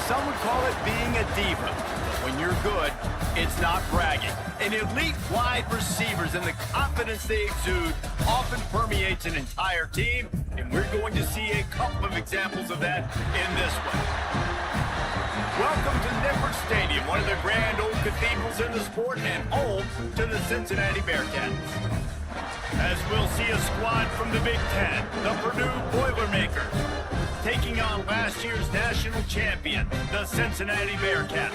Some would call it being a diva. But when you're good, it's not bragging. And elite wide receivers and the confidence they exude often permeates an entire team, and we're going to see a couple of examples of that in this one. Welcome to Nippert Stadium, one of the grand old cathedrals in the sport and home to the Cincinnati Bearcats. As we'll see a squad from the Big Ten, the Purdue Boilermakers, taking on last year's national champion, the Cincinnati Bearcats.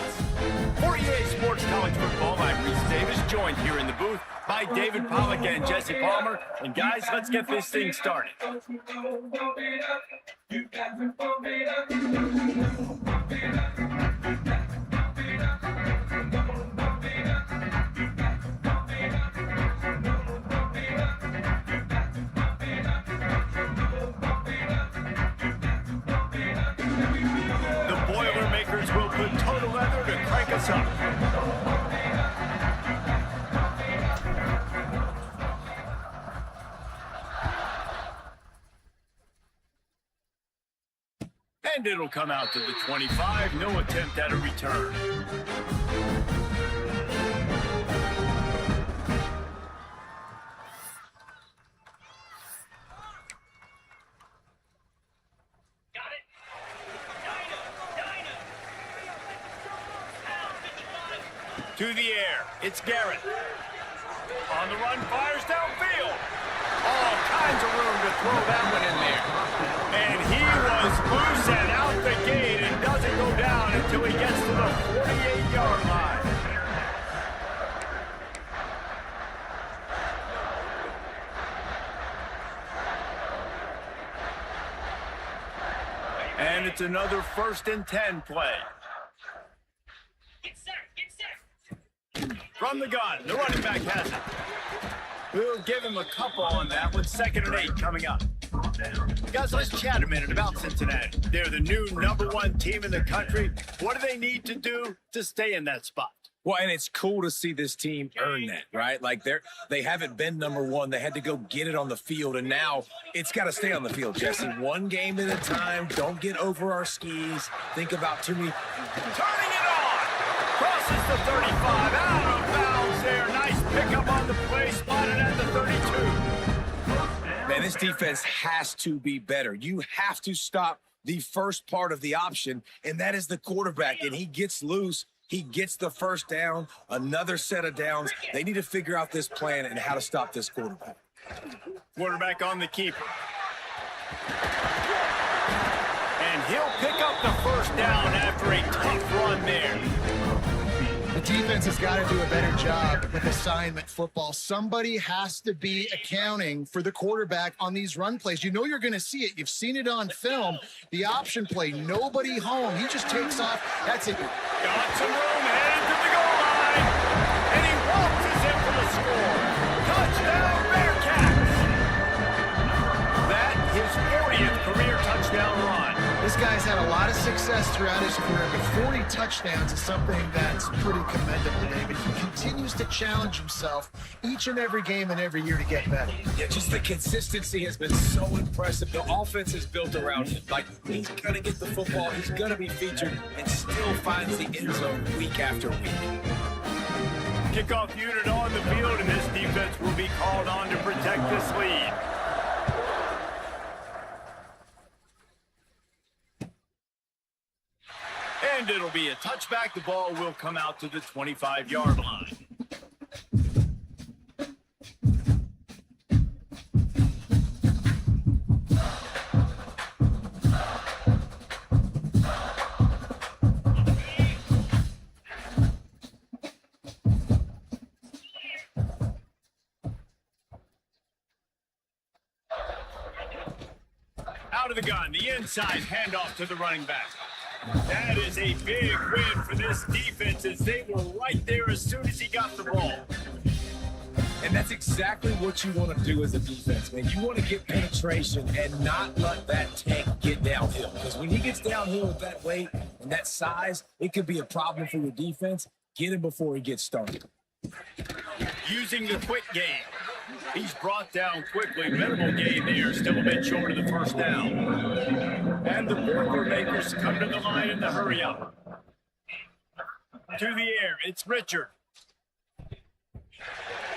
For EA Sports College Football, I'm Reese Davis, joined here in the booth by David Pollack and Jesse Palmer. And guys, let's get this thing started. Will put total leather to crank us up. And it'll come out to the 25. No attempt at a return. To the air, it's Garrett. On the run, fires downfield. All kinds of room to throw that one in there. And he was loose and out the gate and doesn't go down until he gets to the 48-yard line. And it's another 1st and 10 play. From the gun, the running back has it. We'll give him a couple on that with 2nd and 8 coming up. Guys, let's chat a minute about Cincinnati. They're the new #1 team in the country. What do they need to do to stay in that spot? Well, and it's cool to see this team earn that, right? Like they haven't been #1. They had to go get it on the field, and now it's got to stay on the field, Jesse. One game at a time. Don't get over our skis. Think about too many. Turning it on! Crosses the 35, out of bounds there. Nice pickup on the play, spotted at the 32. Man, this defense has to be better. You have to stop the first part of the option, and that is the quarterback. And he gets loose. He gets the 1st down, another set of downs. They need to figure out this plan and how to stop this quarterback. Quarterback on the keeper. And he'll pick up the 1st down after a tough run there. The defense has got to do a better job with assignment football. Somebody has to be accounting for the quarterback on these run plays. You know you're going to see it. You've seen it on film. The option play, nobody home. He just takes off. That's it. Got some room, headed to the goal line. And he waltzes in for the score. Touchdown, Bearcats. That his 40th career touchdown run. This guy's had a lot of success throughout his career, but 40 touchdowns is something that's pretty commendable, David. He continues to challenge himself each and every game and every year to get better. Yeah, just the consistency has been so impressive. The offense is built around him. Like, he's going to get the football, he's going to be featured, and still finds the end zone week after week. Kickoff unit on the field, and this defense will be called on to protect this lead. And it'll be a touchback. The ball will come out to the 25-yard line. Out of the gun, the inside handoff to the running back. That is a big win for this defense as they were right there as soon as he got the ball. And that's exactly what you want to do as a defense, man. You want to get penetration and not let that tank get downhill. Because when he gets downhill with that weight and that size, it could be a problem for your defense. Get him before he gets started. Using the quick game. He's brought down quickly. Minimal gain there. Still a bit short of the first down. And the Boilermakers come to the line in the hurry up. To the air. It's Richard.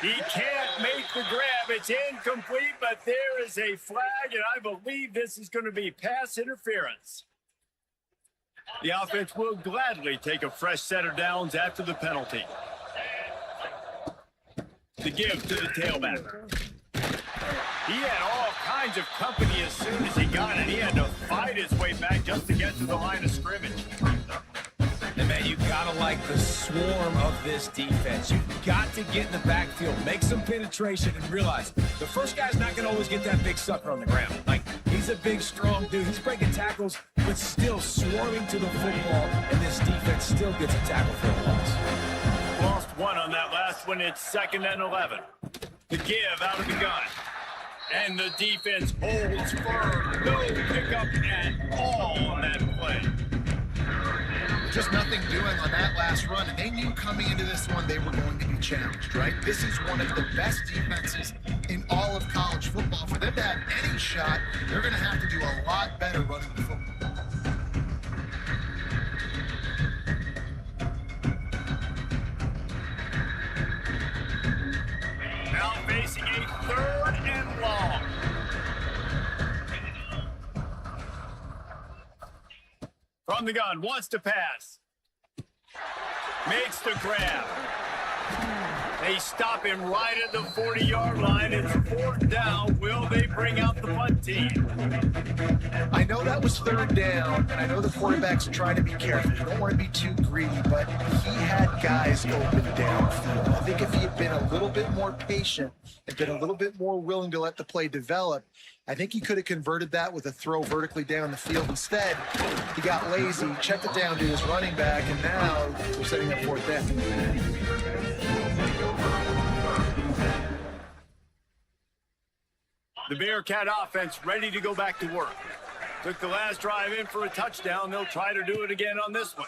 He can't make the grab. It's incomplete, but there is a flag, and I believe this is going to be pass interference. The offense will gladly take a fresh set of downs after the penalty. The give to the tailback. He had all kinds of company as soon as he got it. He had to fight his way back just to get to the line of scrimmage. And, man, you got to like the swarm of this defense. You've got to get in the backfield, make some penetration, and realize the first guy's not going to always get that big sucker on the ground. Like, he's a big, strong dude. He's breaking tackles, but still swarming to the football, and this defense still gets a tackle for a loss. Lost one on that last one. It's 2nd and 11. The give out of the gun. And the defense holds firm. No pickup at all on that play. Just nothing doing on that last run, and they knew coming into this one they were going to be challenged, right? This is one of the best defenses in all of college football. For them to have any shot, they're going to have to do a lot better running the football. Now facing a 3rd and long. From the gun, wants to pass. Makes the grab. They stop him right at the 40-yard line. It's 4th down. Will they bring out the punt team? I know that was 3rd down, and I know the quarterback's trying to be careful. You don't want to be too greedy, but he had guys open downfield. I think if he had been a little bit more patient and been a little bit more willing to let the play develop, I think he could have converted that with a throw vertically down the field. Instead, he got lazy, checked it down to his running back, and now we're setting up 4th down. The Bearcat offense ready to go back to work. Took the last drive in for a touchdown. They'll try to do it again on this one.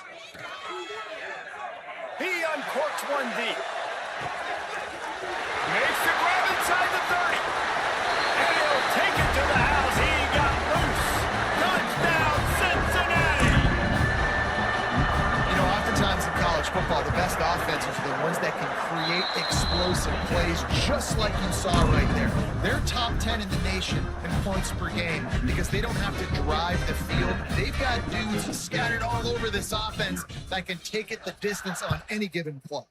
He uncorks one deep. Makes the grab inside the 30. And he'll take it to the house. He got loose. Touchdown, Cincinnati. You know, oftentimes in college football, the best offenses are the ones that can create explosive plays, just like you saw right there. They're top 10 in the nation in points per game because they don't have to drive the field. They've got dudes scattered all over this offense that can take it the distance on any given play.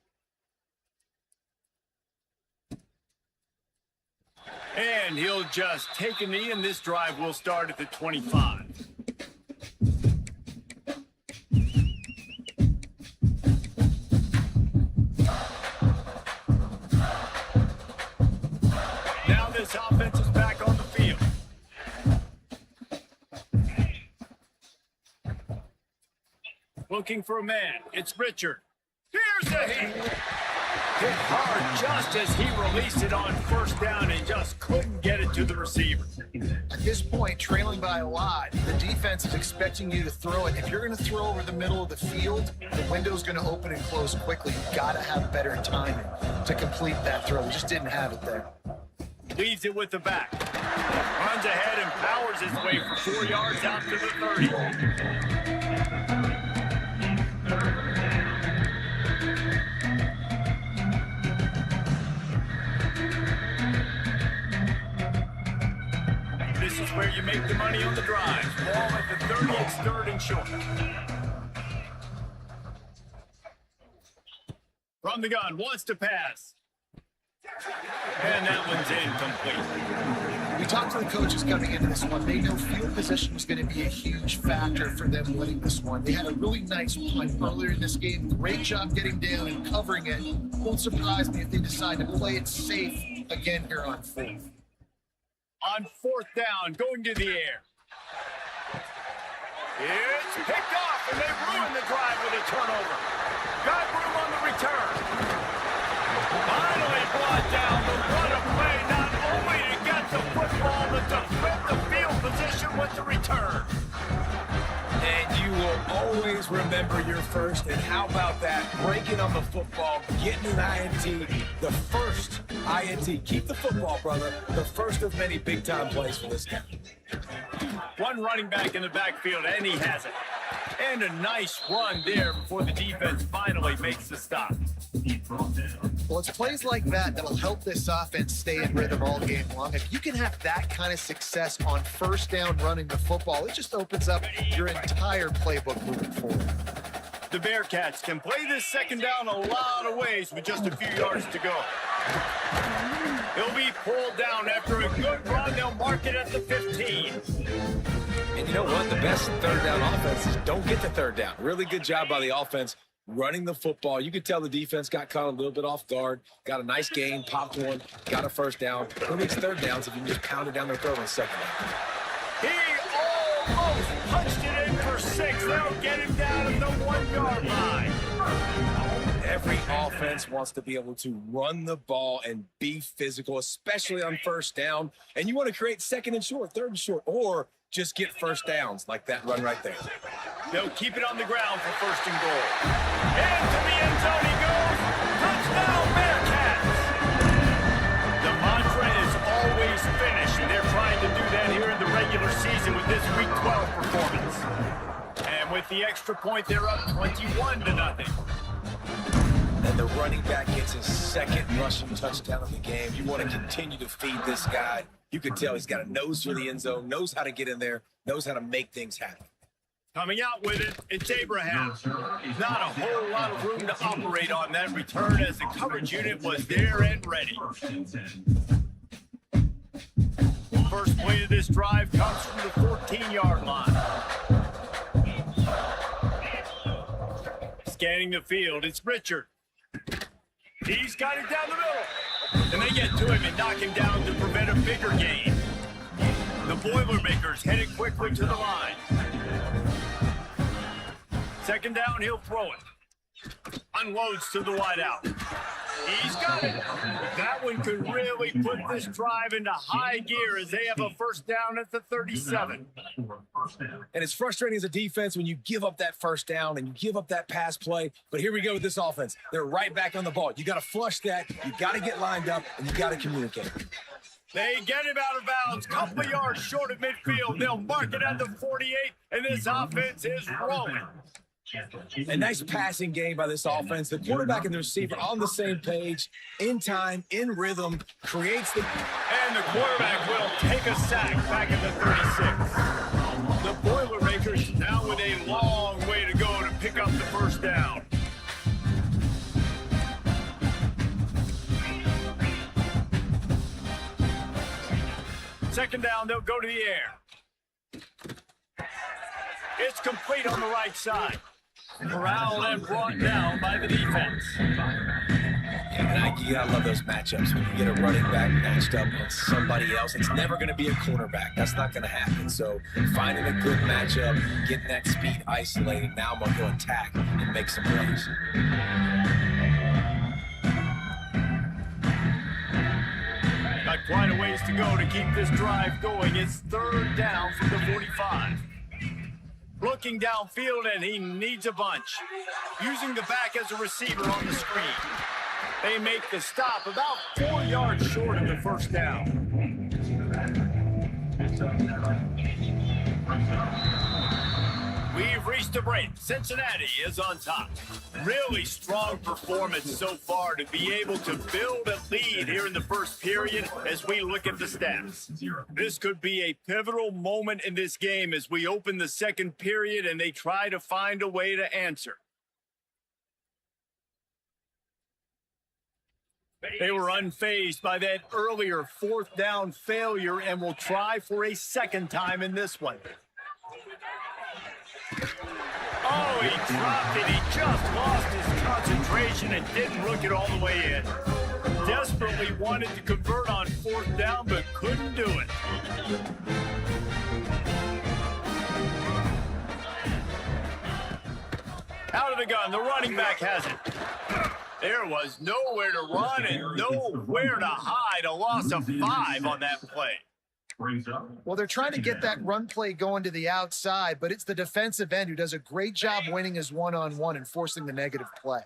And he'll just take a knee, and this drive will start at the 25. Now this offense is back on the field. Looking for a man. It's Richard. Here's a hit. Hit hard just as he released it on 1st down and just couldn't get it to the receiver. At this point, trailing by a lot, the defense is expecting you to throw it. If you're going to throw over the middle of the field, the window's going to open and close quickly. You've got to have better timing to complete that throw. We just didn't have it there. Leaves it with the back. Runs ahead and powers his way for 4 yards out to the 30. This is where you make the money on the drive. Ball at the 30, it's 3rd and short. From the gun, wants to pass. And that one's incomplete. We talked to the coaches coming into this one. They know field position was going to be a huge factor for them winning this one. They had a really nice punt earlier in this game. Great job getting down and covering it. Won't surprise me if they decide to play it safe again here on 4th. On 4th down, going to the air. It's picked off, and they ruined the drive with a turnover. Got room on the return. Finally brought down, but what a play, not only to get the football, but to flip the field position with the return. And you will always remember your first. And how about that? Breaking on the football, getting an INT, the first INT. Keep the football, brother. The first of many big-time plays for this guy. One running back in the backfield, and he has it. And a nice run there before the defense finally makes the stop. Well, it's plays like that that'll help this offense stay in rhythm all game long. If you can have that kind of success on first down running the football, it just opens up your entire playbook moving forward. The Bearcats can play this second down a lot of ways with just a few yards to go. He'll be pulled down after a good run. They'll mark it at the 15. And you know what? The best third down offenses don't get the third down. Really good job by the offense running the football. You could tell the defense got caught a little bit off guard, got a nice gain, popped one, got a first down. Who needs third downs if you can just pound it down their throat on second down? He almost punched it in for 6. They'll get him down at the 1-yard line. Every offense wants to be able to run the ball and be physical, especially on first down. And you want to create second and short, third and short, or just get first downs like that run right there. They'll keep it on the ground for first and goal. Into the end zone he goes. Touchdown, Bearcats! The mantra is always finish, and they're trying to do that here in the regular season with this Week 12 performance. And with the extra point, they're up 21-0. And the running back gets his second rushing touchdown of the game. You want to continue to feed this guy. You can tell he's got a nose for the end zone, knows how to get in there, knows how to make things happen. Coming out with it, it's Abraham. Not a whole lot of room to operate on that return as the coverage unit was there and ready. First play of this drive comes from the 14-yard line. Scanning the field, it's Richard. He's got it down the middle. And they get to him and knock him down to prevent a bigger gain. The Boilermakers headed quickly to the line. Second down, he'll throw it. Unloads to the wideout. He's got it. That one could really put this drive into high gear as they have a first down at the 37. And it's frustrating as a defense when you give up that first down and you give up that pass play. But here we go with this offense. They're right back on the ball. You got to flush that. You got to get lined up, and you got to communicate. They get him out of bounds, couple of yards short of midfield. They'll mark it at the 48, and this offense is rolling. A nice passing game by this offense. The quarterback and the receiver on the same page, in time, in rhythm, creates the... And the quarterback will take a sack back at the 36. The Boilermakers now with a long way to go to pick up the first down. Second down, they'll go to the air. It's complete on the right side. Corralled and brought down by the defense. And you gotta love those matchups when you get a running back matched up on somebody else. It's never going to be a cornerback. That's not going to happen. So finding a good matchup, getting that speed isolated. Now I'm going to go attack and make some plays. Got quite a ways to go to keep this drive going. It's third down from the 45. Looking downfield, and he needs a bunch. Using the back as a receiver on the screen. They make the stop about 4 yards short of the first down. We've reached a break. Cincinnati is on top. Really strong performance so far to be able to build a lead here in the first period as we look at the stats. This could be a pivotal moment in this game as we open the second period and they try to find a way to answer. They were unfazed by that earlier fourth down failure and will try for a second time in this one. Oh, he dropped it. He just lost his concentration and didn't look it all the way in. Desperately wanted to convert on fourth down, but couldn't do it. Out of the gun, the running back has it. There was nowhere to run and nowhere to hide. A loss of 5 on that play. Well, they're trying to get that run play going to the outside, but it's the defensive end who does a great job winning his one-on-one and forcing the negative play.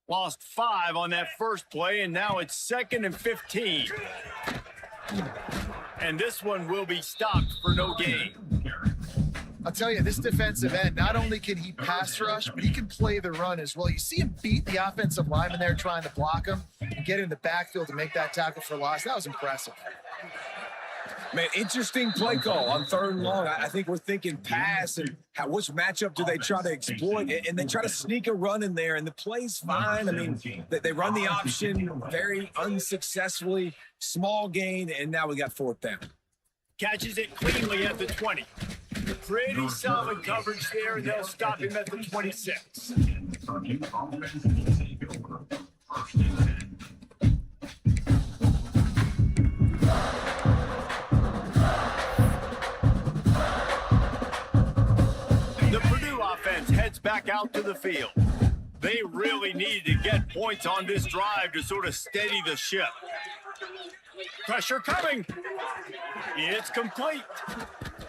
Lost 5 on that first play, and now it's 2nd and 15. And this one will be stopped for no gain. I'll tell you, this defensive end, not only can he pass rush, but he can play the run as well. You see him beat the offensive lineman there trying to block him and get in the backfield to make that tackle for loss. That was impressive. Man, interesting play call on 3rd and long. I think we're thinking pass and which matchup do they try to exploit? And they try to sneak a run in there, and the play's fine. I mean, they run the option very unsuccessfully, small gain, and now we got 4th down. Catches it cleanly at the 20. Pretty solid coverage there, and they'll stop him at the 26. The Purdue offense heads back out to the field. They really needed to get points on this drive to sort of steady the ship. Pressure coming. It's complete.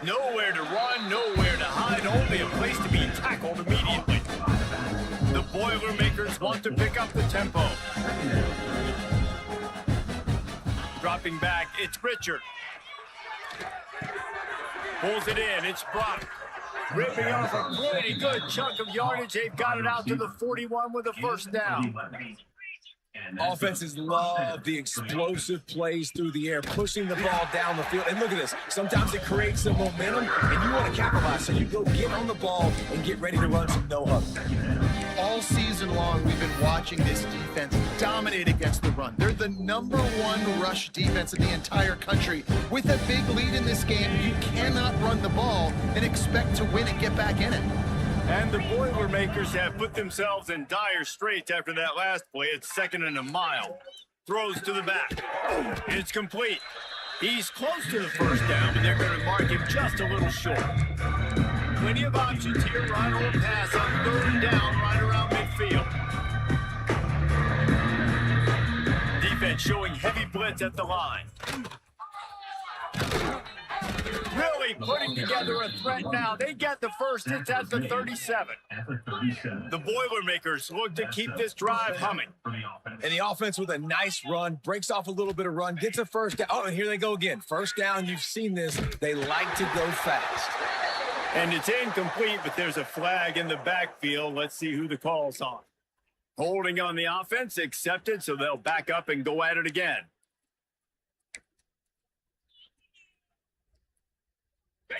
Nowhere to run, nowhere to hide, only a place to be tackled immediately. The Boilermakers want to pick up the tempo. Dropping back, it's Richard. Pulls it in, it's Brock. Ripping off a pretty good chunk of yardage. They've got it out to the 41 with a 1st down. Offenses love the explosive plays through the air, pushing the ball down the field. And look at this. Sometimes it creates some momentum, and you want to capitalize. So you go get on the ball and get ready to run some no-huddle. All season long, we've been watching this defense dominate against the run. They're the #1 rush defense in the entire country. With a big lead in this game, you cannot run the ball and expect to win and get back in it. And the Boilermakers have put themselves in dire straits after that last play. It's 2nd and a mile. Throws to the back. It's complete. He's close to the 1st down, but they're going to mark him just a little short. Plenty of options here. Run or pass on 3rd down right around midfield. Defense showing heavy blitz at the line. Really putting together a threat now. They get the 1st. It's at the 37. The Boilermakers look to keep this drive humming. And the offense with a nice run, breaks off a little bit of run, gets a 1st down. Oh, and here they go again. 1st down, you've seen this. They like to go fast. And it's incomplete, but there's a flag in the backfield. Let's see who the call's on. Holding on the offense, accepted, so they'll back up and go at it again.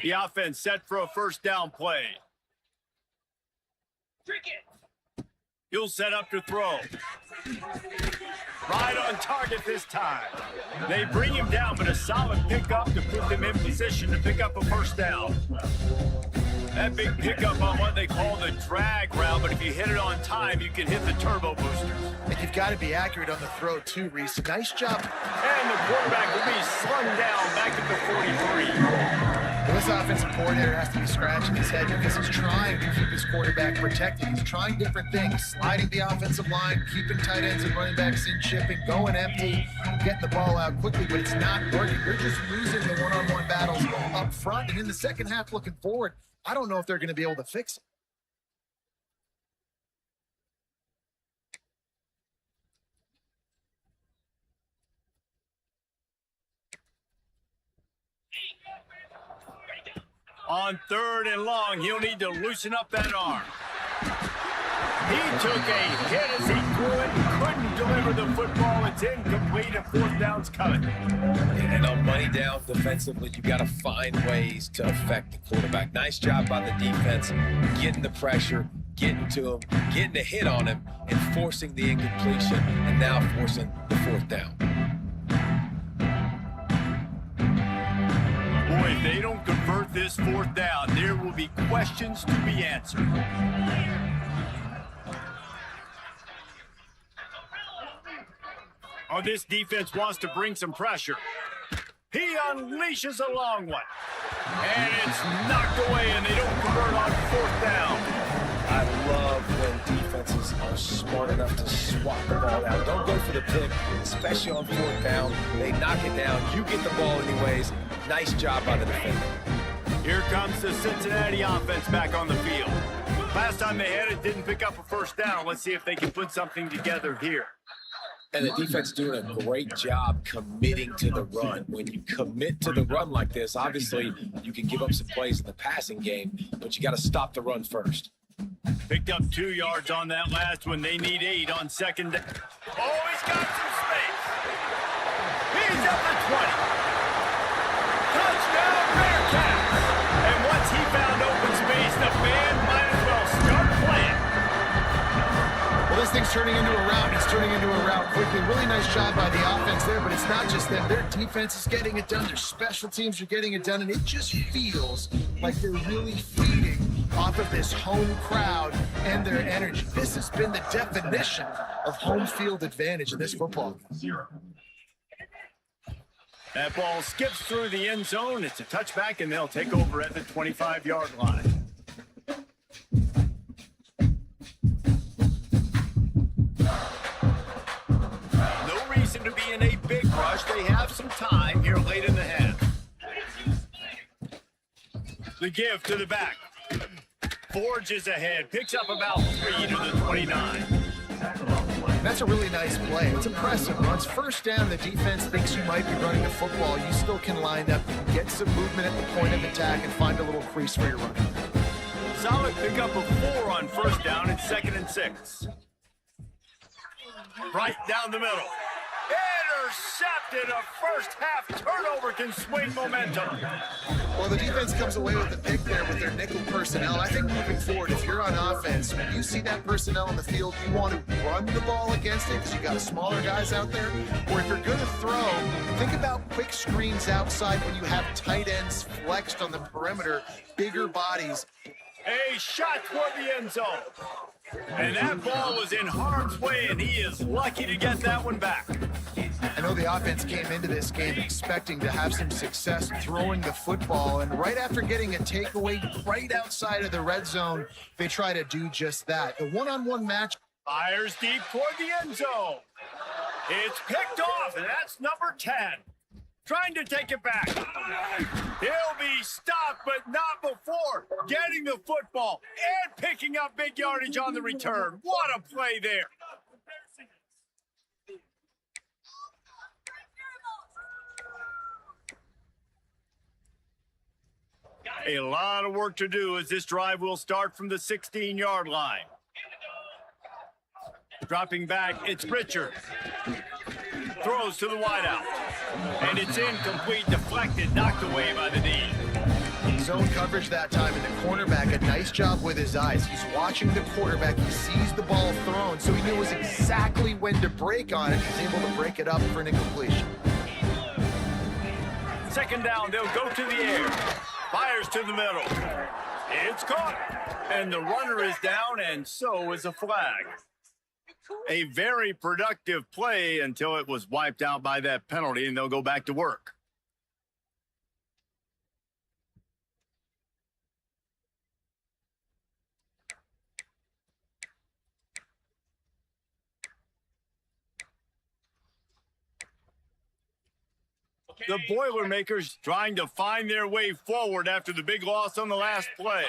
The offense set for a 1st down play. He'll set up to throw. Right on target this time. They bring him down, but a solid pickup to put them in position to pick up a 1st down. That big pickup on what they call the drag route, but if you hit it on time, you can hit the turbo boosters. And you've got to be accurate on the throw, too, Reese. Nice job. And the quarterback will be slung down back at the 43. This offensive coordinator has to be scratching his head because he's trying to keep his quarterback protected. He's trying different things, sliding the offensive line, keeping tight ends and running backs in shipping, going empty, getting the ball out quickly, but it's not working. They're just losing the one-on-one battles up front. And in the second half, looking forward, I don't know if they're going to be able to fix it. On 3rd and long, he'll need to loosen up that arm. He took a hit as he threw it, couldn't deliver the football. It's incomplete, and 4th down's coming. And on money down defensively, you got to find ways to affect the quarterback. Nice job by the defense, getting the pressure, getting to him, getting a hit on him, and forcing the incompletion, and now forcing the 4th down. Boy, if they don't convert this 4th down, there will be questions to be answered. Oh, this defense wants to bring some pressure. He unleashes a long one. And it's knocked away, and they don't convert on 4th down. I love when defenses are smart enough to swap the ball out. Don't go for the pick, especially on 4th down. They knock it down. You get the ball anyways. Nice job by the defender. Here comes the Cincinnati offense back on the field. Last time they had it, didn't pick up a first down. Let's see if they can put something together here. And the defense doing a great job committing to the run. When you commit to the run like this, obviously you can give up some plays in the passing game, but you got to stop the run first. Picked up 2 yards on that last one. They need 8 on second down. Oh, he's got some space. He's at the 20. Touchdown, Bearcats. And once he found open space, the band might as well start playing. Well, this thing's turning into a rout. It's turning into a rout quickly. Really nice job by the offense there, but it's not just them. Their defense is getting it done. Their special teams are getting it done, and it just feels like they're really feeding off of this home crowd and their energy. This has been the definition of home field advantage in this football game. That ball skips through the end zone. It's a touchback, and they'll take over at the 25-yard line. No reason to be in a big rush. They have some time here late in the half. The give to the back. Forges ahead, picks up about 3 to the 29. That's a really nice play. It's impressive. Once first down, the defense thinks you might be running the football. You still can line up, get some movement at the point of attack, and find a little crease for your run. Solid pickup of 4 on first down and 2nd and 6. Right down the middle. Intercepted. A first half turnover can swing momentum. Well, the defense comes away with the pick there with their nickel personnel. I think moving forward, if you're on offense, when you see that personnel on the field, you want to run the ball against it because you got smaller guys out there. Or if you're going to throw, think about quick screens outside when you have tight ends flexed on the perimeter, bigger bodies. A shot toward the end zone. And that ball was in harm's way, and he is lucky to get that one back. I know the offense came into this game expecting to have some success throwing the football, and right after getting a takeaway right outside of the red zone, they try to do just that. The one-on-one match. Fires deep toward the end zone. It's picked off, and that's number 10. Trying to take it back. He'll be stopped, but not before getting the football and picking up big yardage on the return. What a play there. A lot of work to do as this drive will start from the 16-yard line. Dropping back, it's Richard. Throws to the wideout. And it's incomplete, deflected, knocked away by the D. Zone coverage that time, and the cornerback, a nice job with his eyes. He's watching the quarterback. He sees the ball thrown, so he knew exactly when to break on it. He's able to break it up for an incompletion. 2nd down, they'll go to the air. Fires to the middle. It's caught. And the runner is down, and so is a flag. A very productive play until it was wiped out by that penalty, and they'll go back to work. The Boilermakers trying to find their way forward after the big loss on the last play.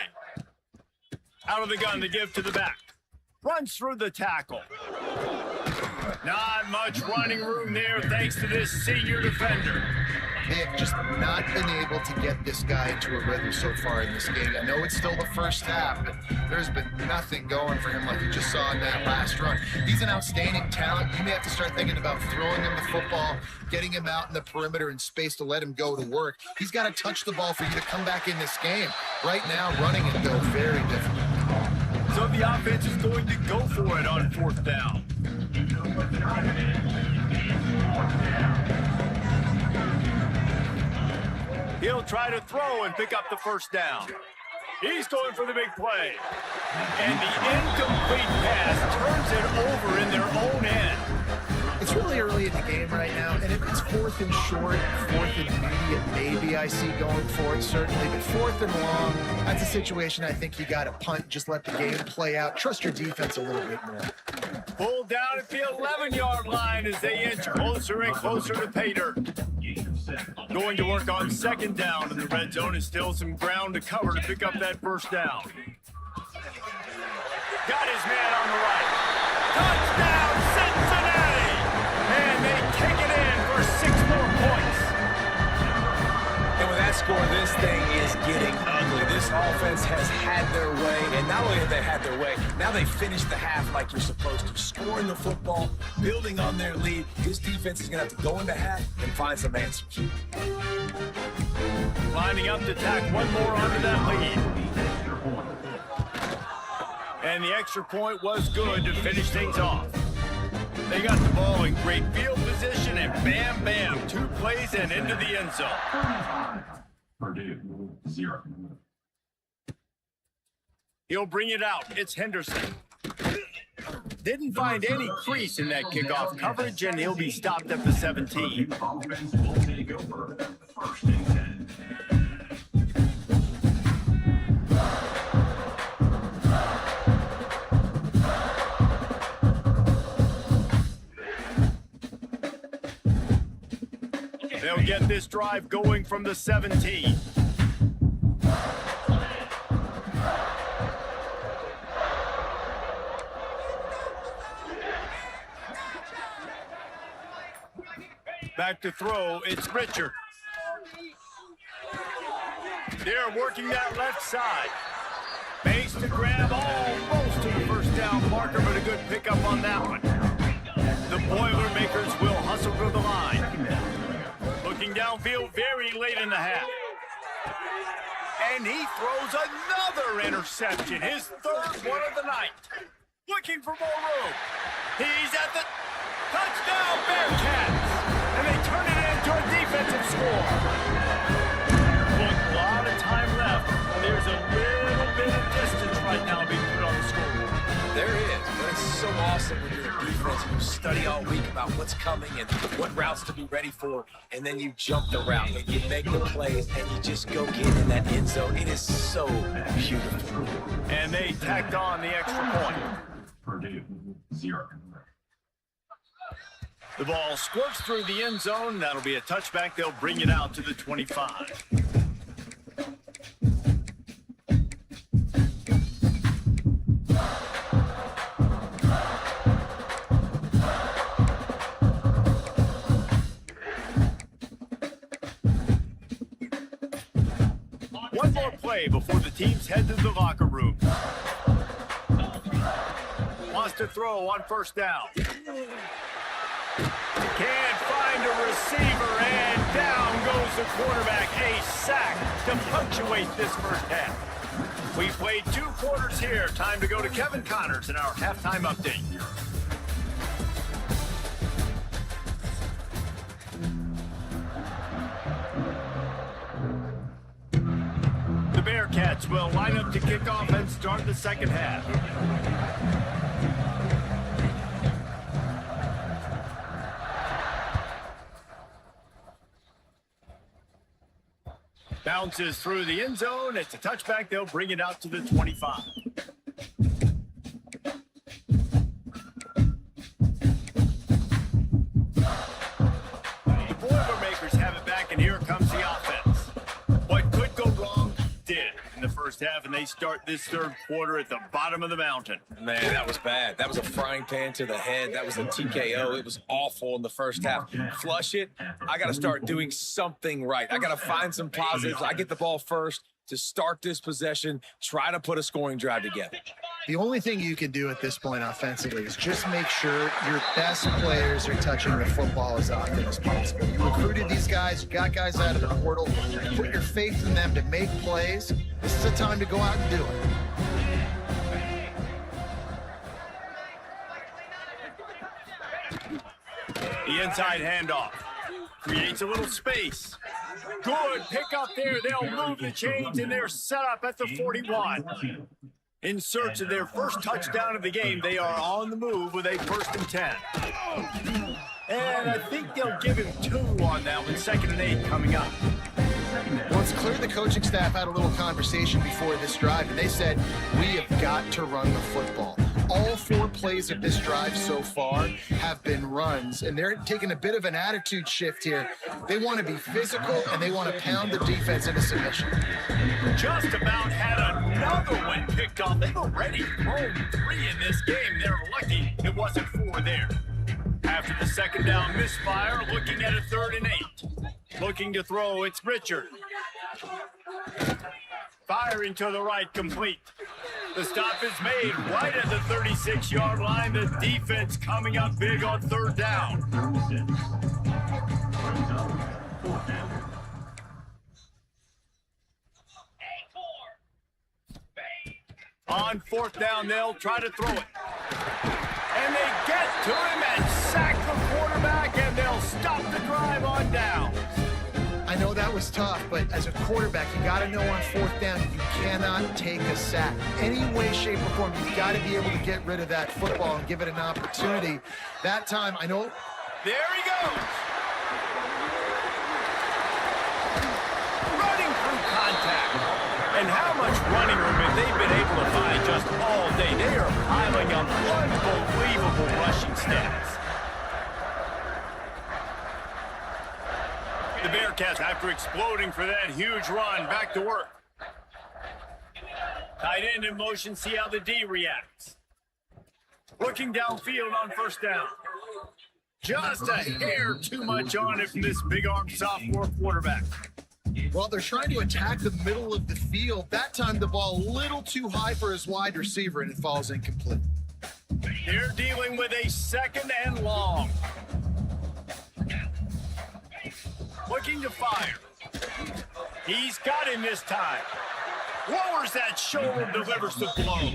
Out of the gun, the give to the back. Runs through the tackle. Not much running room there thanks to this senior defender. They have just not been able to get this guy into a rhythm so far in this game. I know it's still the first half, but there's been nothing going for him like you just saw in that last run. He's an outstanding talent. You may have to start thinking about throwing him the football, getting him out in the perimeter in space to let him go to work. He's got to touch the ball for you to come back in this game. Right now, running it, though, very difficult. So the offense is going to go for it on 4th down. He'll try to throw and pick up the first down. He's going for the big play. And the incomplete pass turns it over in their own end. It's really early in the game right now, and if it's 4th and short, 4th and immediate, maybe I see going for it, certainly. But 4th and long, that's a situation I think you got to punt, just let the game play out. Trust your defense a little bit more. Pulled down at the 11-yard line as they inch closer and closer to pay dirt. Going to work on second down in the red zone is still some ground to cover to pick up that first down. Got his man on the right. Touchdown, Cincinnati! And they take it in for 6 more points. And with that score, this thing is getting ugly. This offense has had their way, and not only have they had their way, now they finished the half like you're supposed to, scoring the football, building on their lead. This defense is going to have to go into half and find some answers. Lining up to tack one more onto that lead. And the extra point was good to finish things off. They got the ball in great field position, and bam, bam, 2 plays and into the end zone. Purdue, 0. He'll bring it out. It's Henderson. Didn't find any crease in that kickoff coverage, and he'll be stopped at the 17. Offense will take over. First and 10. They'll get this drive going from the 17. Back to throw, it's Richard. They're working that left side. Base to grab almost to the first down marker, but a good pickup on that one. The Boilermakers will hustle to the line. Looking downfield very late in the half. And he throws another interception, his 3rd one of the night. Looking for more room. He's at the touchdown Bearcats. And they turn it into a defensive score. Look, a lot of time left. There's a little bit of distance right now being put on the scoreboard. There is, but it's so awesome when you're a defense and you study all week about what's coming and what routes to be ready for, and then you jump the route and you make the plays and you just go get in that end zone. It is so beautiful. And they tacked on the extra point. Purdue, 0. The ball squirts through the end zone. That'll be a touchback. They'll bring it out to the 25. One more play before the teams head to the locker room. Wants to throw on first down. Can't find a receiver, and down goes the quarterback. A sack to punctuate this first half. We played 2 quarters here. Time to go to Kevin Connors in our halftime update. The Bearcats will line up to kick off and start the second half. Bounces through the end zone. It's a touchback. They'll bring it out to the 25. The Boilermakers have it back, and here comes the offense. What could go wrong did in the first half, and they start this 3rd quarter at the bottom of the mountain. Man, that was bad. That was a frying pan to the head. That was a TKO. It was awful in the first half. Flush it. I got to start doing something right. I got to find some positives. I get the ball first to start this possession, try to put a scoring drive together. The only thing you can do at this point offensively is just make sure your best players are touching the football as often as possible. You recruited these guys, you got guys out of the portal, put your faith in them to make plays. This is a time to go out and do it. The inside handoff creates a little space. Good pick up there. They'll move the chains, and they're set up at the 41. In search of their first touchdown of the game, they are on the move with a 1st and 10. And I think they'll give him 2 on that one, 2nd and 8 coming up. Well, it's clear the coaching staff had a little conversation before this drive, and they said, we have got to run the football. All 4 plays of this drive so far have been runs, and they're taking a bit of an attitude shift here. They want to be physical, and they want to pound the defense into submission. Just about had another one picked off. They've already thrown 3 in this game. They're lucky it wasn't 4 there. After the second down misfire, looking at a 3rd and 8. Looking to throw, it's Richard. Firing to the right, complete. The stop is made right at the 36-yard line. The defense coming up big on 3rd down. On 4th down, they'll try to throw it. And they get to him and sack the quarterback, and they'll stop the drive on down. I know that was tough, but as a quarterback, you got to know on 4th down, you cannot take a sack. Any way, shape, or form, you've got to be able to get rid of that football and give it an opportunity. That time, I know. There he goes. Running through contact. And how much running room have they been able to find just all day? They are piling up unbelievable rushing stats. The Bearcats, after exploding for that huge run, back to work. Tight end in motion, see how the D reacts. Looking downfield on 1st down. Just a hair too much on it from this big-armed sophomore quarterback. Well, they're trying to attack the middle of the field. That time, the ball a little too high for his wide receiver, and it falls incomplete. They're dealing with a 2nd and long. Looking to fire. He's got him this time. Lowers that shoulder, delivers the blow.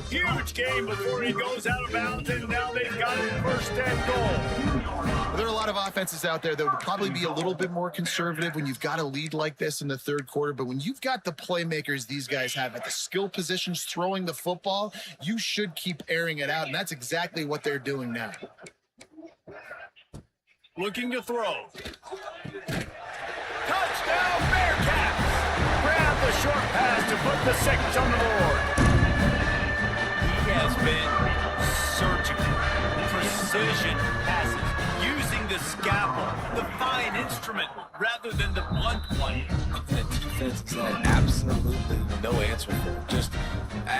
Huge game before he goes out of bounds, and now they've got him 1st and goal. There are a lot of offenses out there that would probably be a little bit more conservative when you've got a lead like this in the 3rd quarter, but when you've got the playmakers these guys have at the skill positions throwing the football, you should keep airing it out, and that's exactly what they're doing now. Looking to throw. Touchdown, Bearcats! Grab the short pass to put the 6 on the board. He has been surgical, precision passes, using the scalpel, the fine instrument, rather than the blunt one. The defense has had absolutely no answer for him. Just,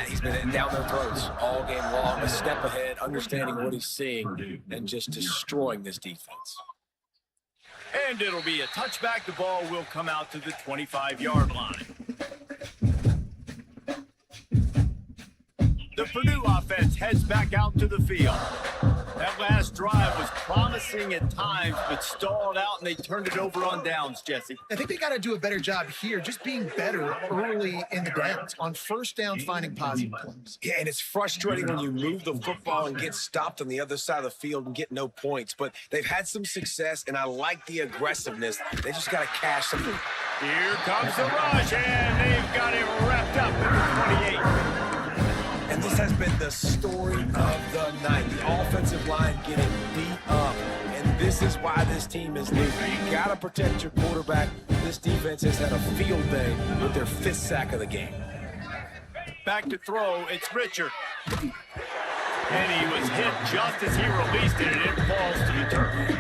he's been down their throats all game long, a step ahead, understanding what he's seeing, and just destroying this defense. And it'll be a touchback. The ball will come out to the 25-yard line. The Purdue offense heads back out to the field. That last drive was promising at times, but stalled out, and they turned it over on downs, Jesse. I think they got to do a better job here, just being better early in the downs, on 1st down, finding positive plays. Yeah, and it's frustrating when you move the football and get stopped on the other side of the field and get no points. But they've had some success, and I like the aggressiveness. They just got to cash some. Here comes the rush, and they've got him wrapped up at the 28. And this has been the story of the night. The offensive line getting beat up. And this is why this team is losing. You got to protect your quarterback. This defense has had a field day with their 5th sack of the game. Back to throw, it's Richard. And he was hit just as he released it, and it falls to the turf.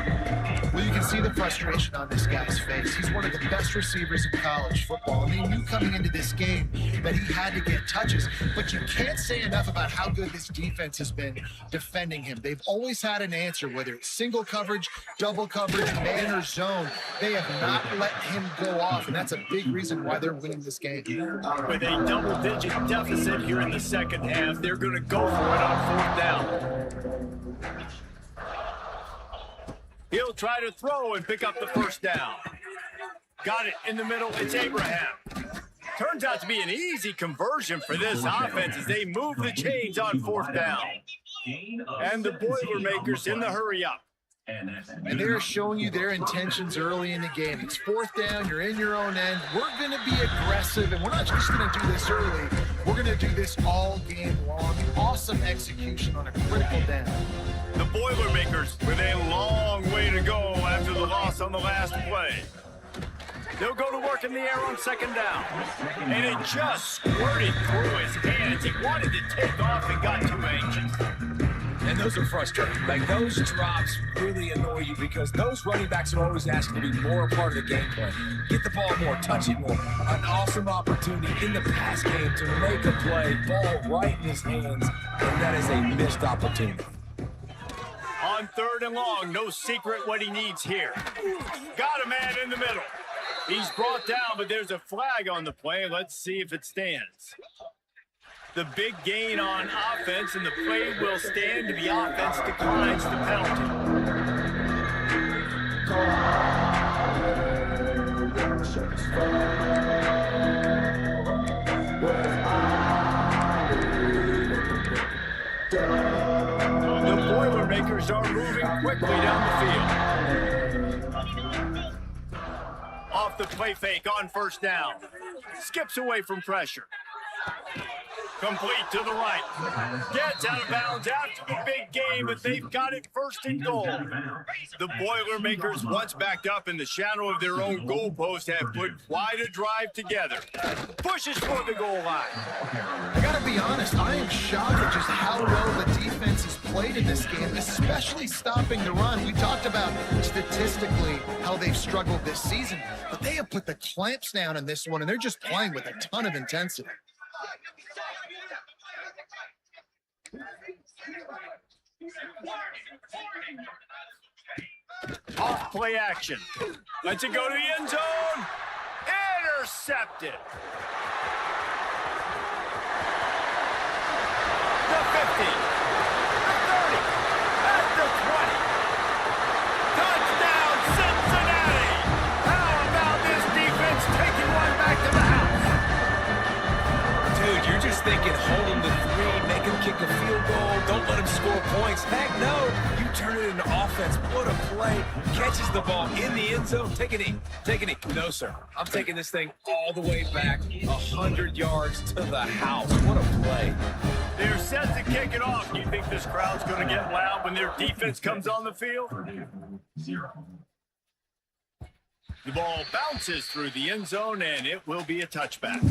Well, you can see the frustration on this guy's face. He's one of the best receivers in college football, and they knew coming into this game that he had to get touches. But you can't say enough about how good this defense has been defending him. They've always had an answer, whether it's single coverage, double coverage, man or zone. They have not let him go off, and that's a big reason why they're winning this game. With a double-digit deficit here in the 2nd half, they're going to go for it on 4th down. He'll try to throw and pick up the 1st down. Got it in the middle. It's Abraham. Turns out to be an easy conversion for this offense as they move the chains on 4th down. And the Boilermakers in the hurry up. And they're showing you their intentions early in the game. It's 4th down. You're in your own end. We're going to be aggressive, and we're not just going to do this early. We're going to do this all game long. Awesome execution on a critical down. The Boilermakers with a long way to go after the loss on the last play. They'll go to work in the air on second down. And it just squirted through his hands. He wanted to take off and got too anxious. And those are frustrating. Like, those drops really annoy you because those running backs are always asking to be more a part of the game plan. Get the ball more, touch it more. An awesome opportunity in the pass game to make a play, ball right in his hands, and that is a missed opportunity. On third and long, no secret what he needs here. Got a man in the middle. He's brought down, but there's a flag on the play. Let's see if it stands. The big gain on offense, and the play will stand to the offense declines the penalty. The Boilermakers are moving quickly down the field. Off the play fake on first down. Skips away from pressure. Complete to the right. Gets out of bounds after the big game, but they've got it first and goal. The Boilermakers, once backed up in the shadow of their own goalpost, have put quite a drive together. Pushes for the goal line. I gotta be honest, I am shocked at just how well the defense has played in this game, especially stopping the run. We talked about statistically how they've struggled this season, but they have put the clamps down in this one, and they're just playing with a ton of intensity. Off play action. Lets it go to the end zone. Intercepted. The 50. The 30. At the 20. Touchdown, Cincinnati. How about this defense taking one back to the house? Dude, you're just thinking, hold him to 3, make him kick a field goal, don't let him score points. Heck no, you turn it into offense. What a play. Catches the ball in the end zone. Take a knee. Take a knee. No, sir. I'm taking this thing all the way back 100 yards to the house. What a play. They're set to kick it off. Do you think this crowd's going to get loud when their defense comes on the field? Purdue, 0. The ball bounces through the end zone, and it will be a touchback.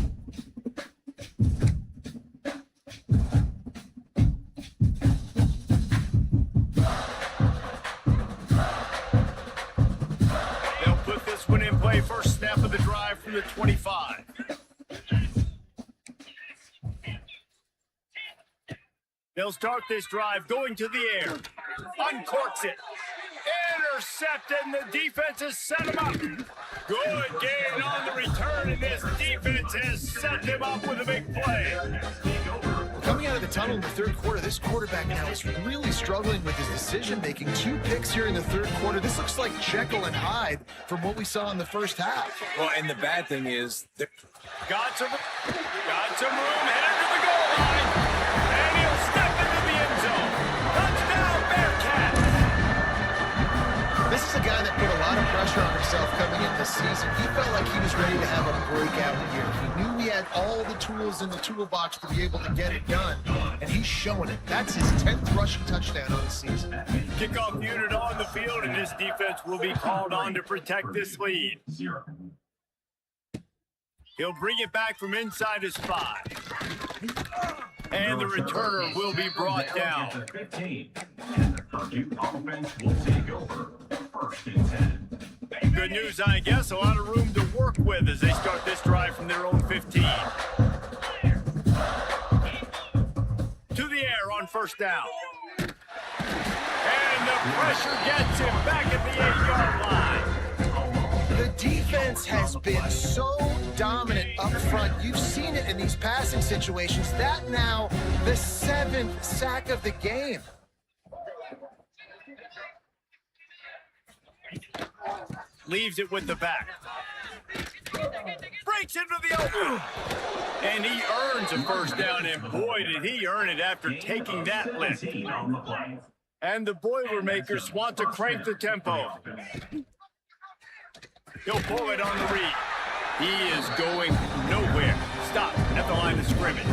They'll put this one in play. First snap of the drive from the 25. They'll start this drive going to the air. Uncorks it. Intercepted, and the defense has set him up. Good gain on the return, and this defense has set them up with a big play. Coming out of the tunnel in the third quarter, this quarterback now is really struggling with his decision-making. 2 picks here in the third quarter. This looks like Jekyll and Hyde from what we saw in the first half. Well, and the bad thing is that Got some room, headed to the goal line, and he'll step into the end zone. Touchdown, Bearcats! This is a guy that put a lot of pressure on himself coming into the season. He felt like he was ready to have a breakout year. He knew he had all the tools in the toolbox to be able to get it done, and he's showing it. That's his 10th rushing touchdown on the season. Kickoff unit on the field, and this defense will be called on to protect this lead. 0. He'll bring it back from inside his 5. And the returner will be brought down. 15. And the Purdue offense will take over. First and 10. Good news, I guess. A lot of room to work with as they start this drive from their own 15. To the air on first down. And the pressure gets him back at the 8-yard line. The defense has been so dominant up front. You've seen it in these passing situations. That now the 7th sack of the game. Leaves it with the back. Breaks into the open. And he earns a first down, and boy, did he earn it after taking that lift. 17 on the play. And the Boilermakers want to crank the tempo. He'll pull it on the read. He is going nowhere. Stop at the line of scrimmage.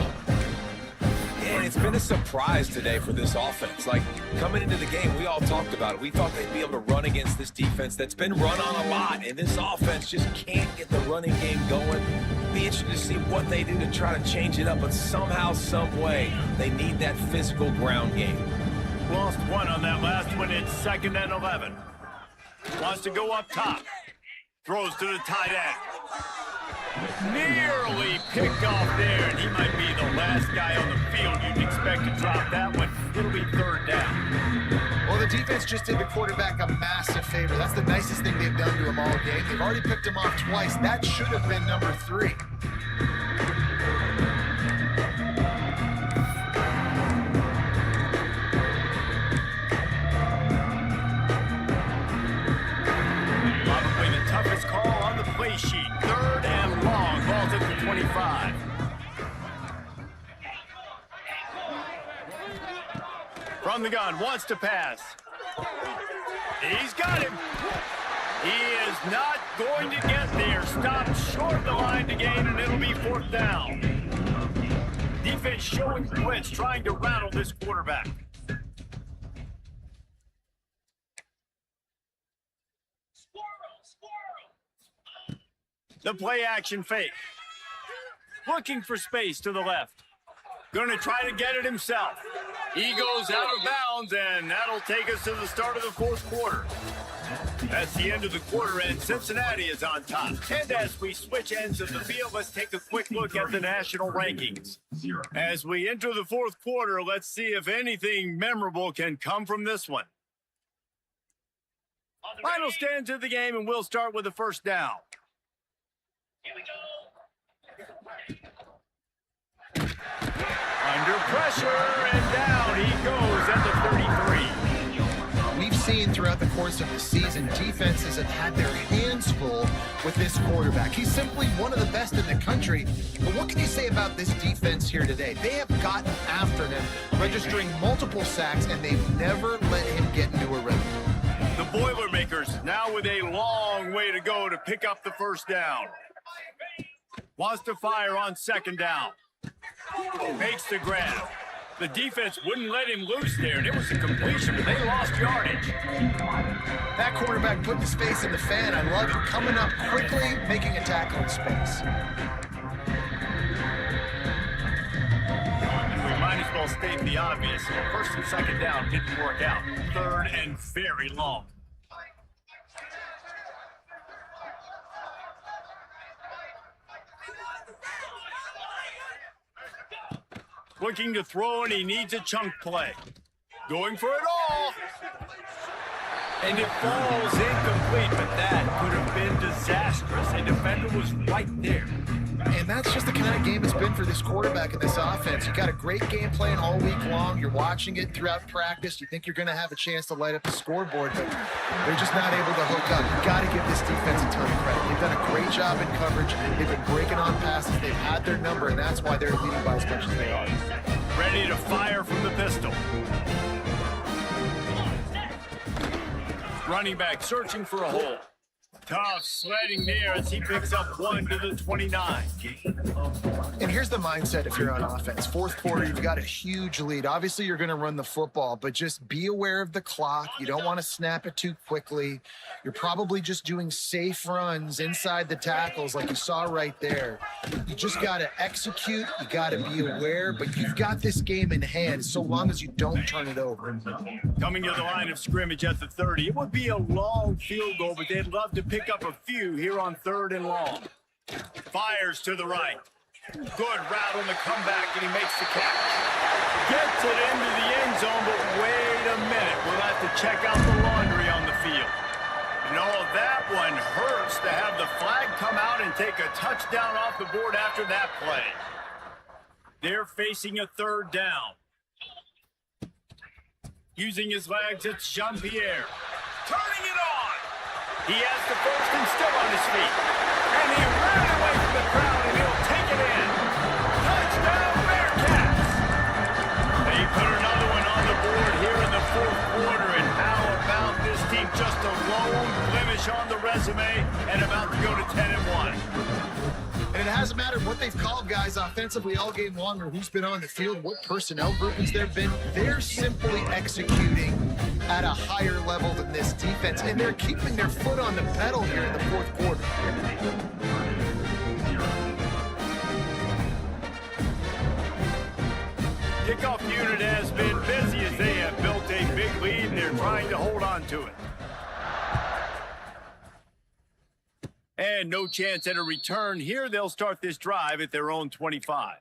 Yeah, And it's been a surprise today for this offense. Like, coming into the game, we all talked about it. We thought they'd be able to run against this defense that's been run on a lot, and this offense just can't get the running game going. Be interested to see what they do to try to change it up, but somehow, some way, they need that physical ground game. Lost one on that last one. It's 2nd and 11. Wants to go up top. Throws to the tight end. Nearly picked off there, and he might be the last guy on the field you'd expect to drop that one. It'll be 3rd down. Well, the defense just did the quarterback a massive favor. That's the nicest thing they've done to him all game. They've already picked him off twice. That should have been number 3. Probably the toughest call on the play sheet. 3rd and long. Ball's at the 25. From the gun, wants to pass. He's got him. He is not going to get there. Stopped short of the line to gain, and it'll be 4th down. Defense showing blitz, trying to rattle this quarterback. The play action fake. Looking for space to the left. Going to try to get it himself. He goes out of bounds, and that'll take us to the start of the 4th quarter. That's the end of the quarter, and Cincinnati is on top. And as we switch ends of the field, let's take a quick look at the national rankings. As we enter the 4th quarter, let's see if anything memorable can come from this one. Final stands of the game, and we'll start with the 1st down. Here we go. Under pressure, and down he goes at the 33. We've seen throughout the course of the season, defenses have had their hands full with this quarterback. He's simply one of the best in the country. But what can you say about this defense here today? They have gotten after him, registering multiple sacks, and they've never let him get into a rhythm. The Boilermakers now with a long way to go to pick up the 1st down. Wants to fire on 2nd down. Makes the grab. The defense wouldn't let him loose there, and it was a completion, but they lost yardage. That quarterback putting his face in the fan. I love it. Coming up quickly, making a tackle in space. We might as well state the obvious. 1st and 2nd down didn't work out. 3rd and very long. Looking to throw, and he needs a chunk play. Going for it all. And it falls incomplete, but that could have been disastrous. A defender was right there. And that's just the kind of game it's been for this quarterback and this offense. You got a great game plan all week long. You're watching it throughout practice. You think you're going to have a chance to light up the scoreboard, but they're just not able to hook up. You got to give this defense a ton of credit. They've done a great job in coverage. They've been breaking on passes. They've had their number, and that's why they're leading by as much as they are. Ready to fire from the pistol. Running back searching for a hole. Tough sledding there as he picks up 1 to the 29. And here's the mindset if you're on offense. 4th quarter, you've got a huge lead. Obviously, you're going to run the football, but just be aware of the clock. You don't want to snap it too quickly. You're probably just doing safe runs inside the tackles like you saw right there. You just got to execute. You got to be aware, but you've got this game in hand so long as you don't turn it over. Coming to the line of scrimmage at the 30. It would be a long field goal, but they'd love to pick up a few here on 3rd and long. Fires to the right. Good route on the comeback, and he makes the catch. Gets it into the end zone, but wait a minute. We'll have to check out the laundry on the field. No, that one hurts to have the flag come out and take a touchdown off the board after that play. They're facing a 3rd down. Using his legs, it's Jean-Pierre. Turning it on. He has the 1st and still on his feet. And he ran away from the crowd, and he'll take it in. Touchdown, Bearcats! They put another one on the board here in the 4th quarter, and how about this team? Just a lone blemish on the resume and about to go to 10-1. And it hasn't mattered what they've called guys offensively all game long or who's been on the field, what personnel groupings there have been. They're simply executing at a higher level than this defense, and they're keeping their foot on the pedal here in the fourth quarter. Kickoff unit has been busy as they have built a big lead, and they're trying to hold on to it. And no chance at a return here. They'll start this drive at their own 25.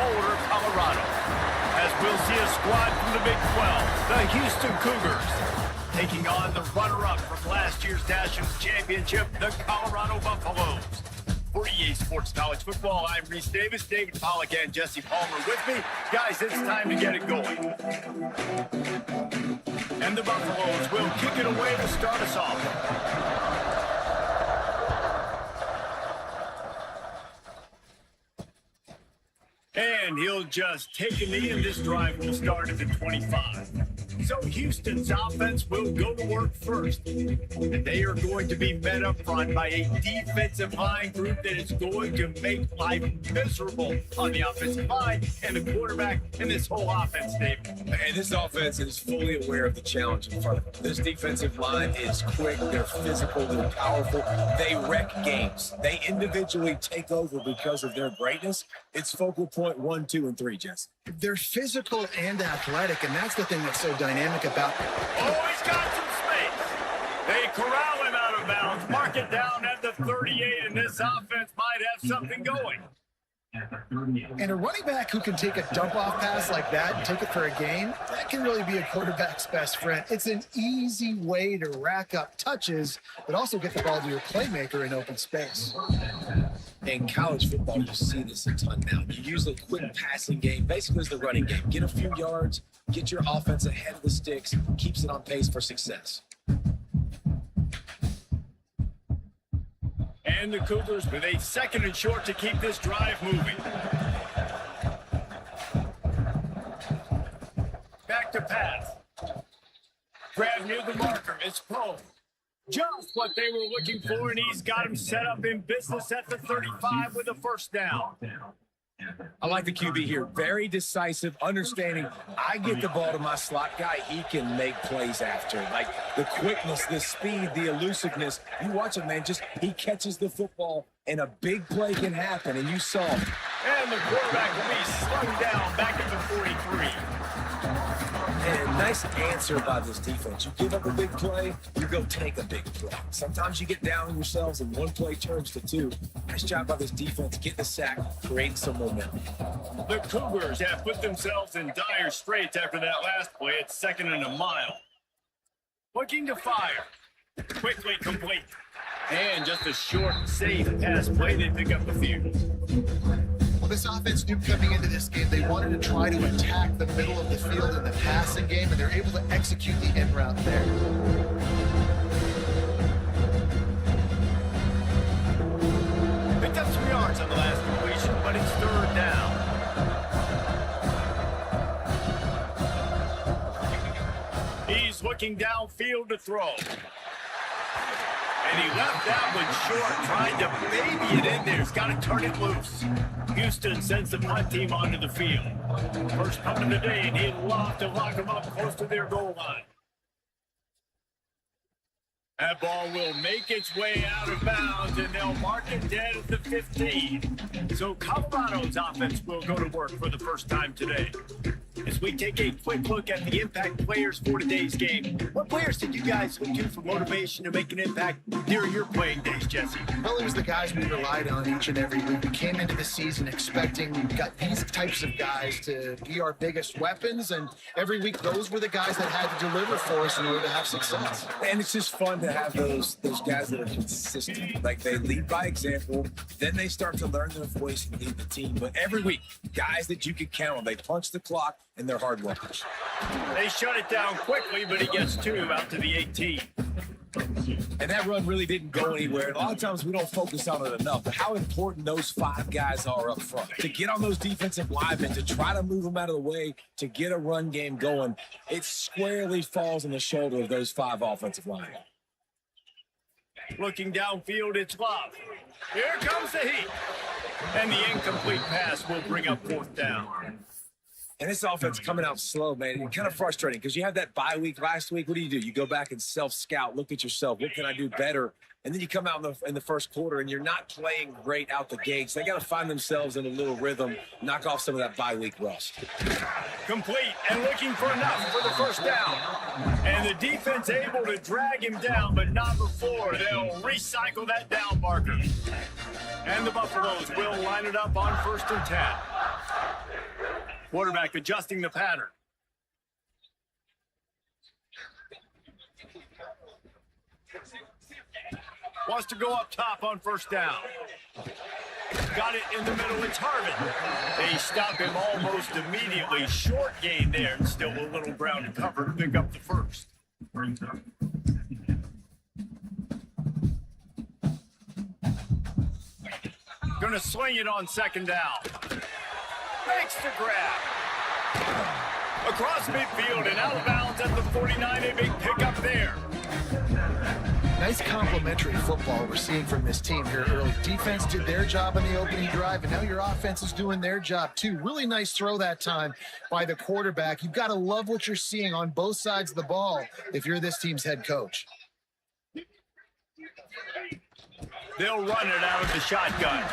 Boulder, Colorado. As we'll see a squad from the Big 12, the Houston Cougars, taking on the runner-up from last year's National Championship, the Colorado Buffaloes. For EA Sports College Football, I'm Reese Davis, David Pollack, and Jesse Palmer with me. Guys, it's time to get it going. And the Buffaloes will kick it away to start us off. And he'll just take a knee, and this drive will start at the 25. So Houston's offense will go to work first. And they are going to be met up front by a defensive line group that is going to make life miserable on the offensive line and the quarterback and this whole offense, Dave. And this offense is fully aware of the challenge in front of them. This defensive line is quick, they're physical, they're powerful, they wreck games. They individually take over because of their greatness. It's focal point 1, 2, and 3, Jesse. They're physical and athletic, and that's the thing that's so dynamic about them. Oh, he's got some space. They corral him out of bounds, mark it down at the 38, and this offense might have something going. And a running back who can take a dump-off pass like that and take it for a gain, that can really be a quarterback's best friend. It's an easy way to rack up touches, but also get the ball to your playmaker in open space. In college football, you see this a ton now. You use a quick passing game, basically as the running game. Get a few yards, get your offense ahead of the sticks, keeps it on pace for success. And the Cougars with a 2nd and short to keep this drive moving. Back to pass. Grab near the marker. It's Poe. Just what they were looking for, and he's got him set up in business at the 35 with a first down. I like the QB here. Very decisive, understanding I get the ball to my slot guy, he can make plays after. Like the quickness, the speed, the elusiveness. You watch him, man, just he catches the football and a big play can happen, and you saw it. And the quarterback will be slung down back at the 43. And a nice answer by this defense. You give up a big play, you go take a big play. Sometimes you get down on yourselves and one play turns to 2. Nice job by this defense. Get the sack, create some momentum. The Cougars have put themselves in dire straits after that last play. It's 2nd and a mile. Looking to fire. Quickly complete. And just a short, safe pass play. They pick up the field. Well, this offense knew coming into this game, they wanted to try to attack the middle of the field in the passing game, and they're able to execute the in route there. Picked up some yards on the last completion, but it's 3rd down. He's looking downfield to throw. And he left that one short, trying to baby it in there. He's got to turn it loose. Houston sends the punt team onto the field. First punt of the day, and he'd love to lock them up close to their goal line. That ball will make its way out of bounds, and they'll mark it dead at the 15. So Colorado's offense will go to work for the first time today. As we take a quick look at the impact players for today's game, what players did you guys look to for motivation to make an impact during your playing days, Jesse? Well, it was the guys we relied on each and every week. We came into the season expecting got these types of guys to be our biggest weapons, and every week those were the guys that had to deliver for us in order to have success. And it's just fun to have those guys that are consistent. Like they lead by example, then they start to learn their voice and lead the team. But every week, guys that you can count on, they punch the clock and they're hard workers. They shut it down quickly, but he gets 2 out to the 18. And that run really didn't go anywhere. And a lot of times we don't focus on it enough, but how important those 5 guys are up front. To get on those defensive linemen, to try to move them out of the way, to get a run game going, it squarely falls on the shoulder of those 5 offensive linemen. Looking downfield, it's Love. Here comes the heat. And the incomplete pass will bring up 4th down. And this offense coming out slow, man. It's kind of frustrating because you have that bye week last week. What do? You go back and self-scout, look at yourself. What can I do better? And then you come out in the first quarter and you're not playing great out the gates. They got to find themselves in a little rhythm, knock off some of that bye week rust. Complete and looking for enough for the first down. And the defense able to drag him down, but not before they'll recycle that down marker. And the Buffaloes will line it up on 1st and 10. Quarterback adjusting the pattern. Wants to go up top on first down. Got it in the middle. It's Harvin. They stop him almost immediately. Short gain there. And still a little ground to cover to pick up the first. Going to swing it on second down. Makes the grab. Across midfield and out of bounds at the 49. A big pickup there. Nice complimentary football we're seeing from this team here early. Defense did their job on the opening drive, and now your offense is doing their job too. Really nice throw that time by the quarterback. You've got to love what you're seeing on both sides of the ball if you're this team's head coach. They'll run it out of the shotgun.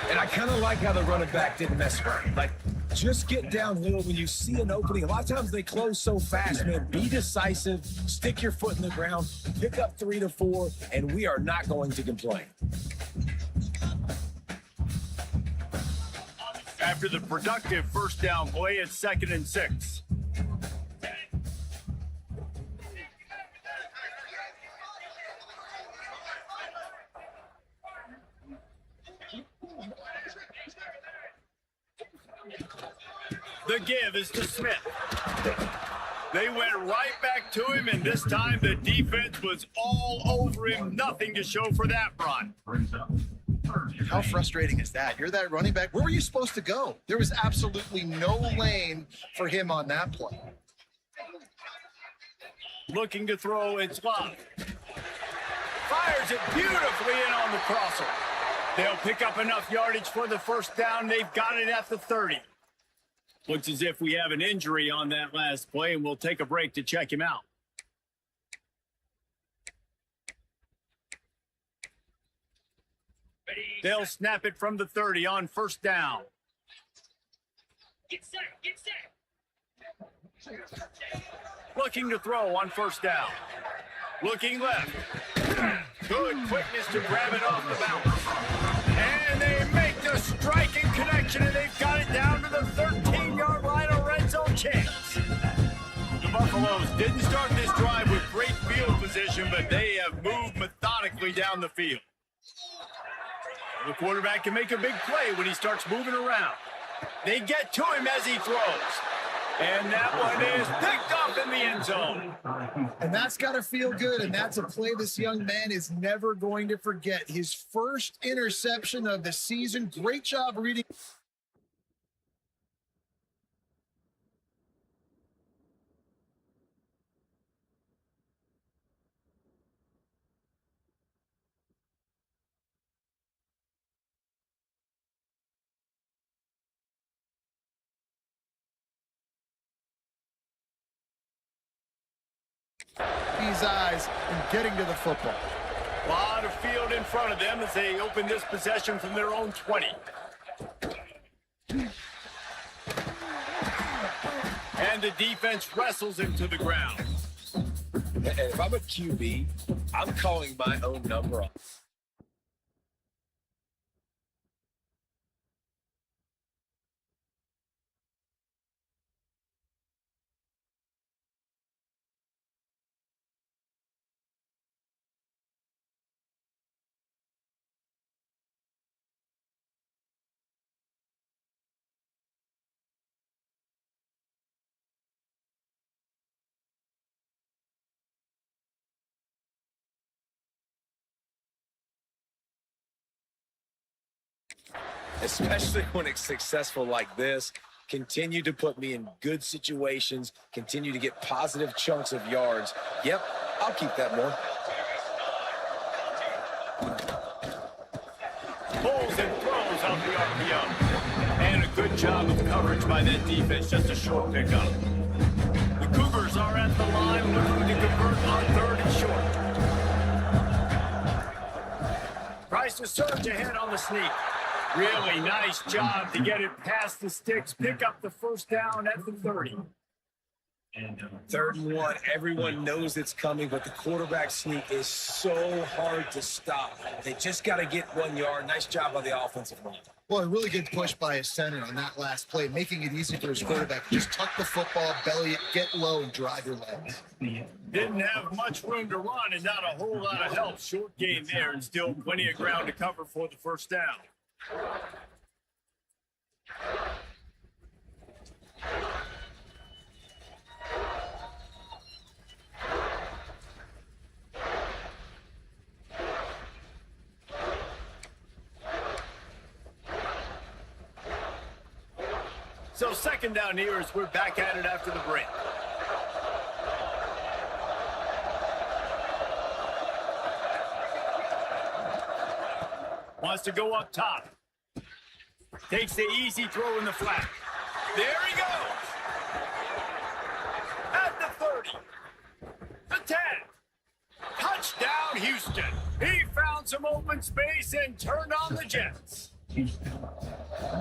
And I kind of like how the running back didn't mess around. Like, just get downhill when you see an opening. A lot of times they close so fast, man. Be decisive, stick your foot in the ground, pick up 3 to 4, and we are not going to complain. After the productive first down play, it's 2nd and 6. The give is to Smith. They went right back to him, and this time the defense was all over him. Nothing to show for that run. How frustrating is that? You're that running back. Where were you supposed to go? There was absolutely no lane for him on that play. Looking to throw, it's Love. Fires it beautifully in on the crosser. They'll pick up enough yardage for the first down. They've got it at the 30. Looks as if we have an injury on that last play, and we'll take a break to check him out. They'll snap it from the 30 on first down. Get set, get set. Looking to throw on first down. Looking left. Good quickness to grab it off the bounce. And they make the striking connection, and they've got it down to the 13-yard line, a red zone chance. The Buffaloes didn't start this drive with great field position, but they have moved methodically down the field. The quarterback can make a big play when he starts moving around. They get to him as he throws. And that one is picked up in the end zone. And that's got to feel good, and that's a play this young man is never going to forget. His first interception of the season. Great job reading. These eyes and getting to the football. A lot of field in front of them as they open this possession from their own 20. And the defense wrestles him to the ground. And if I'm a QB, I'm calling my own number up. Especially when it's successful like this. Continue to put me in good situations. Continue to get positive chunks of yards. Yep, I'll keep that more. Pulls and throws off the RPO. And a good job of coverage by that defense. Just a short pickup. The Cougars are at the line looking to convert on 3rd and short. Tries to surge ahead on the sneak. Really nice job to get it past the sticks, pick up the first down at the 30. 3rd and 1, everyone knows it's coming, but the quarterback sneak is so hard to stop. They just got to get 1 yard. Nice job by the offensive line. Well, a really good push by his center on that last play, making it easy for his quarterback. Just tuck the football, belly it, get low, and drive your legs. Didn't have much room to run and not a whole lot of help. Short game there and still plenty of ground to cover for the first down. So 2nd down here as we're back at it after the break. Wants to go up top. Takes the easy throw in the flat. There he goes. At the 30. The 10. Touchdown, Houston. He found some open space and turned on the Jets.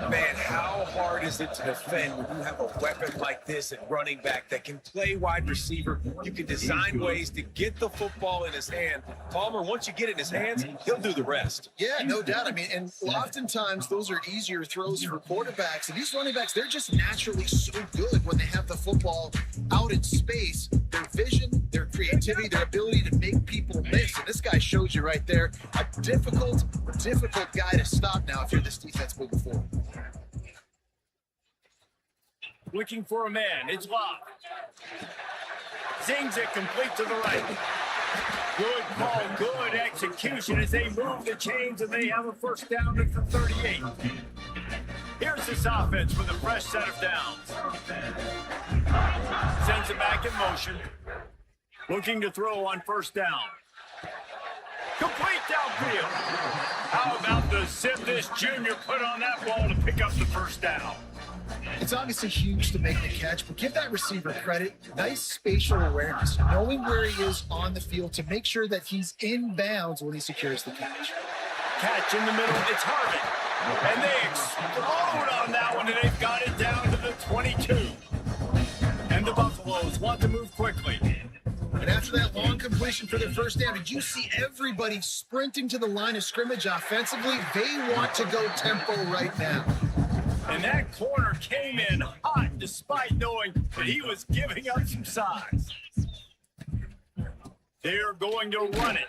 Man, how hard is it to defend when you have a weapon like this at running back that can play wide receiver? You can design ways to get the football in his hand. Palmer, once you get it in his hands, he'll do the rest. Yeah, no doubt. I mean, and oftentimes those are easier throws for quarterbacks. And these running backs, they're just naturally so good when they have the football out in space. Their vision, their creativity, their ability to make people miss. And this guy shows you right there, a difficult guy to stop now if you're this defense moving forward. Looking for a man. It's Locke. Zings it complete to the right. Good call, good execution as they move the chains and they have a first down at the 38. Here's this offense with a fresh set of downs. Sends it back in motion. Looking to throw on first down. Complete downfield. How about the zip this junior put on that ball to pick up the first down? It's obviously huge to make the catch, but give that receiver credit. Nice spatial awareness, knowing where he is on the field to make sure that he's in bounds when he secures the catch. Catch in the middle, it's Harvey. And they explode on that one, and they've got it down to the 22. And the Buffaloes want to move quickly. And after that long completion for their first down, did you see everybody sprinting to the line of scrimmage offensively? They want to go tempo right now. And that corner came in hot despite knowing that he was giving up some size. They're going to run it.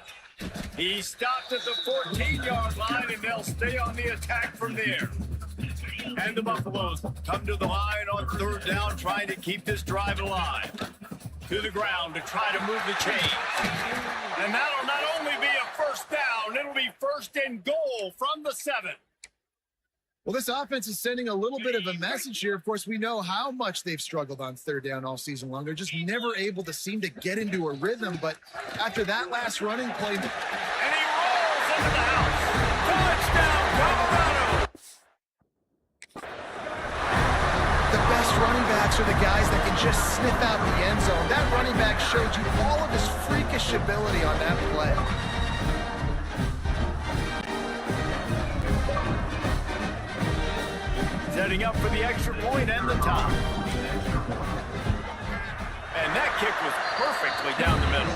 He stopped at the 14-yard line, and they'll stay on the attack from there. And the Buffaloes come to the line on 3rd down, trying to keep this drive alive. To the ground to try to move the chain. And that'll not only be a first down, it'll be 1st and goal from the 7. Well, this offense is sending a little bit of a message here. Of course, we know how much they've struggled on 3rd down all season long. They're just never able to seem to get into a rhythm. But after that last running play... And he rolls into the house. Touchdown, Colorado! The best running backs are the guys that can just sniff out the end zone. That running back showed you all of his freakish ability on that play. Setting up for the extra point and the top. And that kick was perfectly down the middle.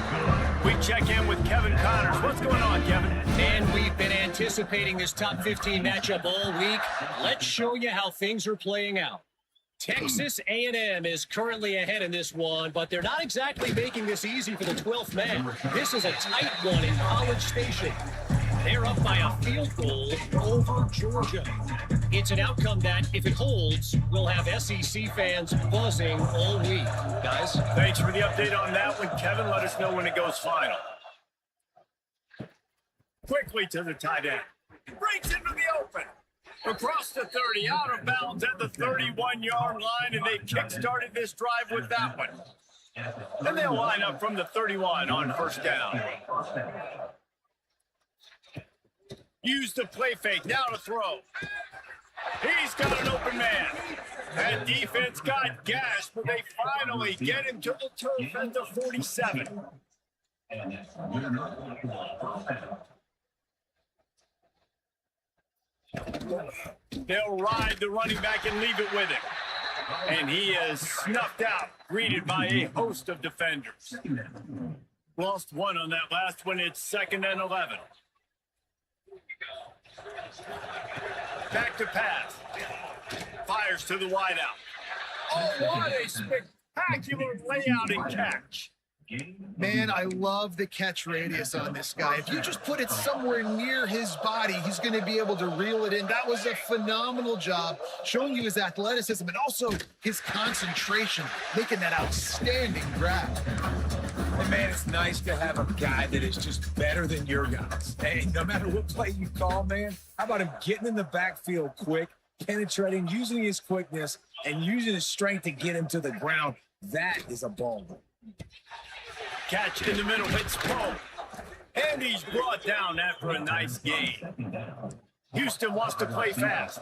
We check in with Kevin Connors. What's going on, Kevin? And we've been anticipating this top 15 matchup all week. Let's show you how things are playing out. Texas A&M is currently ahead in this one, but they're not exactly making this easy for the 12th man. This is a tight one in College Station. They're up by a field goal over Georgia. It's an outcome that, if it holds, will have SEC fans buzzing all week. Guys? Thanks for the update on that one, Kevin. Let us know when it goes final. Quickly to the tight end. Breaks into the open. Across the 30, out of bounds at the 31-yard line, and they kick-started this drive with that one. Then they'll line up from the 31 on first down. Use the play fake, now to throw. He's got an open man. That defense got gashed, but they finally get him to the turf at the 47. They'll ride the running back and leave it with him. And he is snuffed out, greeted by a host of defenders. Lost one on that last one. It's 2nd and 11. Back to pass. Fires to the wideout. Oh, what a spectacular layout and catch. Man, I love the catch radius on this guy. If you just put it somewhere near his body, he's going to be able to reel it in. That was a phenomenal job showing you his athleticism and also his concentration, making that outstanding grab. And man, it's nice to have a guy that is just better than your guys. Hey, no matter what play you call, man, how about him getting in the backfield quick, penetrating, using his quickness, and using his strength to get him to the ground? That is a ball. Catch in the middle, hits Poe. And he's brought down after a nice gain. Houston wants to play fast.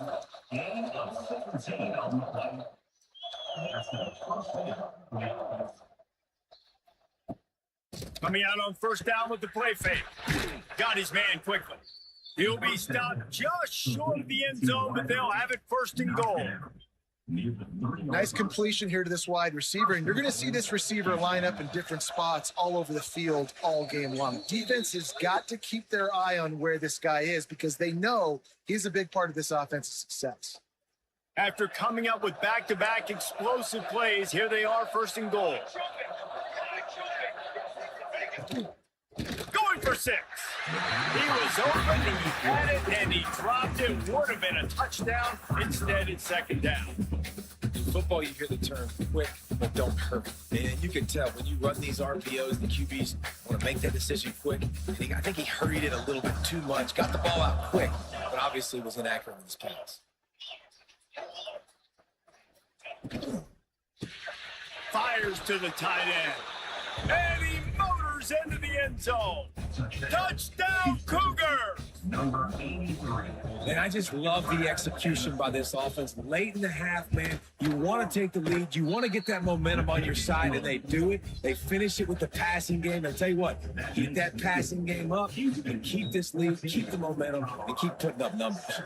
Coming out on 1st down with the play fake. Got his man quickly. He'll be stopped just short of the end zone, but they'll have it 1st and goal. Nice completion here to this wide receiver, and you're going to see this receiver line up in different spots all over the field all game long. Defense has got to keep their eye on where this guy is because they know he's a big part of this offense's success. After coming up with back-to-back explosive plays, here they are 1st and goal. Going for 6. He was open, he had it, and he dropped it. Would have been a touchdown. Instead, it's 2nd down. In football, you hear the term quick, but don't hurry. And you can tell when you run these RPOs, the QBs want to make that decision quick. And I think he hurried it a little bit too much, got the ball out quick, but obviously was inaccurate with his pass. Fires to the tight end. And he motors into the end zone. Touchdown, Cougars! Number 83. And I just love the execution by this offense. Late in the half, man, you want to take the lead. You want to get that momentum on your side, and they do it. They finish it with the passing game. And I tell you what, keep that passing game up and keep this lead, keep the momentum, and keep putting up numbers.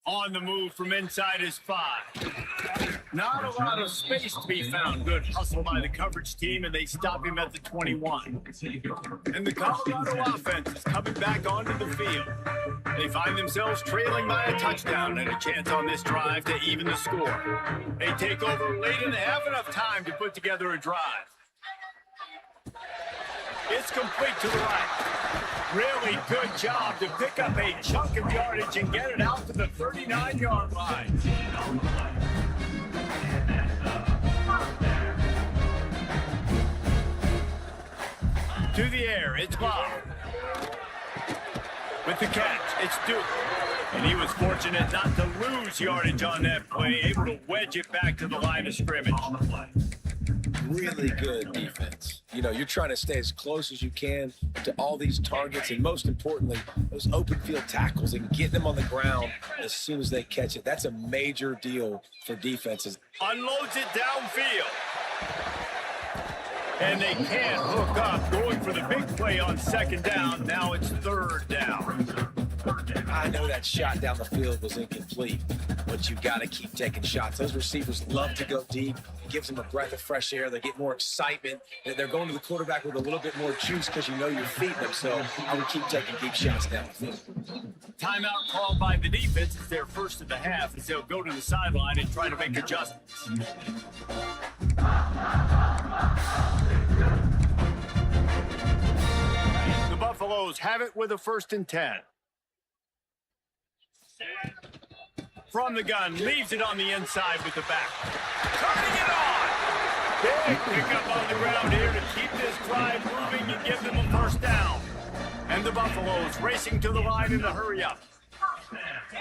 On the move from inside his 5. Not a lot of space to be found. Good hustle by the coverage team, and they stop him at the 21. And the Colorado offense is coming back onto the field. They find themselves trailing by a touchdown and a chance on this drive to even the score. They take over late and have enough time to put together a drive. It's complete to the right. Really good job to pick up a chunk of yardage and get it out to the 39-yard line. To the air, it's Bob. With the catch, it's Duke. And he was fortunate not to lose yardage on that play, able to wedge it back to the line of scrimmage. Really good defense. You know, you're trying to stay as close as you can to all these targets, and most importantly, those open field tackles and getting them on the ground as soon as they catch it. That's a major deal for defenses. Unloads it downfield. And they can't hook up, going for the big play on 2nd down. Now it's 3rd down. I know that shot down the field was incomplete, but you got to keep taking shots. Those receivers love to go deep. It gives them a breath of fresh air. They get more excitement. They're going to the quarterback with a little bit more juice because you know you're feeding them. So I would keep taking deep shots down the field. Timeout called by the defense. It's their first of the half as they'll go to the sideline and try to make adjustments. The Buffaloes have it with a 1st and 10. From the gun, leaves it on the inside with the back. Turning it on! Big pickup on the ground here to keep this drive moving and give them a 1st down. And the Buffaloes racing to the line in the hurry up.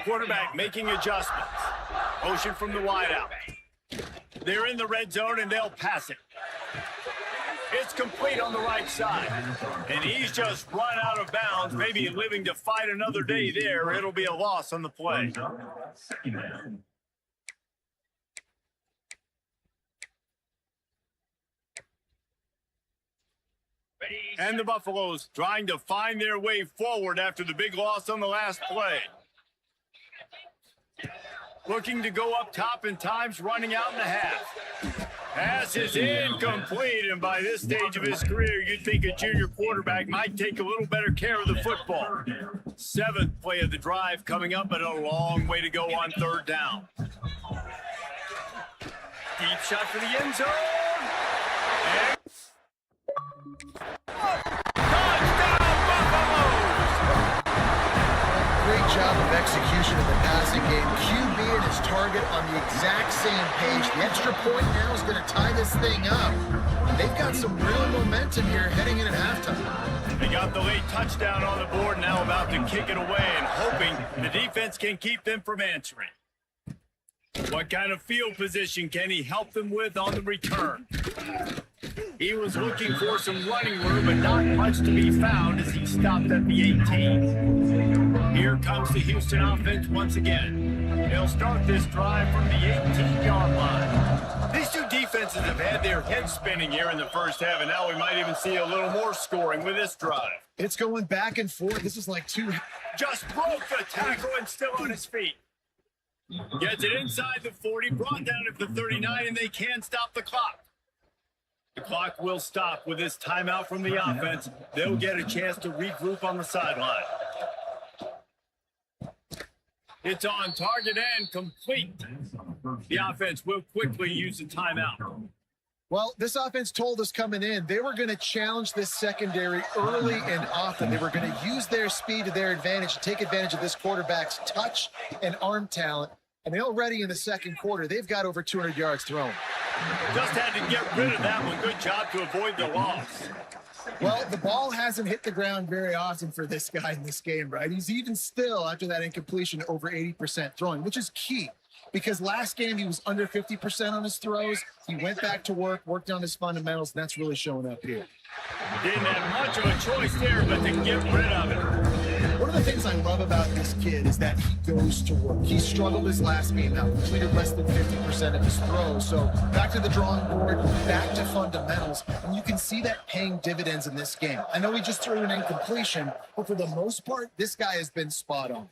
Quarterback making adjustments. Motion from the wideout. They're in the red zone and they'll pass it. It's complete on the right side. And he's just run out of bounds, maybe living to fight another day there. It'll be a loss on the play. And the Buffaloes trying to find their way forward after the big loss on the last play. Looking to go up top, and time's running out in the half. Pass is incomplete, and by this stage of his career, you'd think a junior quarterback might take a little better care of the football. 7th play of the drive coming up, but a long way to go on 3rd down. Deep shot for the end zone. And touchdown, Buffaloes! Great job of execution in the passing game. QB and his target on the exact same page. The extra point now is going to tie this thing up. They've got some real momentum here heading in at halftime. They got the late touchdown on the board, now about to kick it away and hoping the defense can keep them from answering. What kind of field position can he help them with on the return? He was looking for some running room, but not much to be found as he stopped at the 18. Here comes the Houston offense once again. They'll start this drive from the 18-yard line. These two defenses have had their heads spinning here in the first half, and now we might even see a little more scoring with this drive. It's going back and forth. This is like two. Just broke the tackle and still on his feet. Gets it inside the 40, brought down at the 39, and they can't stop the clock. The clock will stop with this timeout from the offense. They'll get a chance to regroup on the sideline. It's on target and complete. The offense will quickly use the timeout. Well, this offense told us coming in they were going to challenge this secondary early and often. They were going to use their speed to their advantage, take advantage of this quarterback's touch and arm talent. And they already in the second quarter, they've got over 200 yards thrown. Just had to get rid of that one. Good job to avoid the loss. Well, the ball hasn't hit the ground very often for this guy in this game, right? He's even still, after that incompletion, over 80% throwing, which is key. Because last game, he was under 50% on his throws. He went back to work, worked on his fundamentals, and that's really showing up here. Didn't have much of a choice there, but to get rid of it. One of the things I love about this kid is that he goes to work. He struggled his last game out, completed less than 50% of his throws. So back to the drawing board, back to fundamentals, and you can see that paying dividends in this game. I know he just threw an incompletion, but for the most part, this guy has been spot on.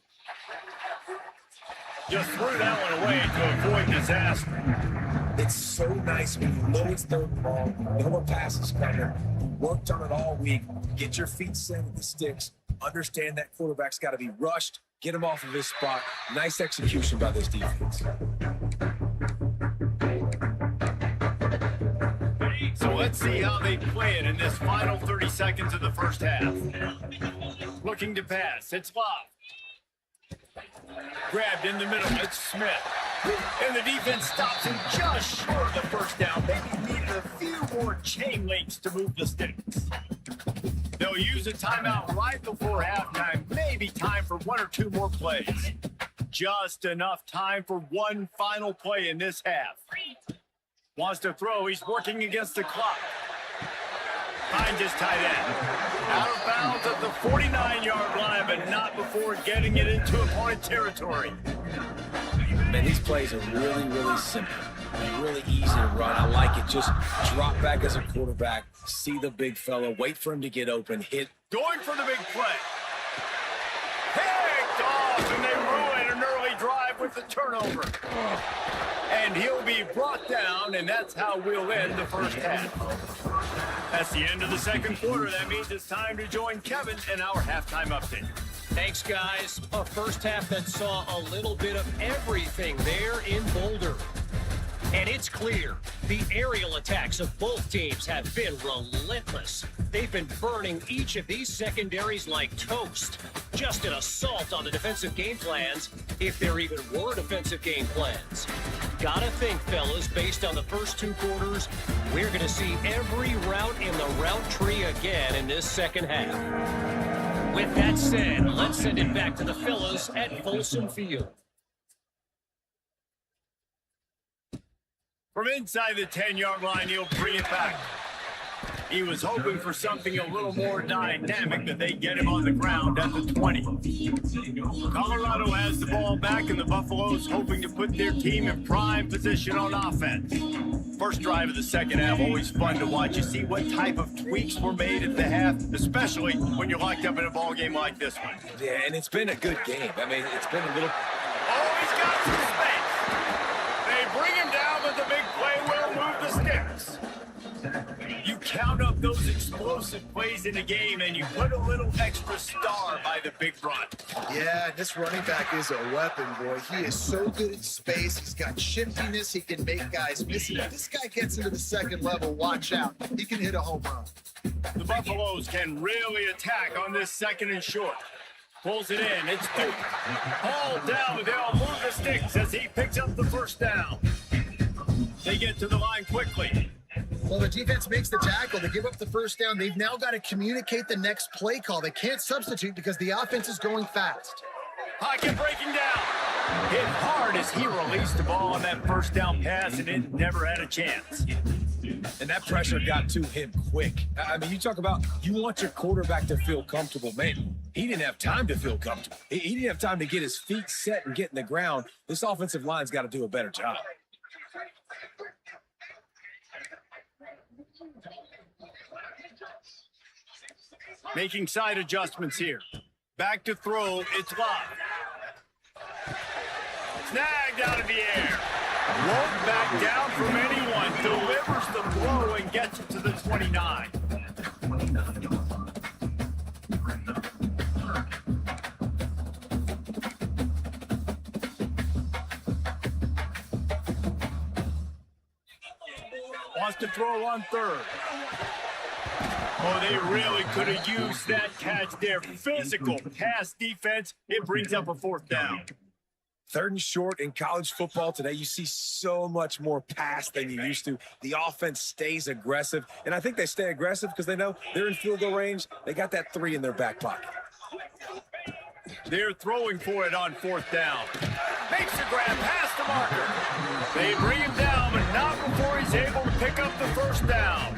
Just threw that one away to avoid disaster. It's so nice when you know it's 3rd and long, know a pass is coming. You worked on it all week. Get your feet set with the sticks. Understand that quarterback's got to be rushed. Get him off of his spot. Nice execution by this defense. So let's see how they play it in this final 30 seconds of the first half. Looking to pass. It's Love. Grabbed in the middle. It's Smith. And the defense stops him just short of the first down. Maybe needed a few more chain links to move the sticks. They'll use a timeout right before halftime. Maybe time for 1 or 2 more plays. Just enough time for one final play in this half. Wants to throw. He's working against the clock. Finds his tight end. Out of bounds at the 49-yard line, but not before getting it into opponent territory. Man, these plays are really, really simple. Really easy to run. I like it. Just drop back as a quarterback, see the big fella, wait for him to get open, hit. Going for the big play. Picked off, and they ruin an early drive with the turnover. And he'll be brought down, and that's how we'll end the first half. That's the end of the second quarter. That means it's time to join Kevin in our halftime update. Thanks, guys. A first half that saw a little bit of everything there in Boulder. And it's clear, the aerial attacks of both teams have been relentless. They've been burning each of these secondaries like toast. Just an assault on the defensive game plans, if there even were defensive game plans. Gotta think, fellas, based on the first 2 quarters, we're gonna see every route in the route tree again in this second half. With that said, let's send it back to the fellas at Folsom Field. From inside the 10-yard line, he'll bring it back. He was hoping for something a little more dynamic, but they get him on the ground at the 20. Colorado has the ball back, and the Buffaloes hoping to put their team in prime position on offense. First drive of the second half, always fun to watch. You see what type of tweaks were made at the half, especially when you're locked up in a ball game like this one. Yeah, and it's been a good game. I mean, it's been a little... Oh, he's got some space. count up those explosive plays in the game, and you put a little extra star by the big run. Yeah, this running back is a weapon, boy. He is so good in space. He's got shiftiness. He can make guys miss it. If this guy gets into the second level, watch out. He can hit a home run. The Buffaloes can really attack on this second and short. Pulls it in. It's Duke. Hauled down, but they'll move the sticks as he picks up the first down. They get to the line quickly. Well, the defense makes the tackle. They give up the first down. They've now got to communicate the next play call. They can't substitute because the offense is going fast. Pocket breaking down. Hit hard as he released the ball on that first down pass, and it never had a chance. And that pressure got to him quick. I mean, you talk about you want your quarterback to feel comfortable. Man, he didn't have time to feel comfortable. He didn't have time to get his feet set and get in the ground. This offensive line's got to do a better job. Making side adjustments here. Back to throw. It's live. Snagged out of the air. Won't back down from anyone. Delivers the blow and gets it to the 29. Wants to throw on third. Oh, they really could have used that catch there. Physical pass defense. It brings up a fourth down. Third and short in college football today, you see so much more pass than you used to. The offense stays aggressive, and I think they stay aggressive because they know they're in field goal range. They got that 3 in their back pocket. They're throwing for it on fourth down. Makes the grab past the marker. They bring him down, but not before he's able to pick up the first down.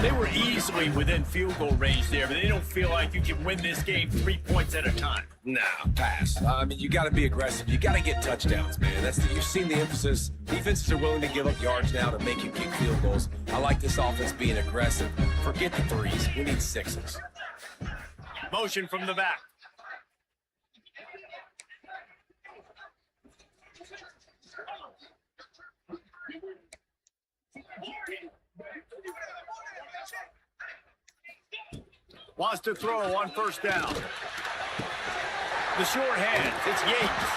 They were easily within field goal range there, but they don't feel like you can win this game 3 points at a time. Nah, pass. I mean, you got to be aggressive. You got to get touchdowns, man. You've seen the emphasis. Defenses are willing to give up yards now to make you kick field goals. I like this offense being aggressive. Forget the 3s. We need 6s. Motion from the back. Wants to throw on first down. The short hands, it's Yates.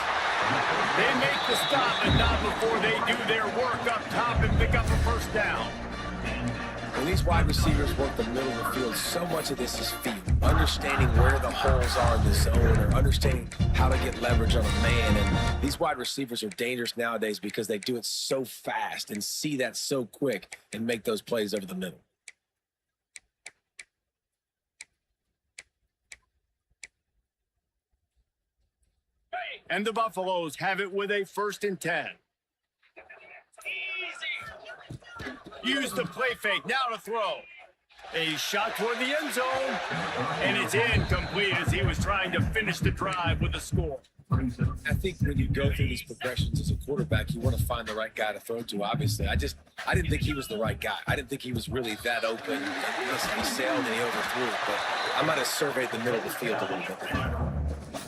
They make the stop, but not before they do their work up top and pick up a first down. When these wide receivers work the middle of the field, so much of this is feel. Understanding where the holes are in the zone or understanding how to get leverage on a man. And these wide receivers are dangerous nowadays because they do it so fast and see that so quick and make those plays over the middle. And the Buffaloes have it with a 1st and 10. Use the play fake, now to throw. A shot toward the end zone, and it's incomplete as he was trying to finish the drive with a score. I think when you go through these progressions as a quarterback, you want to find the right guy to throw to, obviously. I didn't think he was the right guy. I didn't think he was really that open. He sailed and he overthrew it, but I might have surveyed the middle of the field a little bit.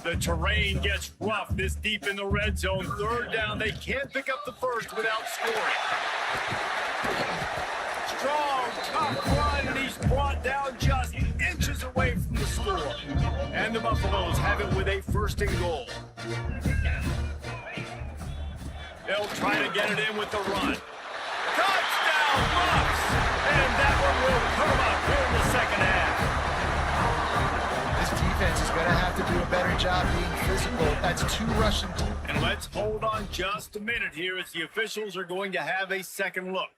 The terrain gets rough this deep in the red zone. 3rd down, they can't pick up the first without scoring. Strong, tough run, and he's brought down just inches away from the score. And the Buffaloes have it with a 1st and goal. They'll try to get it in with the run. Touchdown, Bucks! And that one will come up here in the second half. This defense is going to have to do a better job being physical. That's 2 rushing. And let's hold on just a minute here as the officials are going to have a second look.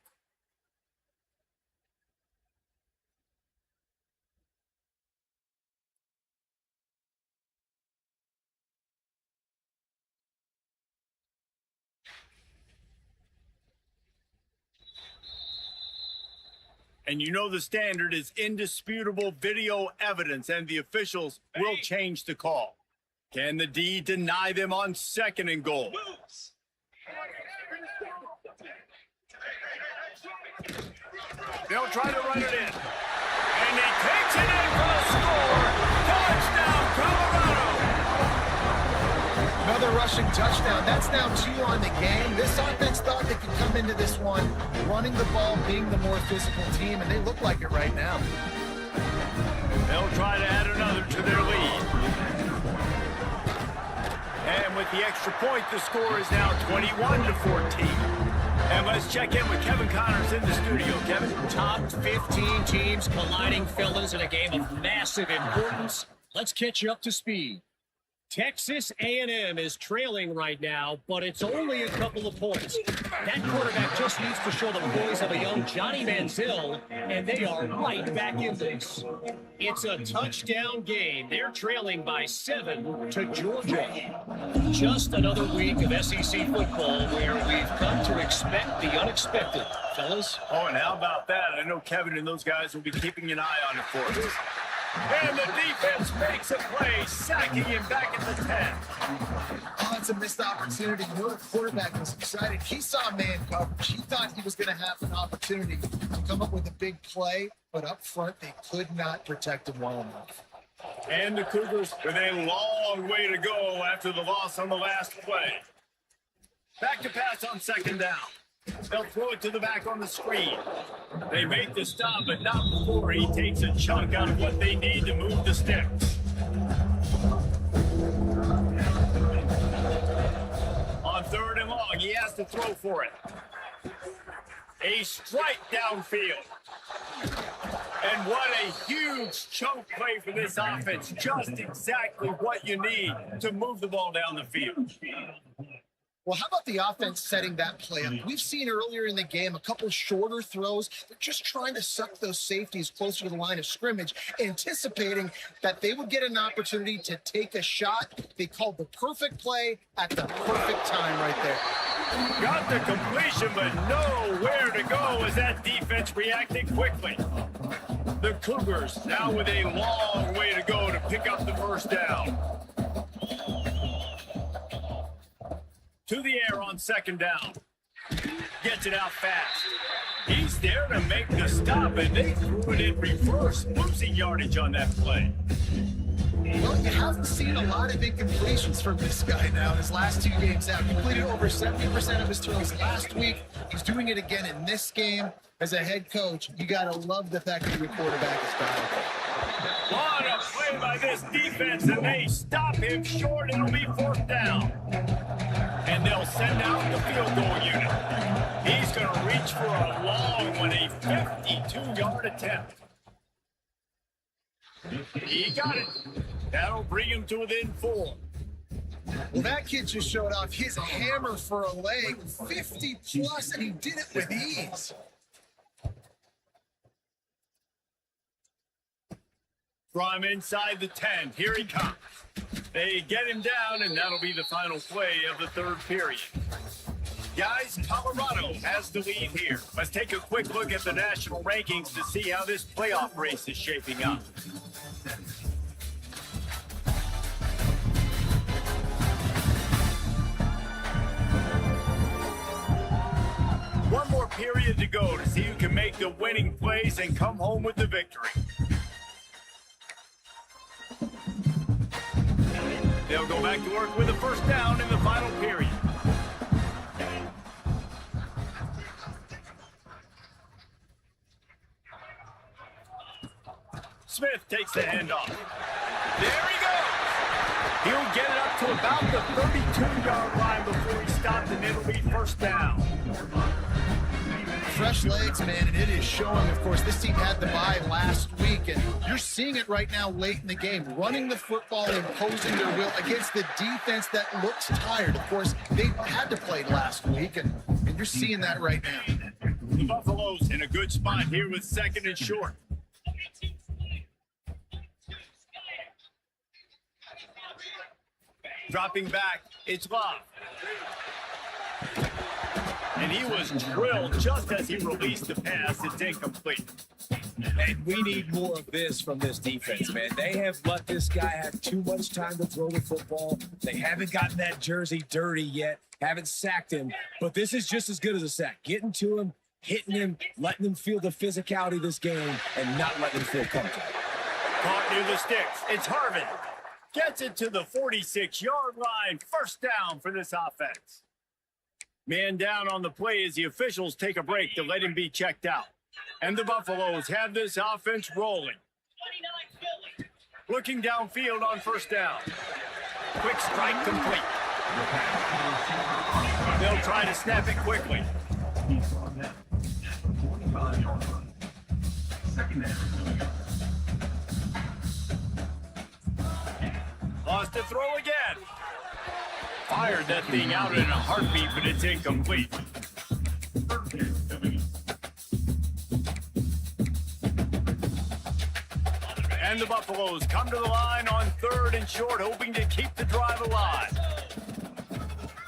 And you know the standard is indisputable video evidence, and the officials will change the call. Can the D deny them on 2nd and goal? They'll try to run it in. And he takes it in for a score. Touchdown, Colorado! Another rush rushing touchdown. That's now 2 on the game. This offense thought they could come into this one running the ball, being the more physical team, and they look like it right now. They'll try to add another to their lead. And with the extra point, the score is now 21-14. And let's check in with Kevin Connors in the studio. Kevin? Top 15 teams colliding, fellas, in a game of massive importance. Let's catch you up to speed. Texas A&M is trailing right now, but it's only a couple of points. That quarterback just needs to show the poise of a young Johnny Manziel, and they are right back in this. It's a touchdown game. They're trailing by 7 to Georgia. Just another week of SEC football where we've come to expect the unexpected, fellas. Oh, and how about that? I know Kevin and those guys will be keeping an eye on it for us. And the defense makes a play, sacking him back at the 10. Oh, it's a missed opportunity. You know, the quarterback was excited. He saw man coverage. He thought he was going to have an opportunity to come up with a big play, but up front, they could not protect him well enough. And the Cougars with a long way to go after the loss on the last play. Back to pass on second down. They'll throw it to the back on the screen. They make the stop, but not before he takes a chunk out of what they need to move the sticks. On third and long, he has to throw for it. A strike downfield. And what a huge chunk play for this offense. Just exactly what you need to move the ball down the field. Well, how about the offense setting that play up? We've seen earlier in the game a couple shorter throws. They're just trying to suck those safeties closer to the line of scrimmage, anticipating that they would get an opportunity to take a shot. They called the perfect play at the perfect time right there. Got the completion, but nowhere to go as that defense reacted quickly. The Cougars now with a long way to go to pick up the first down. To the air on second down. Gets it out fast. He's there to make the stop, and they threw it in reverse, losing yardage on that play. Well, you haven't seen a lot of incompletions from this guy now his last 2 games out. He completed over 70% of his throws last week. He's doing it again in this game. As a head coach, you got to love the fact that your quarterback is valuable. What a play by this defense, and they stop him short. It'll be fourth down. And they'll send out the field goal unit. He's going to reach for a long one, a 52-yard attempt. He got it. That'll bring him to within 4. Well, that kid just showed off his hammer for a leg, 50-plus, and he did it with ease. From inside the 10, here he comes. They get him down, and that'll be the final play of the third period. Guys, Colorado has the lead here. Let's take a quick look at the national rankings to see how this playoff race is shaping up. One more period to go to see who can make the winning plays and come home with the victory. They'll go back to work with a first down in the final period. Smith takes the handoff. There he goes. He'll get it up to about the 32-yard line before he stops, and it'll be first down. Fresh legs, man, and it is showing. Of course, this team had the bye last week, and you're seeing it right now late in the game, running the football, imposing their will against the defense that looks tired. Of course, they had to play last week, and you're seeing that right now. The Buffaloes in a good spot here with second and short. Dropping back, it's Love. And he was drilled just as he released the pass. It's incomplete. And we need more of this from this defense, man. They have let this guy have too much time to throw the football. They haven't gotten that jersey dirty yet, haven't sacked him. But this is just as good as a sack. Getting to him, hitting him, letting him feel the physicality of this game, and not letting him feel comfortable. Caught near the sticks. It's Harvin. Gets it to the 46-yard line. First down for this offense. Man down on the play as the officials take a break to let him be checked out. And the Buffaloes have this offense rolling. Looking downfield on first down. Quick strike complete. They'll try to snap it quickly. He's on net at the 45-yard line. Second down. Lost to throw again. Fired that thing out in a heartbeat, but it's incomplete. And the Buffaloes come to the line on 3rd and short, hoping to keep the drive alive.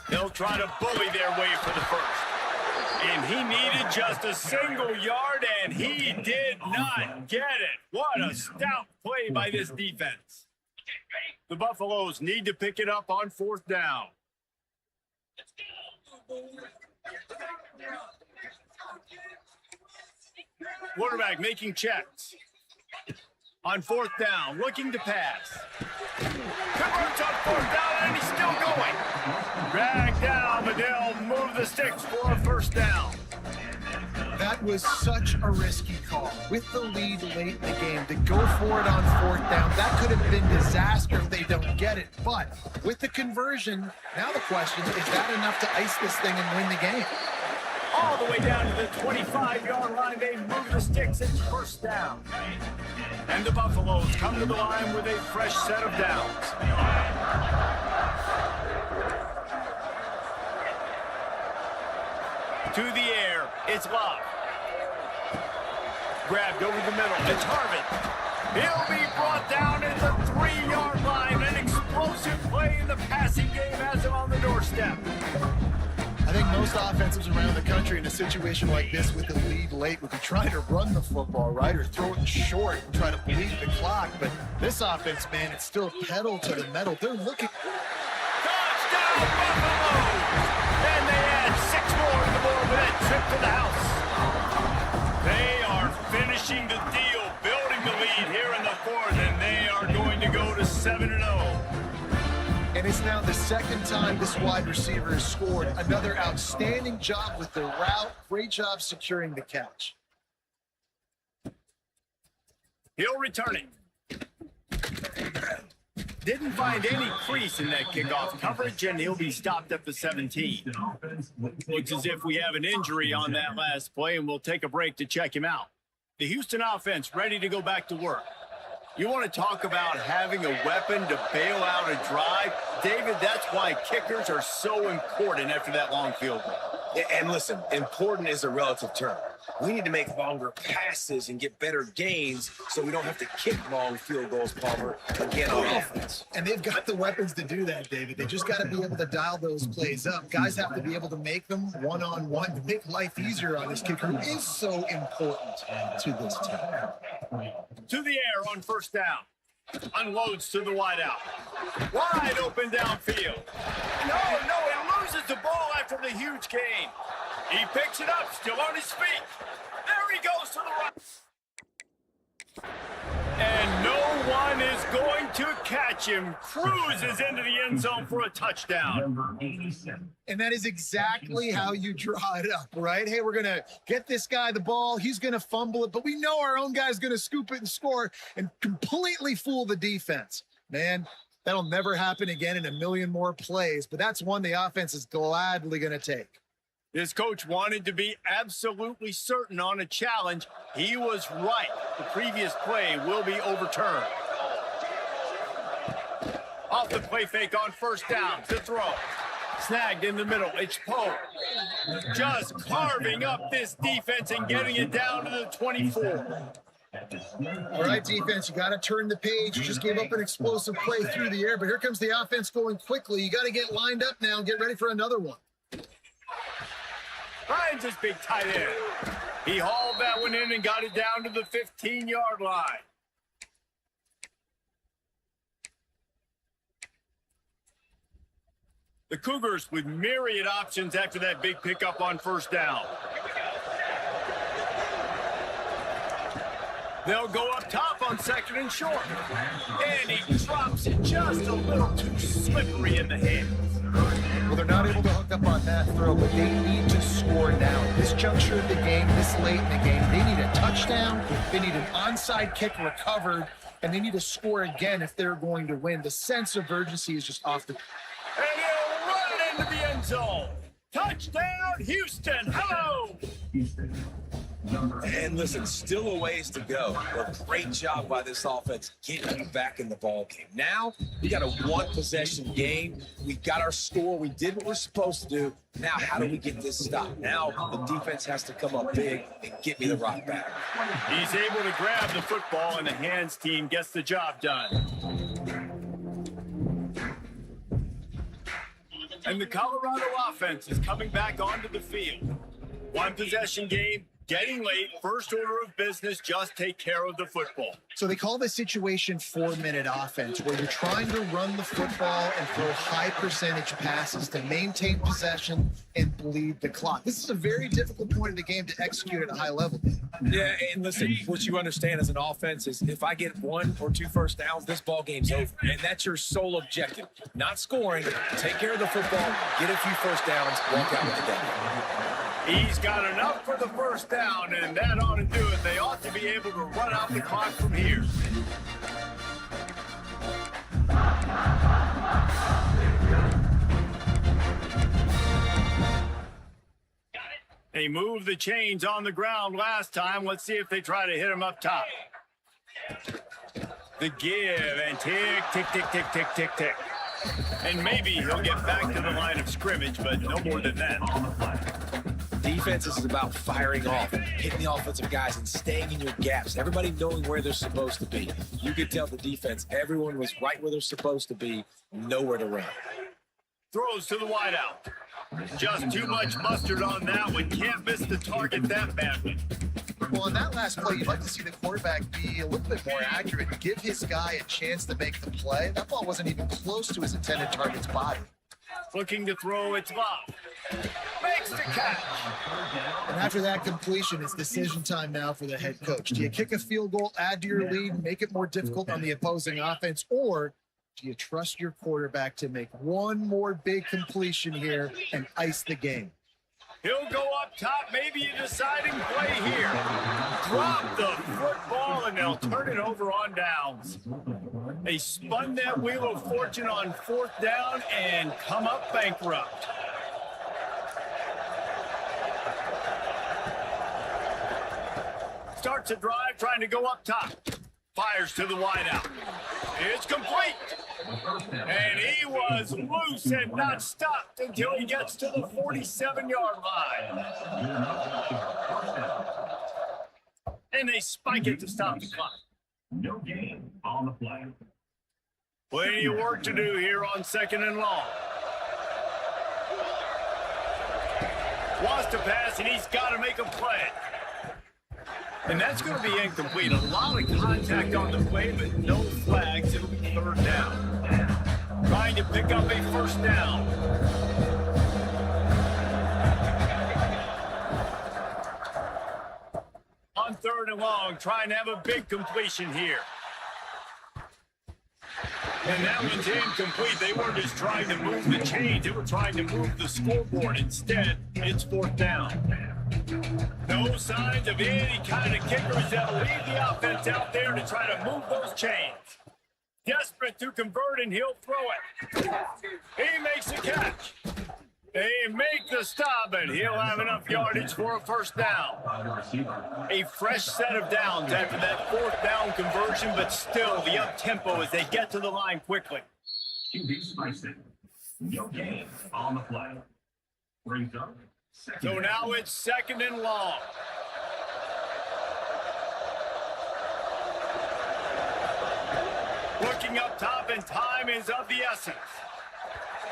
They'll try to bully their way for the first. And he needed just a single yard, and he did not get it. What a stout play by this defense. The Buffaloes need to pick it up on 4th down. Quarterback making checks. On 4th down, looking to pass. Converts on 4th down, and he's still going. Dragged down, but they'll move the sticks for a first down. That was such a risky call. With the lead late in the game, to go for it on 4th down, that could have been disaster if they don't get it. But with the conversion, now the question is that enough to ice this thing and win the game? All the way down to the 25-yard line, they move the sticks. It's first down. And the Buffaloes come to the line with a fresh set of downs. To the air, it's Love. Grabbed over the middle, it's Harvin. He'll be brought down at the 3-yard line. An explosive play in the passing game has him on the doorstep. I think most offenses around the country in a situation like this with the lead late would be trying to run the football, right, or throw it short and try to bleed the clock. But this offense, man, it's still pedal to the metal. They're looking. Touchdown, Buffalo! And they add 6 more to the board with that trip to the house. They are finishing the deal, building the lead here in the 4th, and they are going to go to 7-0. And it's now the 2nd time this wide receiver has scored. Another outstanding job with the route. Great job securing the catch. He'll return it. Didn't find any crease in that kickoff coverage, and he'll be stopped at the 17. Looks as if we have an injury on that last play, and we'll take a break to check him out. The Houston offense ready to go back to work. You want to talk about having a weapon to bail out a drive? David, that's why kickers are so important after that long field goal. And listen, important is a relative term. We need to make longer passes and get better gains so we don't have to kick long field goals, Palmer, again on offense. And they've got the weapons to do that, David. They just got to be able to dial those plays up. Guys have to be able to make them one-on-one to make life easier on this kicker, who is so important to this team. To the air on first down. Unloads to the wideout. Wide open downfield. No, he loses the ball after the huge gain. He picks it up, still on his feet. There he goes to the right. And no one is going to catch him. Cruises into the end zone for a touchdown. Number 87. And that is exactly how you draw it up, right? Hey, we're going to get this guy the ball. He's going to fumble it, but we know our own guy's going to scoop it and score and completely fool the defense. Man, that'll never happen again in a million more plays, but that's one the offense is gladly going to take. This coach wanted to be absolutely certain on a challenge. He was right. The previous play will be overturned. Off the play fake on first down to throw. Snagged in the middle. It's Poe. Just carving up this defense and getting it down to the 24. All right, defense, you got to turn the page. You just gave up an explosive play through the air, but here comes the offense going quickly. You got to get lined up now and get ready for another one. Finds his big tight end. He hauled that one in and got it down to the 15-yard line. The Cougars with myriad options after that big pickup on first down. They'll go up top on 2nd and short. And he drops it just a little too slippery in the hands. Well, they're not able to hook up on that throw, but they need to score now. This juncture of the game, this late in the game, they need a touchdown, they need an onside kick recovered, and they need to score again if they're going to win. The sense of urgency is just off the... And he'll run it into the end zone. Touchdown, Houston. Hello. And listen, still a ways to go. But great job by this offense getting you back in the ball game. Now, we got a one-possession game. We got our score. We did what we're supposed to do. Now, how do we get this stopped? Now, the defense has to come up big and get me the rock back. He's able to grab the football, and the hands team gets the job done. And the Colorado offense is coming back onto the field. One-possession game. Getting late, first order of business, just take care of the football. So they call this situation 4-minute offense, where you're trying to run the football and throw high percentage passes to maintain possession and bleed the clock. This is a very difficult point of the game to execute at a high level. Yeah, and listen, what you understand as an offense is if I get 1 or 2 first downs, this ball game's over. And that's your sole objective. Not scoring, take care of the football, get a few first downs, walk out with the game. He's got enough for the first down, and that ought to do it. They ought to be able to run out the clock from here. They moved the chains on the ground last time. Let's see if they try to hit him up top. The give, and tick, tick, tick, tick, tick, tick, tick. And maybe he'll get back to the line of scrimmage, but no more than that. Defense is about firing off, hitting the offensive guys and staying in your gaps. Everybody knowing where they're supposed to be. You could tell the defense, everyone was right where they're supposed to be, nowhere to run. Throws to the wideout. Just too much mustard on that one. Can't miss the target that badly. Well, on that last play, you'd like to see the quarterback be a little bit more accurate and give his guy a chance to make the play. That ball wasn't even close to his intended target's body. Looking to throw, it's Bob. Makes the catch. And after that completion, it's decision time now for the head coach. Do you kick a field goal, add to your lead, make it more difficult on the opposing offense, or do you trust your quarterback to make one more big completion here and ice the game? He'll go up top, maybe a deciding play here. Drop the football, and they'll turn it over on downs. They spun that wheel of fortune on 4th down and come up bankrupt. Starts a drive, trying to go up top. Fires to the wideout. It's complete. And he was loose and not stopped until he gets to the 47-yard line. And they spike it to stop the clock. No gain on the play. Plenty of work to do here on 2nd and long. Wants to pass, and he's got to make a play. And that's going to be incomplete. A lot of contact on the play, but no flags. It'll be 3rd down. Trying to pick up a 1st down. On 3rd and long, trying to have a big completion here. And that one's incomplete. They weren't just trying to move the chains. They were trying to move the scoreboard. Instead, it's 4th down. No signs of any kind of kickers that will lead the offense out there to try to move those chains. Desperate to convert, and he'll throw it. He makes the catch. They make the stop, and he'll have enough yardage for a 1st down. A fresh set of downs after that 4th down conversion, but still the up-tempo as they get to the line quickly. QB spiced it. No gain on the play. Brings up. So now it's 2nd and long. Looking up top, and time is of the essence.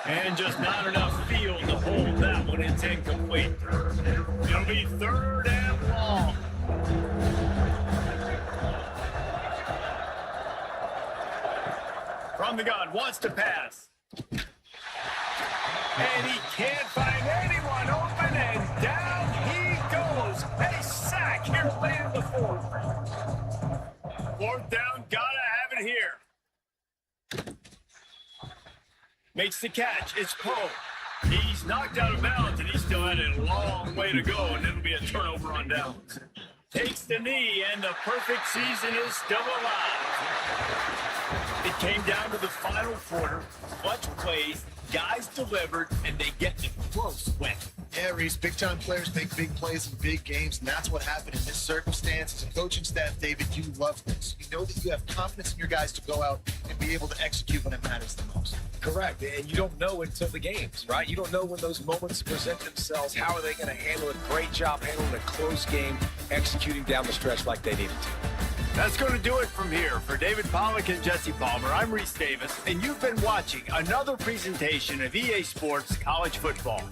And just not enough field to hold that one. It's incomplete. It'll be 3rd and long. From the gun, wants to pass. And he can't find anyone open, and down he goes. A sack here late in the 4th. Fourth down, gotta have it here. Makes the catch. It's Poe. He's knocked out of bounds, and he still had a long way to go, and it'll be a turnover on downs. Takes the knee, and the perfect season is still alive. It came down to the final quarter. Clutch plays, guys delivered, and they get the close win. Yeah, Reese, big-time players make big plays in big games, and that's what happened in this circumstance. As a coaching staff, David, you love this. You know that you have confidence in your guys to go out and be able to execute when it matters the most. Correct. And you don't know until the games, right? You don't know when those moments present themselves. How are they going to handle it? Great job handling a close game, executing down the stretch like they needed to. That's going to do it from here. For David Pollack and Jesse Palmer, I'm Reese Davis, and you've been watching another presentation of EA Sports College Football.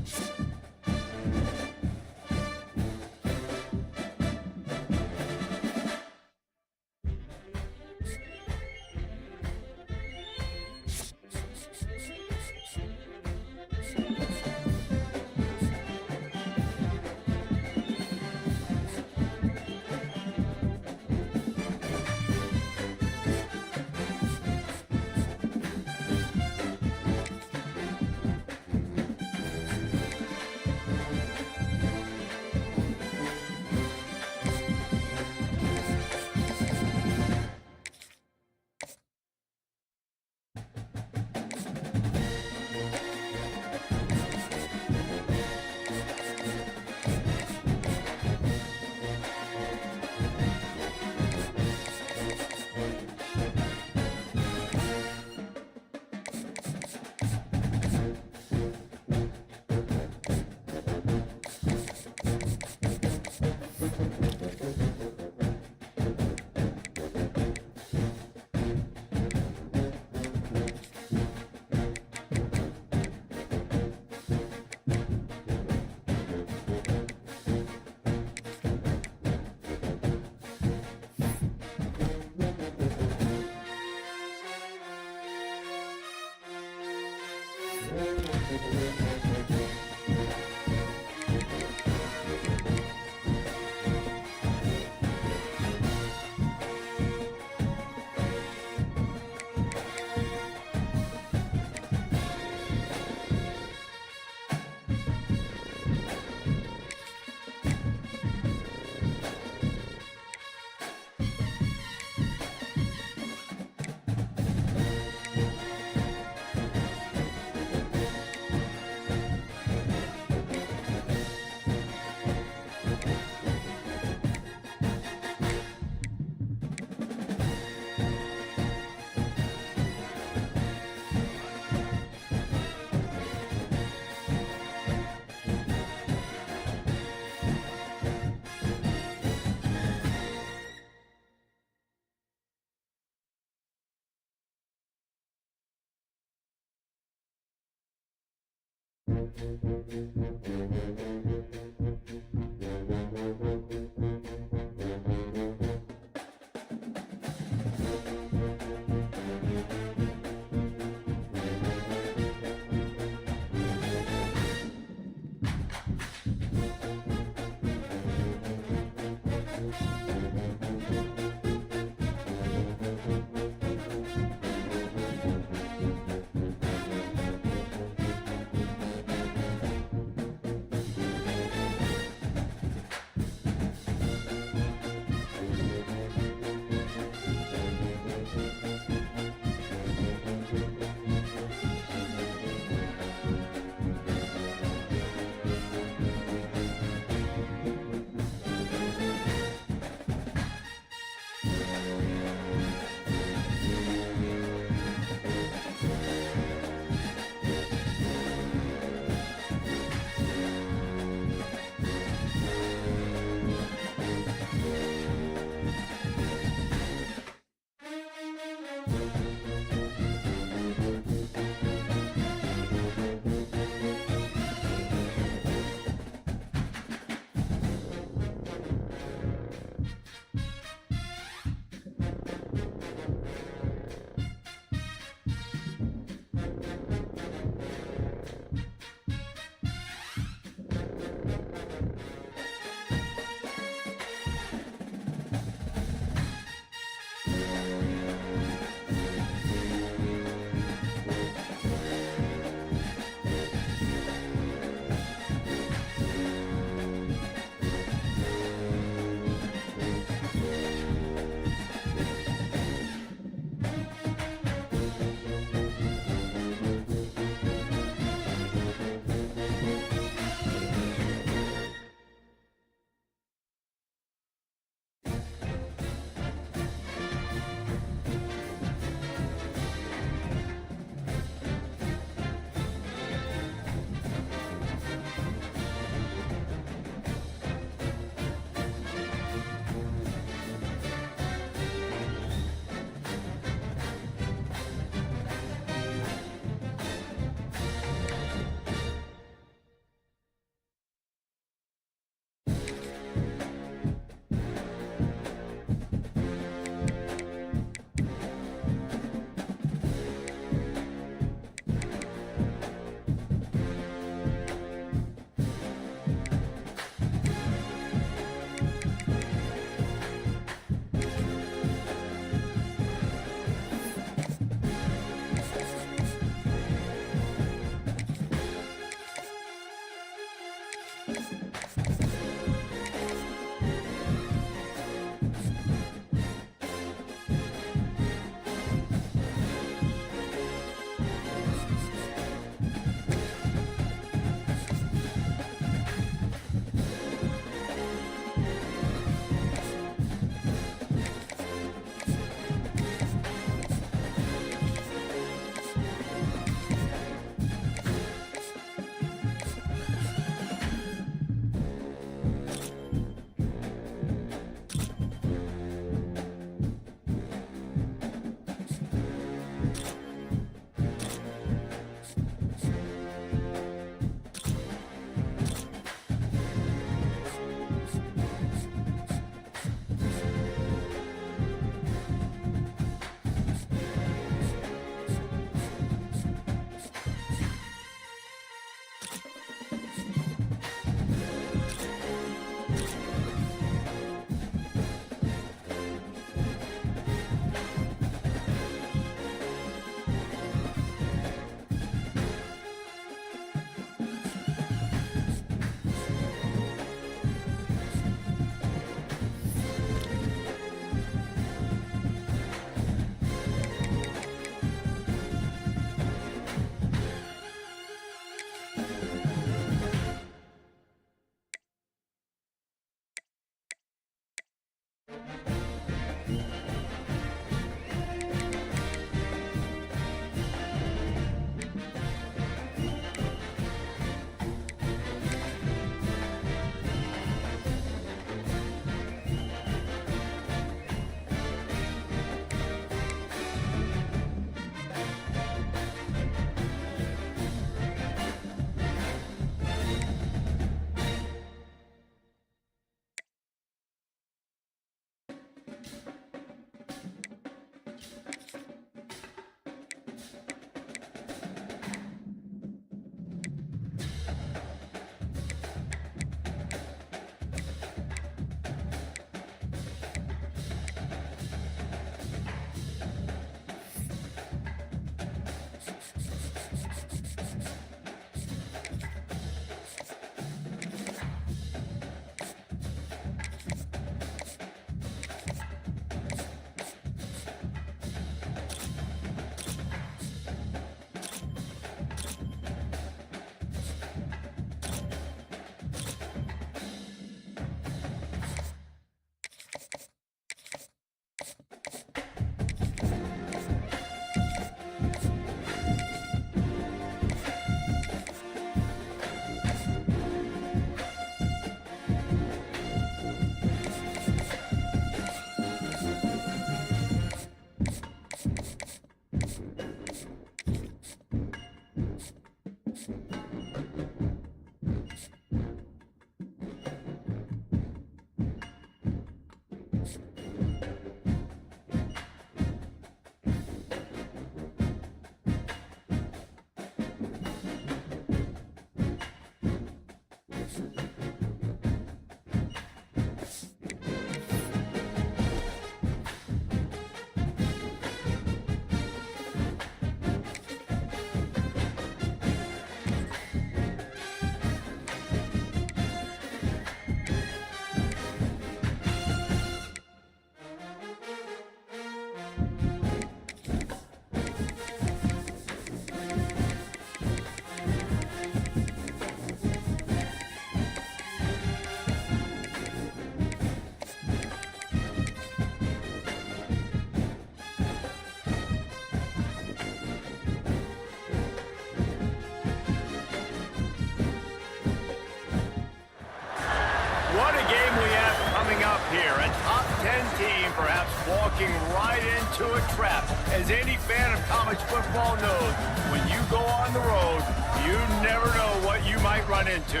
here. A top 10 team perhaps walking right into a trap. As any fan of college football knows, when you go on the road, you never know what you might run into.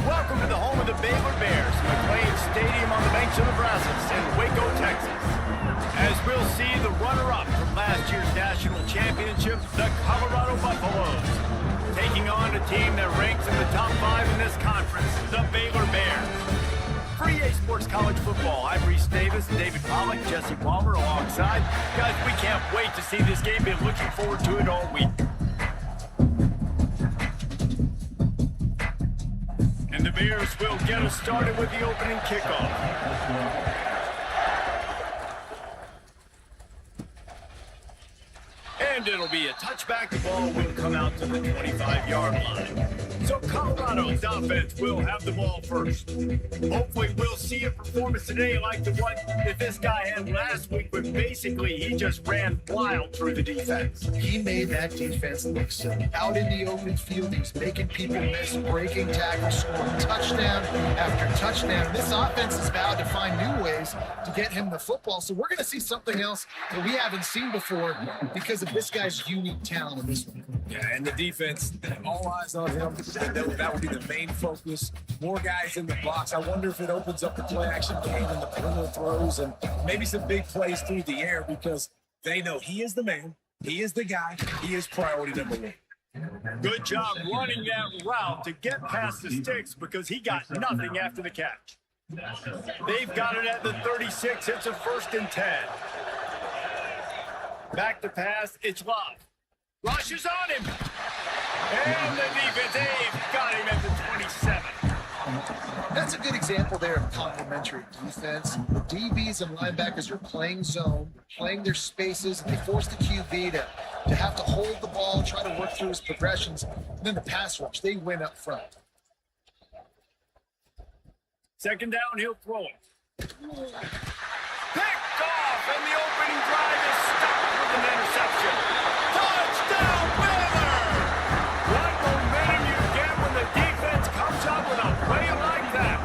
Welcome to the home of the Baylor Bears, McLean Stadium on the banks of the Brazos in Waco, Texas. As we'll see the runner-up from last year's national championship, the Colorado Buffaloes, taking on a team that ranks in the top 5 in this conference, the Baylor Bears. For EA Sports College Football, I'm Reese Davis, David Pollack, Jesse Palmer alongside. Guys, we can't wait to see this game. Been looking forward to it all week. And the Bears will get us started with the opening kickoff. And it'll be a touchback. The ball will come out to the 25-yard line. So Colorado's offense will have the ball first. Hopefully we'll see a performance today like the one that this guy had last week, but basically he just ran wild through the defense. He made that defense look silly. Out in the open field, he's making people miss, breaking tackles, scoring touchdown after touchdown. This offense is vowed to find new ways to get him the football. So we're going to see something else that we haven't seen before because of this guy's unique talent in this one. Yeah, and the defense, all eyes on him. That would be the main focus. More guys in the box. I wonder if it opens up the play-action game and the perimeter throws and maybe some big plays through the air because they know he is the man, he is the guy, he is priority number one. Good job running that route to get past the sticks because he got nothing after the catch. They've got it at the 36. It's a 1st and 10. Back to pass. It's Love. Rush is on him. And the defense, they've got him at the 27. That's a good example there of complementary defense. The DBs and linebackers are playing zone, playing their spaces, and they force the QB to have to hold the ball, try to work through his progressions. And then the pass rush, they win up front. 2nd down, he'll throw it. Picked off, and the opening drive is stopped with an interception. Touchdown, Baylor! What momentum you get when the defense comes up with a play like that.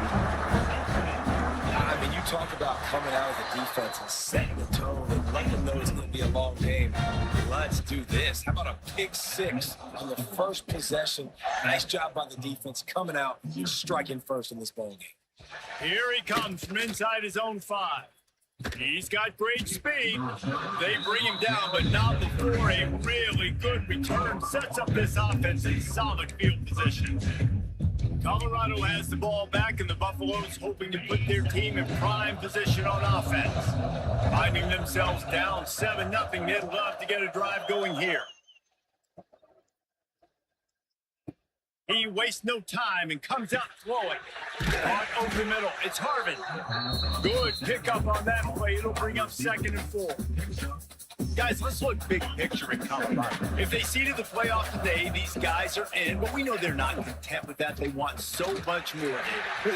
I mean, you talk about coming out of the defense and setting the tone and letting them know it's going to be a long game. Let's do this. How about a pick 6 on the first possession? Nice job by the defense coming out and striking first in this ball game. Here he comes from inside his own 5. He's got great speed. They bring him down, but not before a really good return sets up this offense in solid field position. Colorado has the ball back, and the Buffaloes hoping to put their team in prime position on offense. Finding themselves down 7-0, they'd love to get a drive going here. He wastes no time and comes out throwing. Caught over the middle. It's Harvin. Good pickup on that play. It'll bring up 2nd and 4. Guys, let's look big picture in Colorado. If they seeded the playoff today, these guys are in, but we know they're not content with that. They want so much more.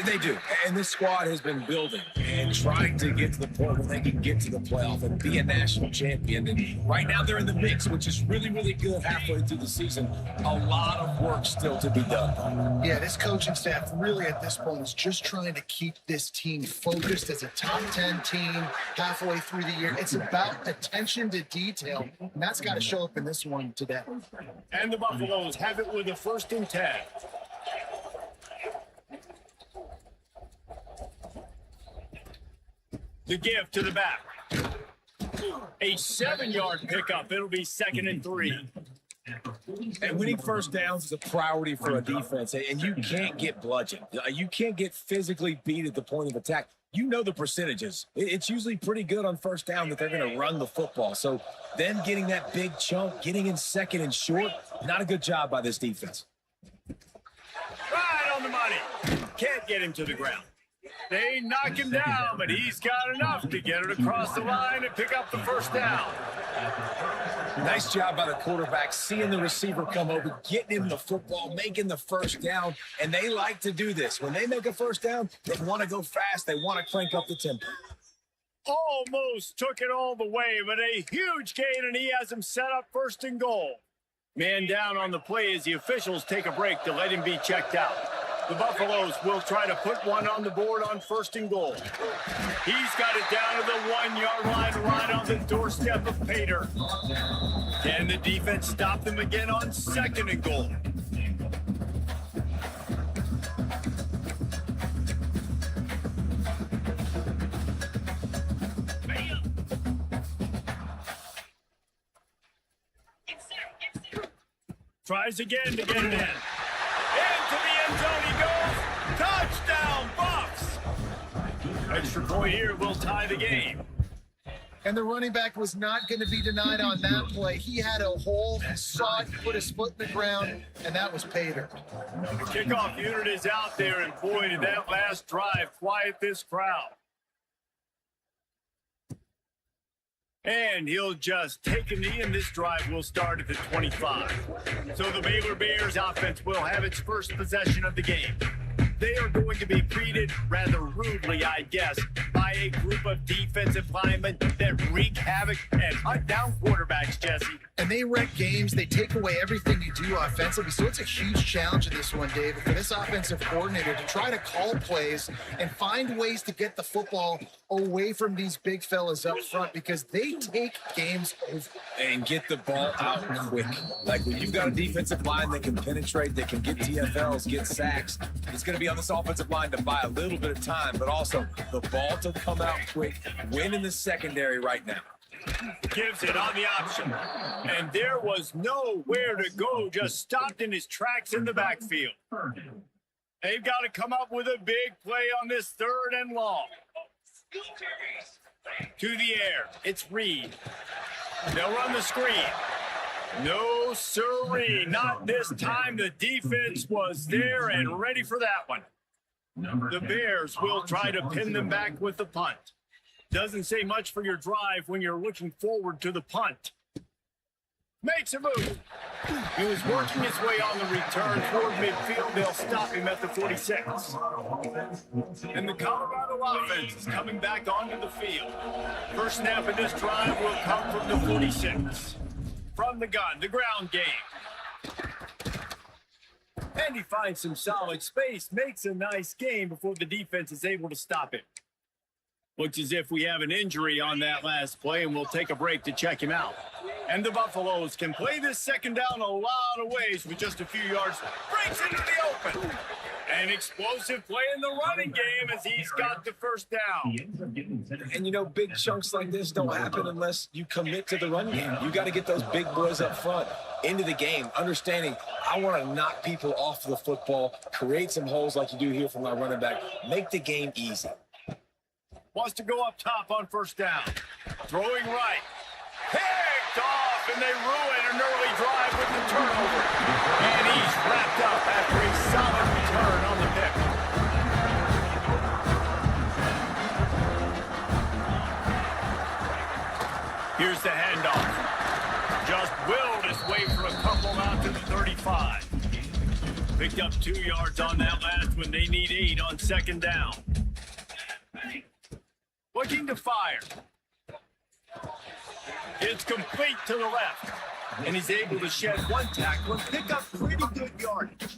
They do. And this squad has been building and trying to get to the point where they can get to the playoff and be a national champion. And right now they're in the mix, which is really, really good halfway through the season. A lot of work still to be done. Yeah, this coaching staff really at this point is just trying to keep this team focused as a top 10 team halfway through the year. It's about attention to detail, and that's got to show up in this one today. And the Buffaloes have it with a 1st and 10. The give to the back. A 7-yard pickup. It'll be 2nd and 3. And winning first downs is a priority for a defense, and you can't get bludgeoned. You can't get physically beat at the point of attack. You know the percentages. It's usually pretty good on first down that they're going to run the football. So them getting that big chunk, getting in 2nd and short, not a good job by this defense. Right on the money. Can't get him to the ground. They knock him down, but he's got enough to get it across the line and pick up the 1st down. Nice job by the quarterback, seeing the receiver come over, getting him the football, making the 1st down, and they like to do this. When they make a 1st down, they want to go fast. They want to crank up the tempo. Almost took it all the way, but a huge gain, and he has him set up 1st and goal. Man down on the play as the officials take a break to let him be checked out. The Buffaloes will try to put one on the board on 1st and goal. He's got it down to the 1-yard line, right on the doorstep of Pater. Can the defense stop them again on 2nd and goal? Tries again to get it in. Into the end zone he goes. Touchdown, Buffs! Extra point here will tie the game. And the running back was not going to be denied on that play. He had a hole, saw it, put his foot in the ground, and that was Pater. The kickoff unit is out there, and boy, did that last drive quiet this crowd. And he'll just take a knee, and this drive will start at the 25. So the Baylor Bears offense will have its first possession of the game. They are going to be treated rather rudely, I guess, by a group of defensive linemen that wreak havoc and hunt down quarterbacks, Jesse. And they wreck games. They take away everything you do offensively. So it's a huge challenge in this one, David, for this offensive coordinator to try to call plays and find ways to get the football away from these big fellas up front because they take games over. And get the ball out quick. Like when you've got a defensive line that can penetrate, that can get TFLs, get sacks, it's going to be on this offensive line to buy a little bit of time, but also the ball to come out quick, win in the secondary right now. Gives it on the option. And there was nowhere to go, just stopped in his tracks in the backfield. They've got to come up with a big play on this 3rd and long. To the air, it's Reed. They'll run the screen. No sirree, not this time. The defense was there and ready for that one. The Bears will try to pin them back with the punt. Doesn't say much for your drive when you're looking forward to the punt. Makes a move. He was working his way on the return toward midfield. They'll stop him at the 46. And the Colorado offense is coming back onto the field. First snap of this drive will come from the 46. From the gun, the ground game. And he finds some solid space, makes a nice game before the defense is able to stop him. Looks as if we have an injury on that last play, and we'll take a break to check him out. And the Buffaloes can play this 2nd down a lot of ways with just a few yards. Breaks into the open. An explosive play in the running game as he's got the 1st down. And, you know, big chunks like this don't happen unless you commit to the run game. You got to get those big boys up front into the game, understanding I want to knock people off the football, create some holes like you do here from my running back, make the game easy. Wants to go up top on 1st down. Throwing right. Picked off, and they ruin an early drive with the turnover. And he's wrapped up after a solid return on the pick. Here's the handoff. Just willed his way for a couple out to the 35. Picked up 2 yards on that last one. They need 8 on 2nd down. Looking to fire. It's complete to the left. And he's able to shed 1 tackle and pick up pretty good yardage.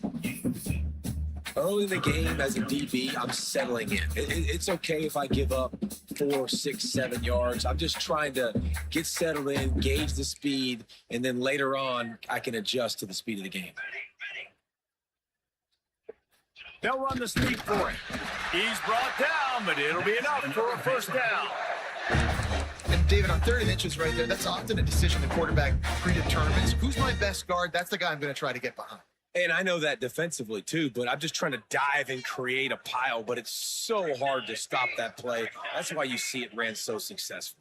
Early in the game as a DB, I'm settling in. It's okay if I give up 4, 6, 7 yards. I'm just trying to get settled in, gauge the speed, and then later on, I can adjust to the speed of the game. They'll run the sneak for him. He's brought down, but it'll be enough for a 1st down. And David, on 3rd and inches right there, that's often a decision the quarterback predetermines. Who's my best guard? That's the guy I'm going to try to get behind. And I know that defensively too, but I'm just trying to dive and create a pile, but it's so hard to stop that play. That's why you see it ran so successful.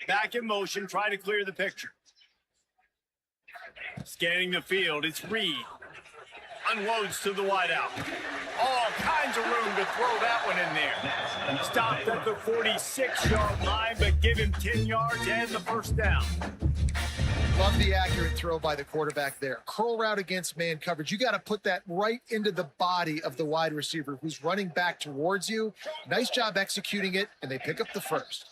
Back in motion, try to clear the picture. Scanning the field, it's Reed. Unloads to the wideout. All kinds of room to throw that one in there. Stopped at the 46-yard line, but give him 10 yards and the 1st down. Love the accurate throw by the quarterback there. Curl route against man coverage. You got to put that right into the body of the wide receiver who's running back towards you. Nice job executing it, and they pick up the 1st.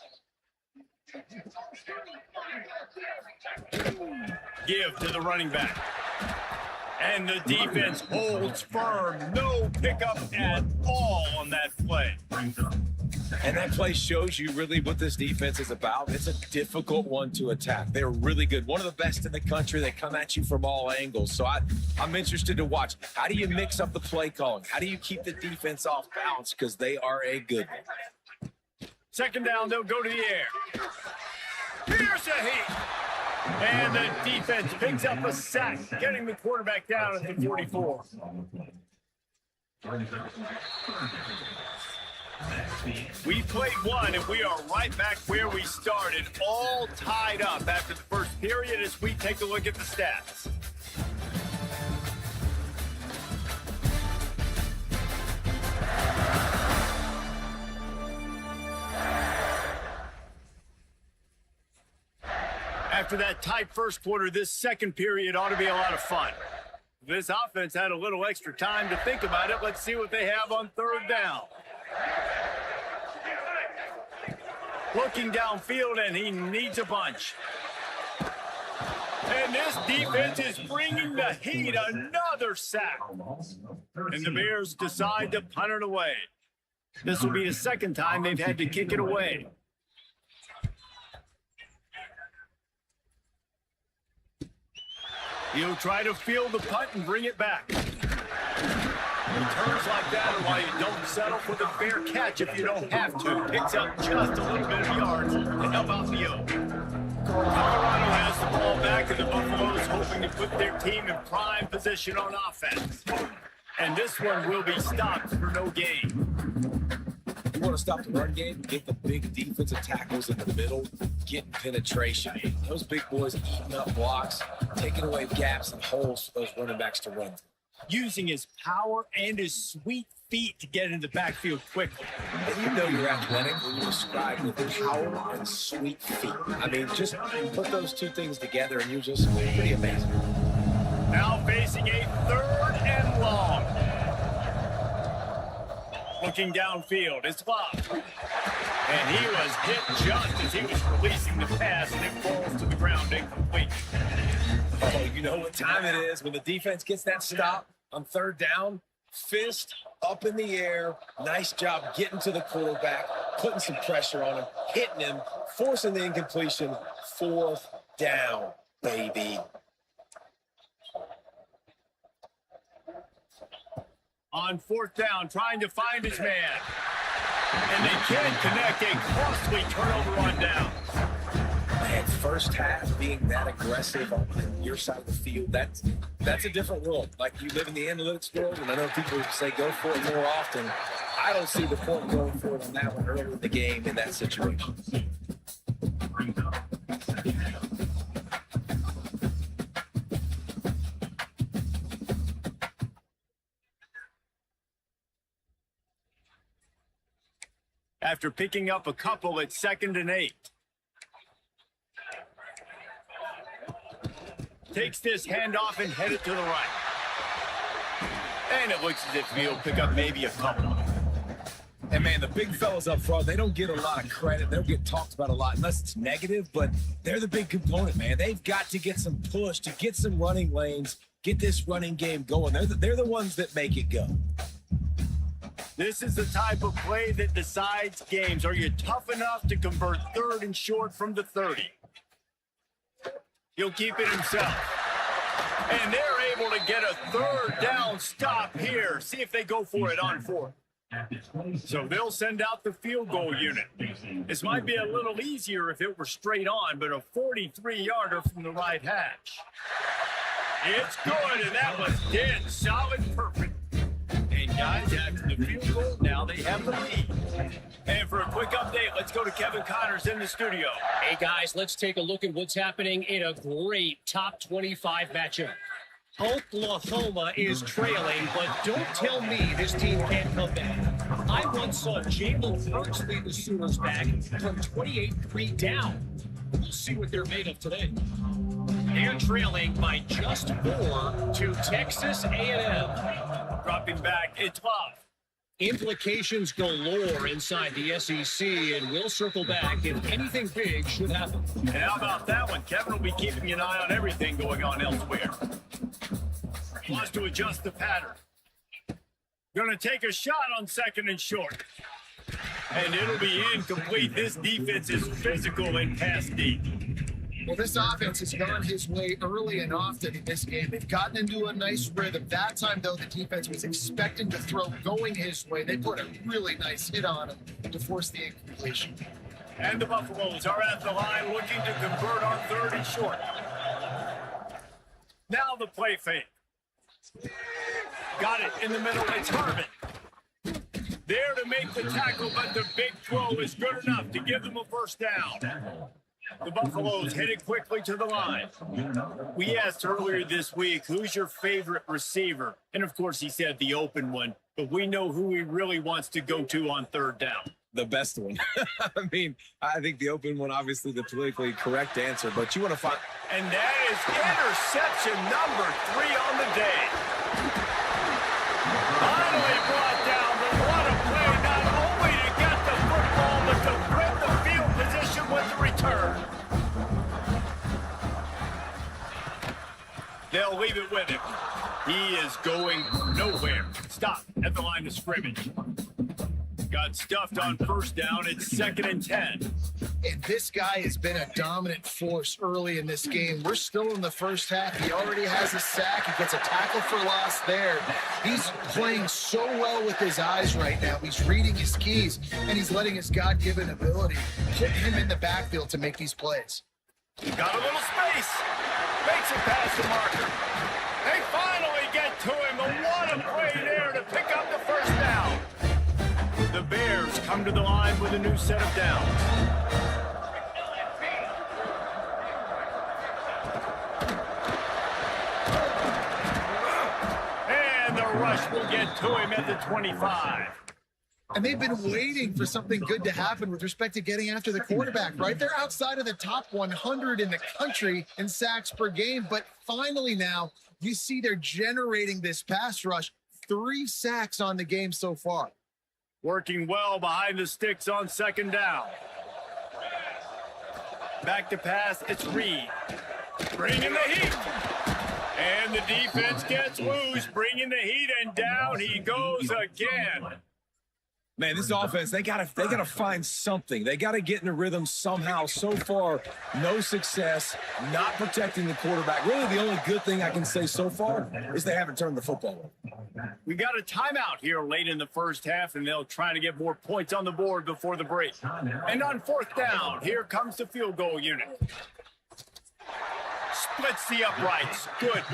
Give to the running back. And the defense holds firm. No pickup at all on that play. And that play shows you really what this defense is about. It's a difficult one to attack. They're really good. One of the best in the country. They come at you from all angles. So I'm interested to watch. How do you mix up the play calling? How do you keep the defense off balance? Because they are a good one. Second down, they'll go to the air. Here's a heat. And the defense picks up a sack, getting the quarterback down at the 44. We played one, and we are right back where we started, all tied up after the first period as we take a look at the stats. After that tight first quarter, this second period ought to be a lot of fun. This offense had a little extra time to think about it. Let's see what they have on third down. Looking downfield, and he needs a bunch. And this defense is bringing the heat. Another sack. And the Bears decide to punt it away. This will be the second time they've had to kick it away. He'll try to field the punt and bring it back. Returns like that are why you don't settle for the fair catch if you don't have to. Picks up just a little bit of yards to help out the O. Colorado has the ball back, and the Buffaloes hoping to put their team in prime position on offense. And this one will be stopped for no gain. You want to stop the run game, get the big defensive tackles in the middle, getting penetration. Those big boys eating up blocks, taking away gaps and holes for those running backs to run through. Using his power and his sweet feet to get into the backfield quickly. And you know you're athletic when you describe with power and sweet feet. I mean, just put those two things together and you're just pretty amazing. Now facing a third and long. Looking downfield, it's Bob. And he was hit just as he was releasing the pass, and it falls to the ground incomplete. Oh, you know what time it is when the defense gets that stop on third down. Fist up in the air. Nice job getting to the quarterback, putting some pressure on him, hitting him, forcing the incompletion. Fourth down, baby. On fourth down, trying to find his man. And they can't connect. A costly turnover on down. Man, first half being that aggressive on your side of the field, that's a different world. Like, you live in the analytics world, and I know people say go for it more often. I don't see the point going for it on that one early in the game in that situation. After picking up a couple at 2nd and 8. Takes this handoff and headed to the right. And it looks as if he'll pick up maybe a couple. And man, the big fellas up front, they don't get a lot of credit. They don't get talked about a lot unless it's negative, but they're the big component, man. They've got to get some push, to get some running lanes, get this running game going. They're the ones that make it go. This is the type of play that decides games. Are you tough enough to convert third and short from the 30? He'll keep it himself. And they're able to get a third down stop here. See if they go for it on fourth. So they'll send out the field goal unit. This might be a little easier if it were straight on, but a 43-yarder from the right hash. It's good, and that was dead solid perfect. And guys, after the field goal, now they have the lead. And for a quick update, let's go to Kevin Connors in the studio. Hey, guys, let's take a look at what's happening in a great top 25 matchup. Oklahoma is trailing, but don't tell me this team can't come back. I once saw Jalen Hurts lead the Sooners back from 28-3 down. We'll see what they're made of today. They're trailing by just 4 to Texas A&M. Dropping back, it's Bob. Implications galore inside the SEC, and we'll circle back if anything big should happen. And how about that one? Kevin will be keeping an eye on everything going on elsewhere. Wants to adjust the pattern. Going to take a shot on 2nd and short. And it'll be incomplete. This defense is physical and pass deep. Well, this offense has gone his way early and often in this game. They've gotten into a nice rhythm. That time, though, the defense was expecting to throw going his way. They put a really nice hit on him to force the incompletion. And the Buffaloes are at the line looking to convert on 3rd and short. Now the play fake. Got it in the middle. It's Harvin. There to make the tackle, but the big throw is good enough to give them a first down. The Buffaloes headed quickly to the line. We asked earlier this week, who's your favorite receiver? And, of course, he said the open one. But we know who he really wants to go to on 3rd down. The best one. I mean, I think the open one, obviously the politically correct answer, but you want to find. And that is interception number 3 on the day. Finally brought down, but what a play, not only to get the football, but to bring the field position with the return. They'll leave it with him. He is going nowhere. Stop at the line of scrimmage. Got stuffed on 1st down. It's 2nd and 10. And this guy has been a dominant force early in this game. We're still in the first half. He already has a sack. He gets a tackle for loss there. He's playing so well with his eyes right now. He's reading his keys, and he's letting his God-given ability put him in the backfield to make these plays. Got a little space. Makes it past the marker. They finally get to him. But what a play there to pick up the first down. The Bears come to the line with a new set of downs. And the rush will get to him at the 25. And they've been waiting for something good to happen with respect to getting after the quarterback, right? They're outside of the top 100 in the country in sacks per game, but finally now you see they're generating this pass rush. 3 sacks on the game so far. Working well behind the sticks on 2nd down. Back to pass, it's Reed. Bringing the heat. And the defense gets loose, bringing the heat, and down he goes again. Man, this offense, they gotta find something. They gotta get in a rhythm somehow. So far, no success, not protecting the quarterback. Really, the only good thing I can say so far is they haven't turned the football over. We got a timeout here late in the first half, and they'll try to get more points on the board before the break. And on 4th down, here comes the field goal unit. Splits the uprights. Good.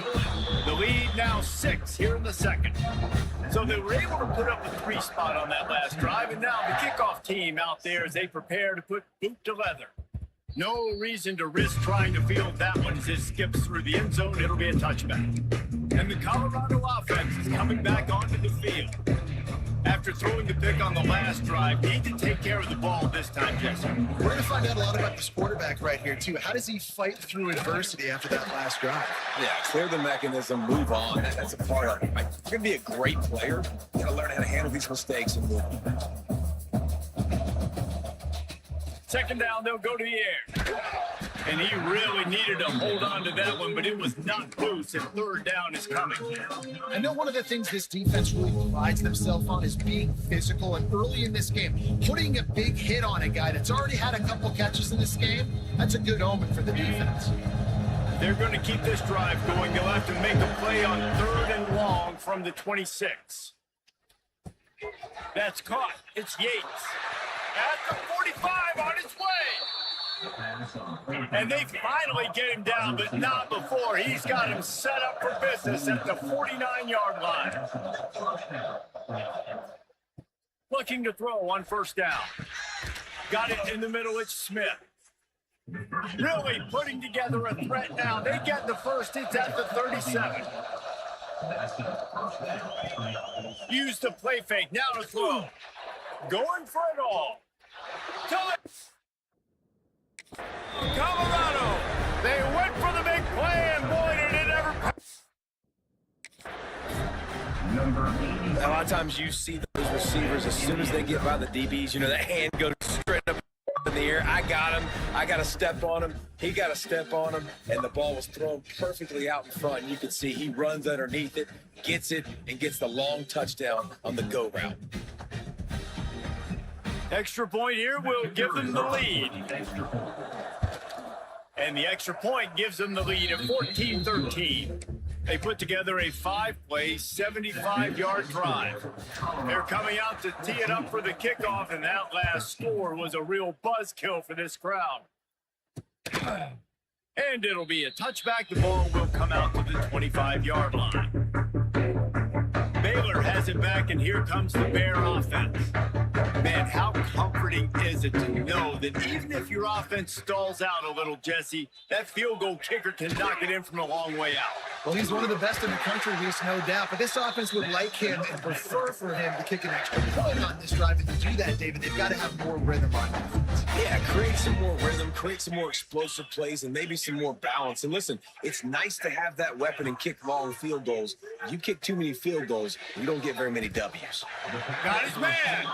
The lead now 6 here in the 2nd. So they were able to put up a 3 spot on that last drive, and now the kickoff team out there as they prepare to put boot to leather. No reason to risk trying to field that one as it skips through the end zone. It'll be a touchback. And the Colorado offense is coming back onto the field. After throwing the pick on the last drive, need to take care of the ball this time, Jesse. We're going to find out a lot about this quarterback right here, too. How does he fight through adversity after that last drive? Yeah, clear the mechanism, move on. That's a part of it. If you're going to be a great player, you got to learn how to handle these mistakes and move on. 2nd down, they'll go to the air. And he really needed to hold on to that one, but it was not loose, and 3rd down is coming. I know one of the things this defense really prides themselves on is being physical, and early in this game, putting a big hit on a guy that's already had a couple catches in this game, that's a good omen for the defense. They're going to keep this drive going. They'll have to make a play on 3rd and long from the 26. That's caught. It's Yates. At the 45 on his way. And they finally get him down, but not before. He's got him set up for business at the 49-yard line. Looking to throw on 1st down. Got it in the middle. It's Smith. Really putting together a threat now. They get the first. It's at the 37. Use the play fake. Now to throw. Going for it all. Colorado. They went for the big play, and boy, did it ever. A lot of times you see those receivers, as soon as they get by the DBs, you know, that hand goes straight up. in the air. I got him. I got to step on him. He got to step on him, and the ball was thrown perfectly out in front. You can see he runs underneath it, gets it, and gets the long touchdown on the go route. Extra point here will give them the lead. And the extra point gives them the lead at 14-13. They put together a 5-play, 75-yard drive. They're coming out to tee it up for the kickoff, and that last score was a real buzzkill for this crowd. And it'll be a touchback. The ball will come out to the 25-yard line. Baylor has it back, and here comes the Bear offense. Man, how comforting is it to know that even if your offense stalls out a little, Jesse, that field goal kicker can knock it in from a long way out. Well, he's one of the best in the country, Reese, no doubt. But this offense would like him and prefer for him to kick an extra point on this drive. And to do that, David, they've got to have more rhythm on offense. Yeah, create some more rhythm, create some more explosive plays, and maybe some more balance. And listen, it's nice to have that weapon and kick long field goals. You kick too many field goals, you don't get very many W's. Got his man.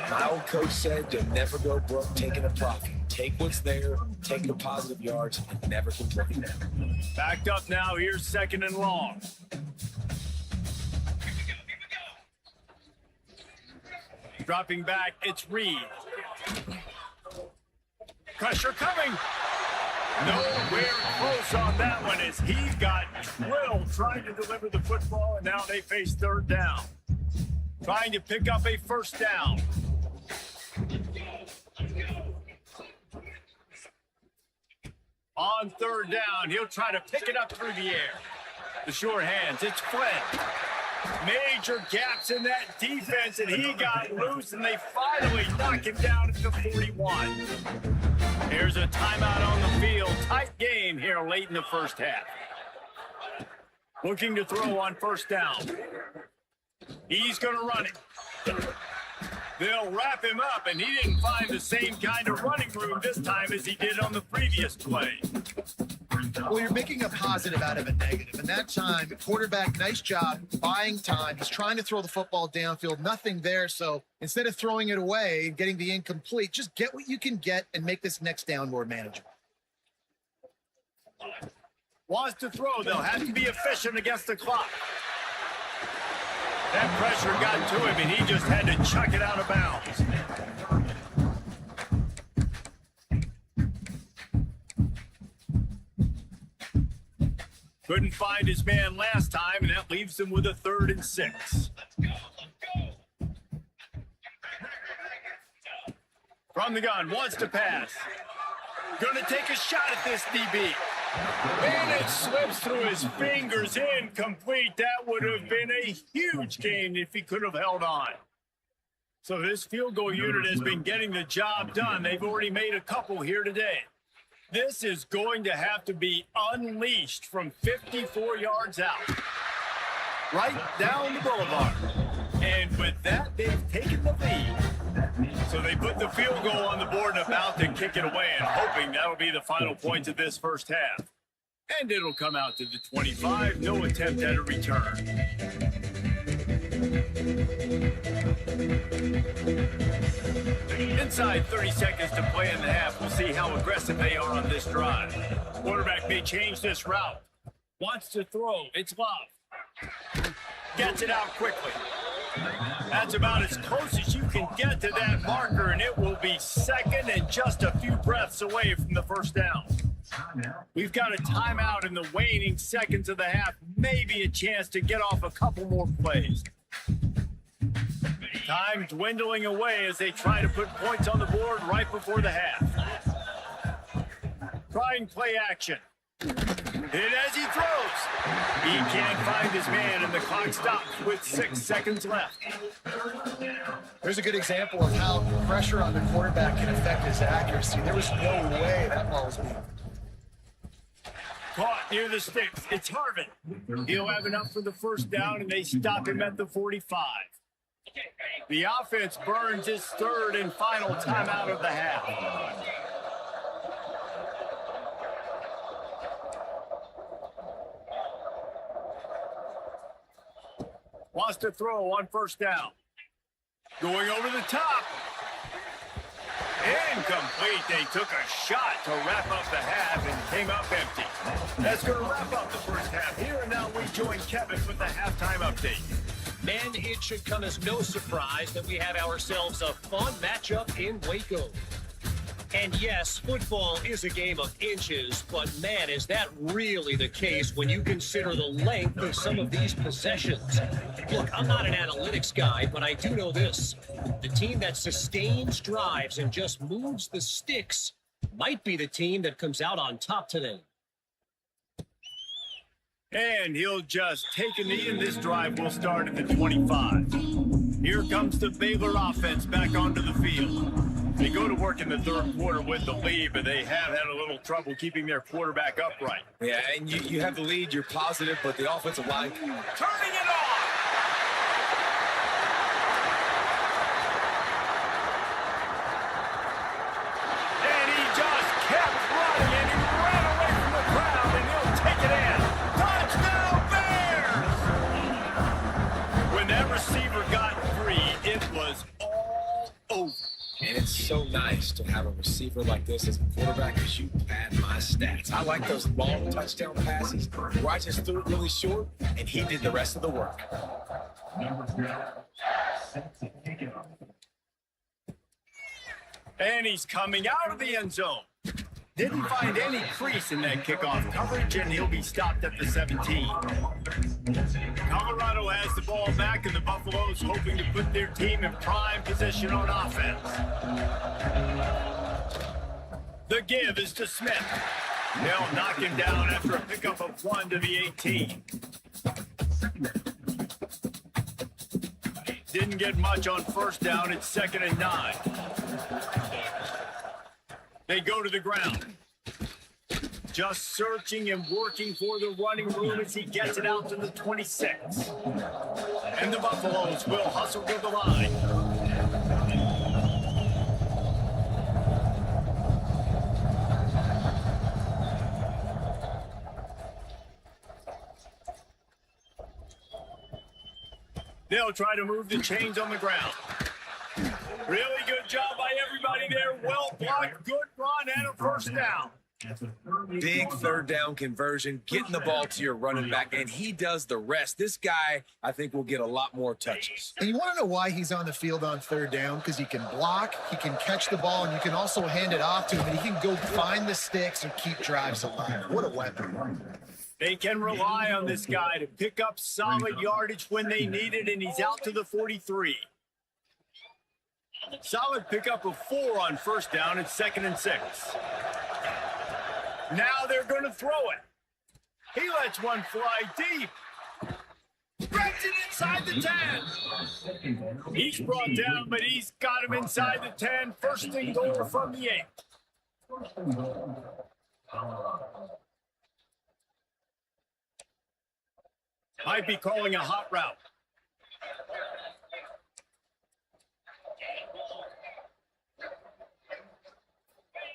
My old coach said you'll never go broke taking a profit. Take what's there, take the positive yards, and never complain. Backed up now. Here's 2nd and long. Dropping back, it's Reed. Pressure coming. Nowhere close on that one as he got drilled trying to deliver the football, and now they face 3rd down. Trying to pick up a 1st down. On 3rd down, he'll try to pick it up through the air. The short hands, it's Flynn. Major gaps in that defense, and he got loose, and they finally knock him down at the 41. Here's a timeout on the field. Tight game here late in the first half. Looking to throw on 1st down. He's going to run it. They'll wrap him up, and he didn't find the same kind of running room this time as he did on the previous play. Well, you're making a positive out of a negative. And that time, the quarterback, nice job buying time. He's trying to throw the football downfield, nothing there. So instead of throwing it away and getting the incomplete, just get what you can get and make this next down more manageable. Wants to throw, they'll have to be efficient against the clock. That pressure got to him, and he just had to chuck it out of bounds. Couldn't find his man last time, and that leaves him with a 3rd and 6. From the gun, wants to pass. Gonna take a shot at this DB. And it slips through his fingers, incomplete. That would have been a huge gain if he could have held on. So this field goal unit has been getting the job done. They've already made a couple here today. This is going to have to be unleashed from 54 yards out. Right down the boulevard. And with that, they've taken the lead. So they put the field goal on the board and about to kick it away, and hoping that'll be the final points of this first half. And it'll come out to the 25. No attempt at a return. Inside 30 seconds to play in the half. We'll see how aggressive they are on this drive. Quarterback may change this route. Wants to throw. It's Love. Gets it out quickly. That's about as close as you can get to that marker, and it will be 2nd and just a few breaths away from the 1st down. We've got a timeout in the waning seconds of the half, maybe a chance to get off a couple more plays. Time dwindling away as they try to put points on the board right before the half. Trying play action. Hit as he throws. He can't find his man, and the clock stops with 6 seconds left. There's a good example of how pressure on the quarterback can affect his accuracy. There was no way that ball was being Caught near the sticks. It's Harvin. He'll have enough for the 1st down, and they stop him at the 45. The offense burns its 3rd and final timeout of the half. Wants to throw on 1st down. Going over the top. Incomplete. They took a shot to wrap up the half and came up empty. That's going to wrap up the first half. Here and now we join Kevin with the halftime update. And it should come as no surprise that we have ourselves a fun matchup in Waco. And yes, football is a game of inches, but man, is that really the case when you consider the length of some of these possessions. Look, I'm not an analytics guy, but I do know this. The team that sustains drives and just moves the sticks might be the team that comes out on top today. And he'll just take a knee, and this drive will start at the 25. Here comes the Baylor offense back onto the field. They go to work in the third quarter with the lead, but they have had a little trouble keeping their quarterback upright. Yeah, and you have the lead, you're positive, but the offensive line Turning it on! And he just kept running, and he ran away from the crowd, and he'll take it in. Touchdown, Bears! When that receiver got free, it was all over. And it's so nice to have a receiver like this as a quarterback because you pad my stats. I like those long touchdown passes where I just threw it really short and he did the rest of the work. And he's coming out of the end zone. Didn't find any crease in that kickoff coverage, and he'll be stopped at the 17. Colorado has the ball back, and the Buffaloes hoping to put their team in prime position on offense. The give is to Smith. They'll knock him down after a pickup of 1 to the 18. Didn't get much on first down. It's 2nd and 9. They go to the ground. Just searching and working for the running room as he gets it out to the 26. And the Buffaloes will hustle to the line. They'll try to move the chains on the ground. Really good job by everybody there. Well blocked, good run, and a first down. Big third down conversion, getting the ball to your running back, and he does the rest. This guy, I think, will get a lot more touches. And you want to know why he's on the field on third down? Because he can block, he can catch the ball, and you can also hand it off to him, and he can go find the sticks and keep drives alive. What a weapon. They can rely on this guy to pick up solid yardage when they need it, and he's out to the 43. Solid pickup of 4 on first down. It's 2nd and 6. Now they're going to throw it. He lets one fly deep. Breaks it inside the 10. He's brought down, but he's got him inside the 10. First and goal from the 8. Might be calling a hot route.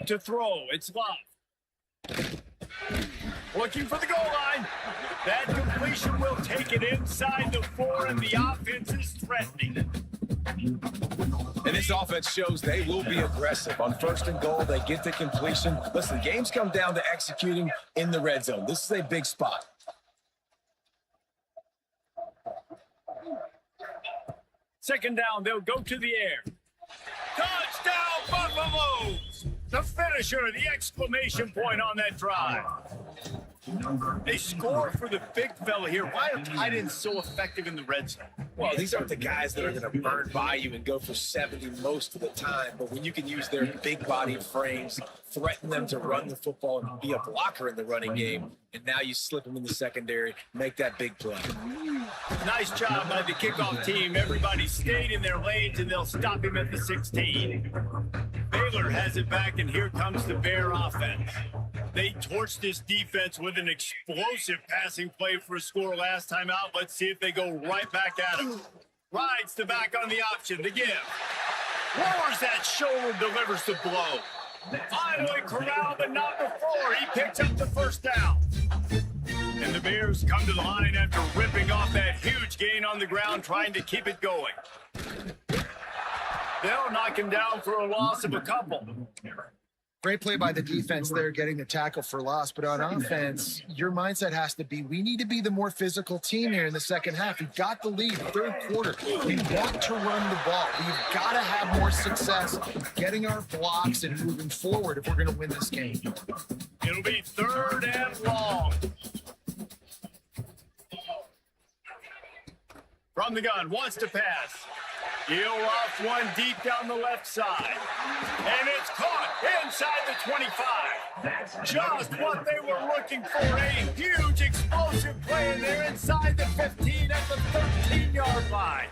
To throw, it's Love. Looking for the goal line. That completion will take it inside the 4, and the offense is threatening. And this offense shows they will be aggressive. On first and goal, they get the completion. Listen, games come down to executing in the red zone. This is a big spot. Second down, they'll go to the air. Touchdown, Buffaloes! The finisher, the exclamation point on that drive. They score for the big fella here. Why are tight ends so effective in the red zone? Well, these aren't the guys that are going to burn by you and go for 70 most of the time. But when you can use their big body frames, threaten them to run the football and be a blocker in the running game, and now you slip them in the secondary, make that big play. Nice job by the kickoff team. Everybody stayed in their lanes, and they'll stop him at the 16. Baylor has it back, and here comes the Bear offense. They torched this defense with an explosive passing play for a score last time out. Let's see if they go right back at him. Rides the back on the option to give. Lowers that shoulder, delivers the blow. Finally corralled, but not before. He picks up the first down. And the Bears come to the line after ripping off that huge gain on the ground, trying to keep it going. They'll knock him down for a loss of a couple. Great play by the defense there, getting the tackle for loss. But on offense, your mindset has to be, we need to be the more physical team here in the second half. We've got the lead, third quarter. We want to run the ball. We've got to have more success getting our blocks and moving forward if we're going to win this game. It'll be 3rd and long. From the gun, wants to pass. He'll off one deep down the left side. And it's caught inside the 25. Just what they were looking for. A huge explosive play, and they're inside the 15 at the 13-yard line.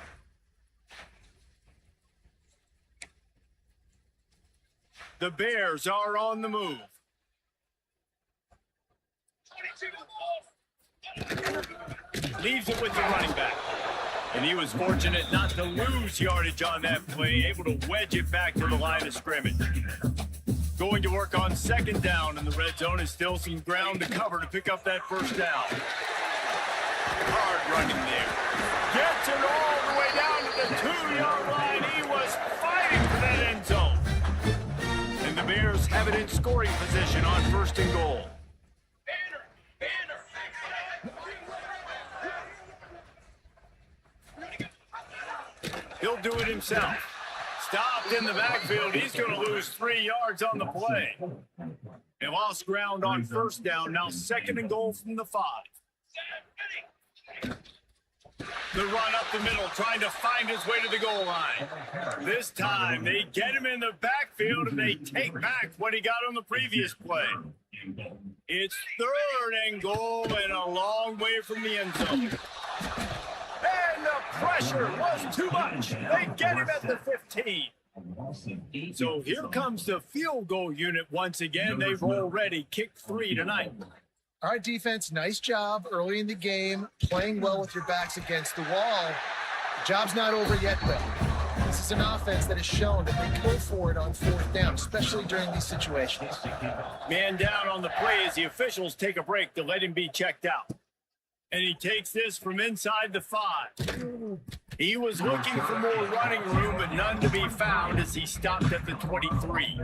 The Bears are on the move. Leaves it with the running back. And he was fortunate not to lose yardage on that play, able to wedge it back to the line of scrimmage. Going to work on 2nd down in the red zone, is still some ground to cover to pick up that 1st down. Hard running there. Gets it all the way down to the 2-yard line. He was fighting for that end zone. And the Bears have it in scoring position on 1st and goal. He'll do it himself. Stopped in the backfield. He's going to lose 3 yards on the play. They lost ground on 1st down. Now 2nd and goal from the 5. The run up the middle, trying to find his way to the goal line. This time, they get him in the backfield, and they take back what he got on the previous play. It's 3rd and goal and a long way from the end zone. And the pressure was too much. They get him at the 15. So here comes the field goal unit once again. They've already kicked 3 tonight. All right, defense, nice job early in the game, playing well with your backs against the wall. The job's not over yet, though. This is an offense that has shown that they go for it on 4th down, especially during these situations. Man down on the play as the officials take a break to let him be checked out. And he takes this from inside the 5. He was looking for more running room, but none to be found as he stopped at the 23.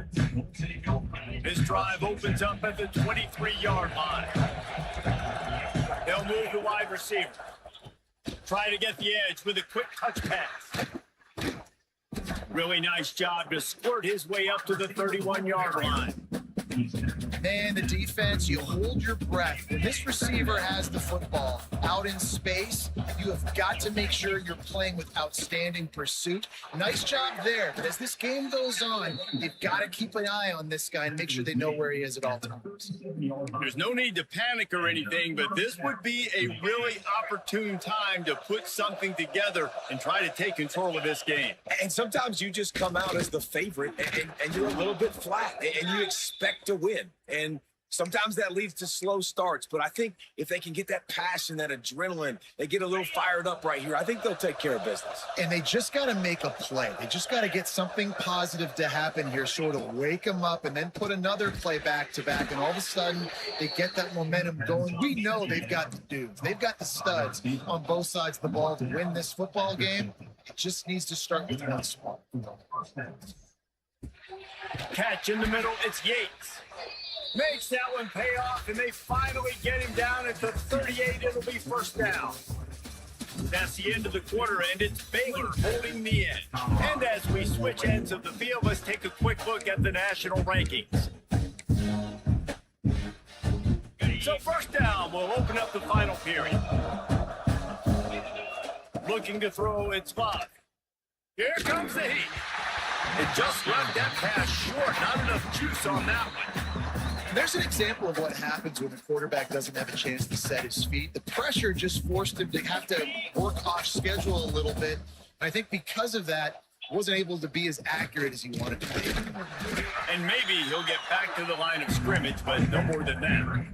This drive opens up at the 23-yard line. They'll move the wide receiver. Try to get the edge with a quick touch pass. Really nice job to squirt his way up to the 31-yard line. Man, the defense, you hold your breath. When this receiver has the football out in space, you have got to make sure you're playing with outstanding pursuit. Nice job there. But as this game goes on, you've got to keep an eye on this guy and make sure they know where he is at all times. There's no need to panic or anything, but this would be a really opportune time to put something together and try to take control of this game. And sometimes you just come out as the favorite and you're a little bit flat and you expect to win. And sometimes that leads to slow starts. But I think if they can get that passion, that adrenaline, they get a little fired up right here, I think they'll take care of business. And they just got to make a play. They just got to get something positive to happen here, sort of wake them up and then put another play back to back. And all of a sudden, they get that momentum going. We know they've got the dudes. They've got the studs on both sides of the ball to win this football game. It just needs to start with one spot. Catch in the middle, it's Yates. Makes that one pay off, and they finally get him down at the 38. It'll be 1st down. That's the end of the quarter, and it's Baylor holding the edge. And as we switch ends of the field, let's take a quick look at the national rankings. So 1st down will open up the final period. Looking to throw, it's Love. Here comes the heat. It just left that pass short. Not enough juice on that one. There's an example of what happens when the quarterback doesn't have a chance to set his feet. The pressure just forced him to have to work off schedule a little bit. And I think because of that, wasn't able to be as accurate as he wanted to be. And maybe he'll get back to the line of scrimmage, but no more than that.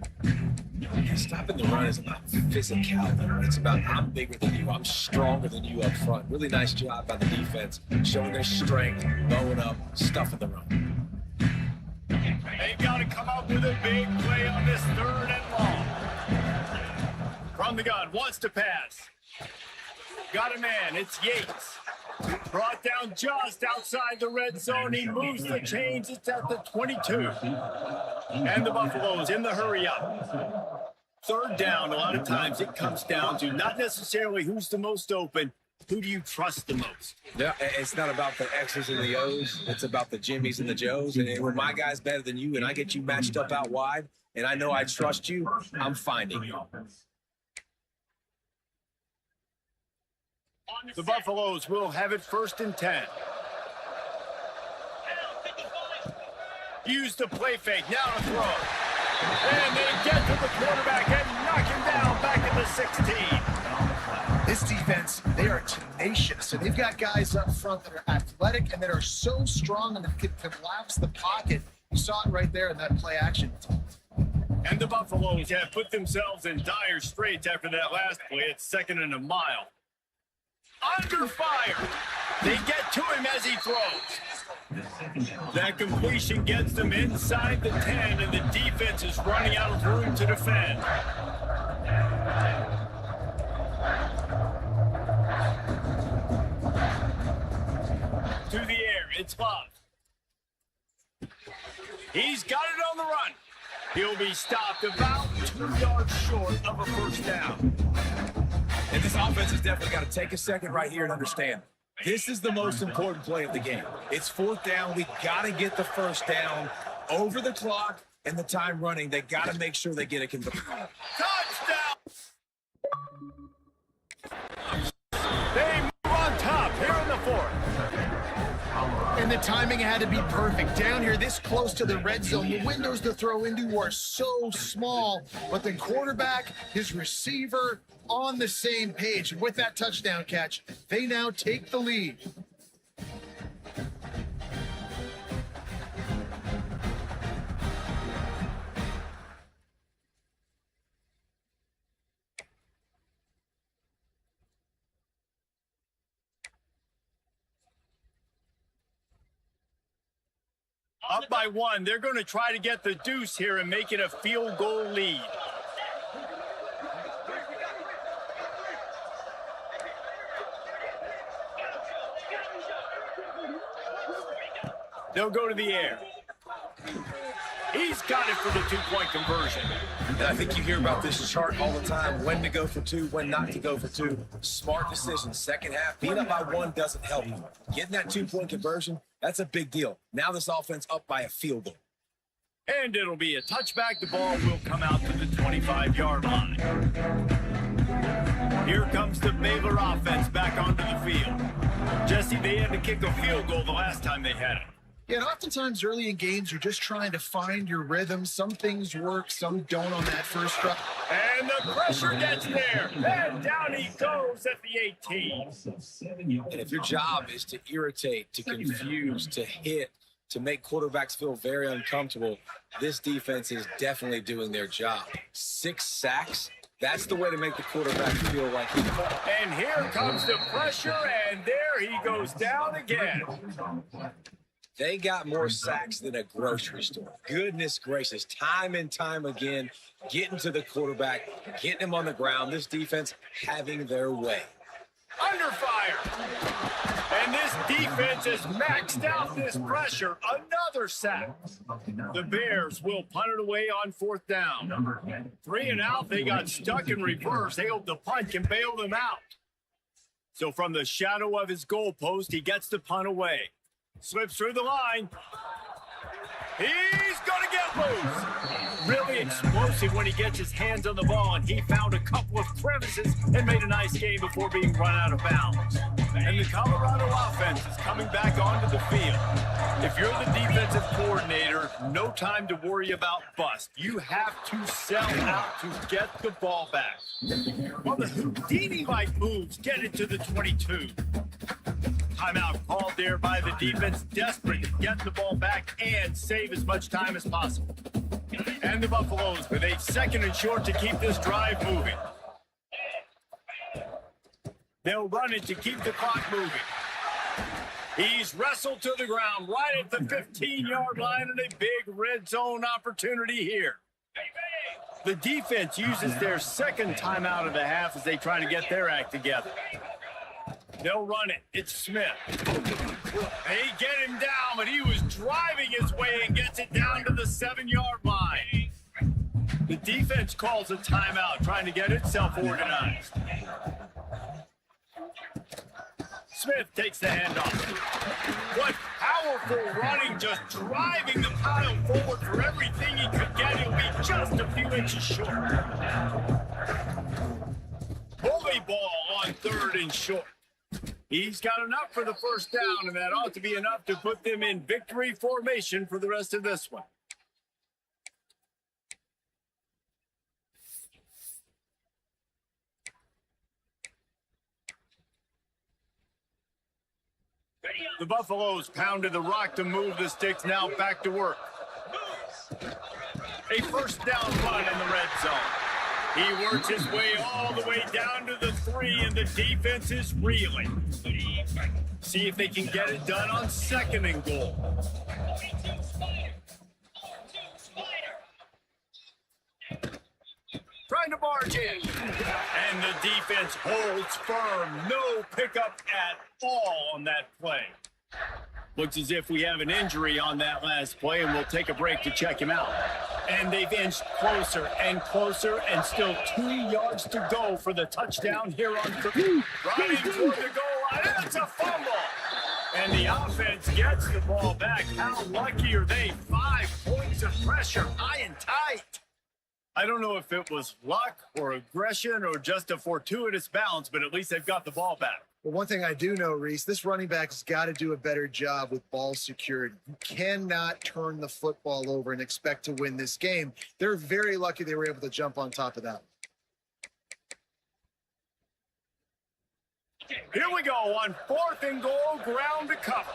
Stopping the run is about physicality. It's about I'm bigger than you, I'm stronger than you up front. Really nice job by the defense, showing their strength, bowing up, stuffing the run. They've got to come up with a big play on this 3rd and long. From the gun, wants to pass. Got a man, it's Yates. Brought down just outside the red zone. He moves the chains. It's at the 22. And the Buffaloes in the hurry up. Third down, a lot of times it comes down to not necessarily who's the most open, who do you trust the most? Yeah, it's not about the X's and the O's. It's about the Jimmys and the Joes. And when my guy's better than you and I get you matched up out wide, and I know I trust you, I'm finding you. The Buffaloes will have it 1st and 10. Use the play fake, now to throw. And they get to the quarterback and knock him down back at the 16. This defense, they are tenacious, and they've got guys up front that are athletic and that are so strong and that can collapse the pocket. You saw it right there in that play action. And the Buffaloes have put themselves in dire straits after that last play. It's 2nd and a mile. Under fire. They get to him as he throws. That completion gets them inside the 10, and the defense is running out of room to defend. To the air, it's Love. He's got it on the run. He'll be stopped about 2 yards short of a 1st down. And this offense has definitely got to take a second right here and understand. This is the most important play of the game. It's 4th down. We got to get the 1st down over the clock and the time running. They got to make sure they get a conversion. Touchdown! They move on top here in the 4th. And the timing had to be perfect. Down here, this close to the red zone, the windows to throw into are so small, but the quarterback, his receiver, on the same page. And with that touchdown catch, they now take the lead. Up by 1, they're going to try to get the deuce here and make it a field goal lead. They'll go to the air. He's got it for the 2-point conversion. And I think you hear about this chart all the time, when to go for 2, when not to go for 2. Smart decision. Second half, being up by 1 doesn't help you. Getting that 2-point conversion, that's a big deal. Now this offense up by a field goal. And it'll be a touchback. The ball will come out to the 25-yard line. Here comes the Baylor offense back onto the field. Jesse, they had to kick a field goal the last time they had it. Yeah, and oftentimes early in games, you're just trying to find your rhythm. Some things work, some don't on that first drive. And the pressure gets there. And down he goes at the 18. And if your job is to irritate, to confuse, to hit, to make quarterbacks feel very uncomfortable, this defense is definitely doing their job. 6 sacks, that's the way to make the quarterback feel like he's fought. And here comes the pressure, and there he goes down again. They got more sacks than a grocery store. Goodness gracious, time and time again, getting to the quarterback, getting him on the ground. This defense having their way. Under fire. And this defense has maxed out this pressure. Another sack. The Bears will punt it away on 4th down. 3 and out. They got stuck in reverse. They hope the punt can bail them out. So from the shadow of his goalpost, he gets the punt away. Slips through the line. He's going to get loose. Really explosive when he gets his hands on the ball, and he found a couple of crevices and made a nice game before being run out of bounds. And the Colorado offense is coming back onto the field. If you're the defensive coordinator, no time to worry about bust. You have to sell out to get the ball back. On the Houdini-like moves, get it to the 22. Timeout called there by the defense, desperate to get the ball back and save as much time as possible. And the Buffaloes with a 2nd and short to keep this drive moving. They'll run it to keep the clock moving. He's wrestled to the ground right at the 15-yard line, and a big red zone opportunity here. The defense uses their 2nd timeout of the half as they try to get their act together. They'll run it. It's Smith. They get him down, but he was driving his way and gets it down to the 7-yard line. The defense calls a timeout, trying to get itself organized. Smith takes the handoff. What powerful running, just driving the pile forward for everything he could get. He'll be just a few inches short. Bully ball on 3rd and short. He's got enough for the first down, and that ought to be enough to put them in victory formation for the rest of this one. The Buffaloes pounded the rock to move the sticks, now back to work. A first down run in the red zone. He works his way all the way down to the 3, and the defense is reeling. See if they can get it done on 2nd and goal. Trying to barge in. And the defense holds firm. No pickup at all on that play. Looks as if we have an injury on that last play, and we'll take a break to check him out. And they've inched closer and closer, and still 2 yards to go for the touchdown here on Purdue. Running toward the goal line, and it's a fumble. And the offense gets the ball back. How lucky are they? 5 points of pressure, high and tight. I don't know if it was luck or aggression or just a fortuitous bounce, but at least they've got the ball back. Well, one thing I do know, Reese, this running back has got to do a better job with ball security. You cannot turn the football over and expect to win this game. They're very lucky they were able to jump on top of that. Here we go on 4th and goal, ground to cover.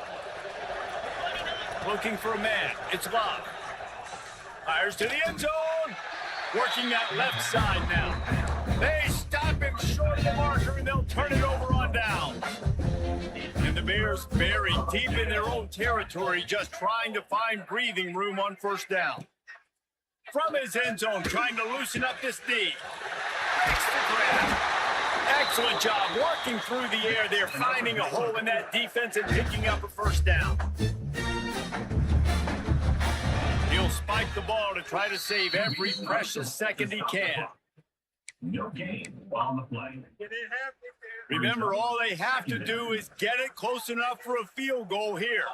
Looking for a man. It's Love. Fires to the end zone. Working that left side now. They stop him short of the marker, and they'll turn it over on down. And the Bears buried deep in their own territory, just trying to find breathing room on 1st down. From his end zone, trying to loosen up this D. Takes the grab. Excellent job working through the air there, finding a hole in that defense and picking up a 1st down. He'll spike the ball to try to save every precious second he can. No gain on the play. Remember, all they have to do is get it close enough for a field goal here.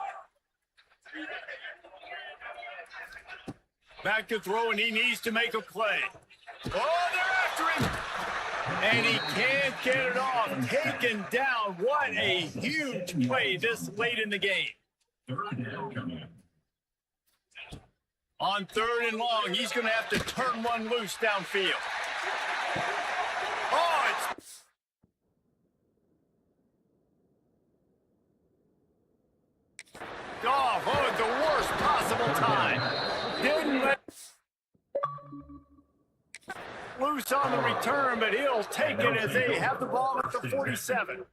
Back to throw, and he needs to make a play. Oh, they're after him! And he can't get it off. Taken down. What a huge play this late in the game. 3rd down coming. On 3rd and long, he's going to have to turn one loose downfield. Oh, it's... Oh, at the worst possible time. Didn't let... Loose on the return, but he'll take it as they have the ball at the 47.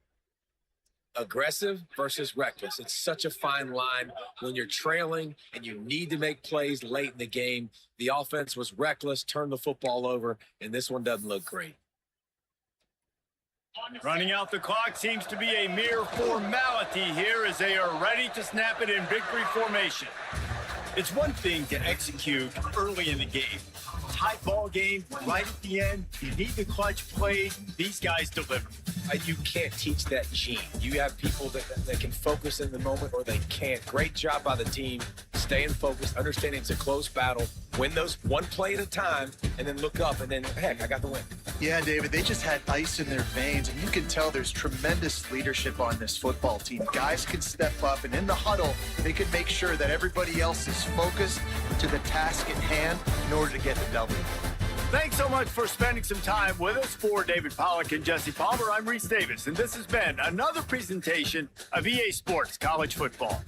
Aggressive versus reckless. It's such a fine line when you're trailing and you need to make plays late in the game. The offense was reckless, turned the football over, and this one doesn't look great. Running out the clock seems to be a mere formality here as they are ready to snap it in victory formation. It's one thing to execute early in the game. Tight ball game, right at the end. You need the clutch play. These guys deliver. You can't teach that gene. You have people that can focus in the moment or they can't. Great job by the team, staying focused, understanding it's a close battle, win those one play at a time, and then look up, and then, heck, I got the win. Yeah, David, they just had ice in their veins, and you can tell there's tremendous leadership on this football team. Guys can step up, and in the huddle, they can make sure that everybody else is focused to the task at hand in order to get the W. Thanks so much for spending some time with us. For David Pollack and Jesse Palmer, I'm Reese Davis, and this has been another presentation of EA Sports College Football.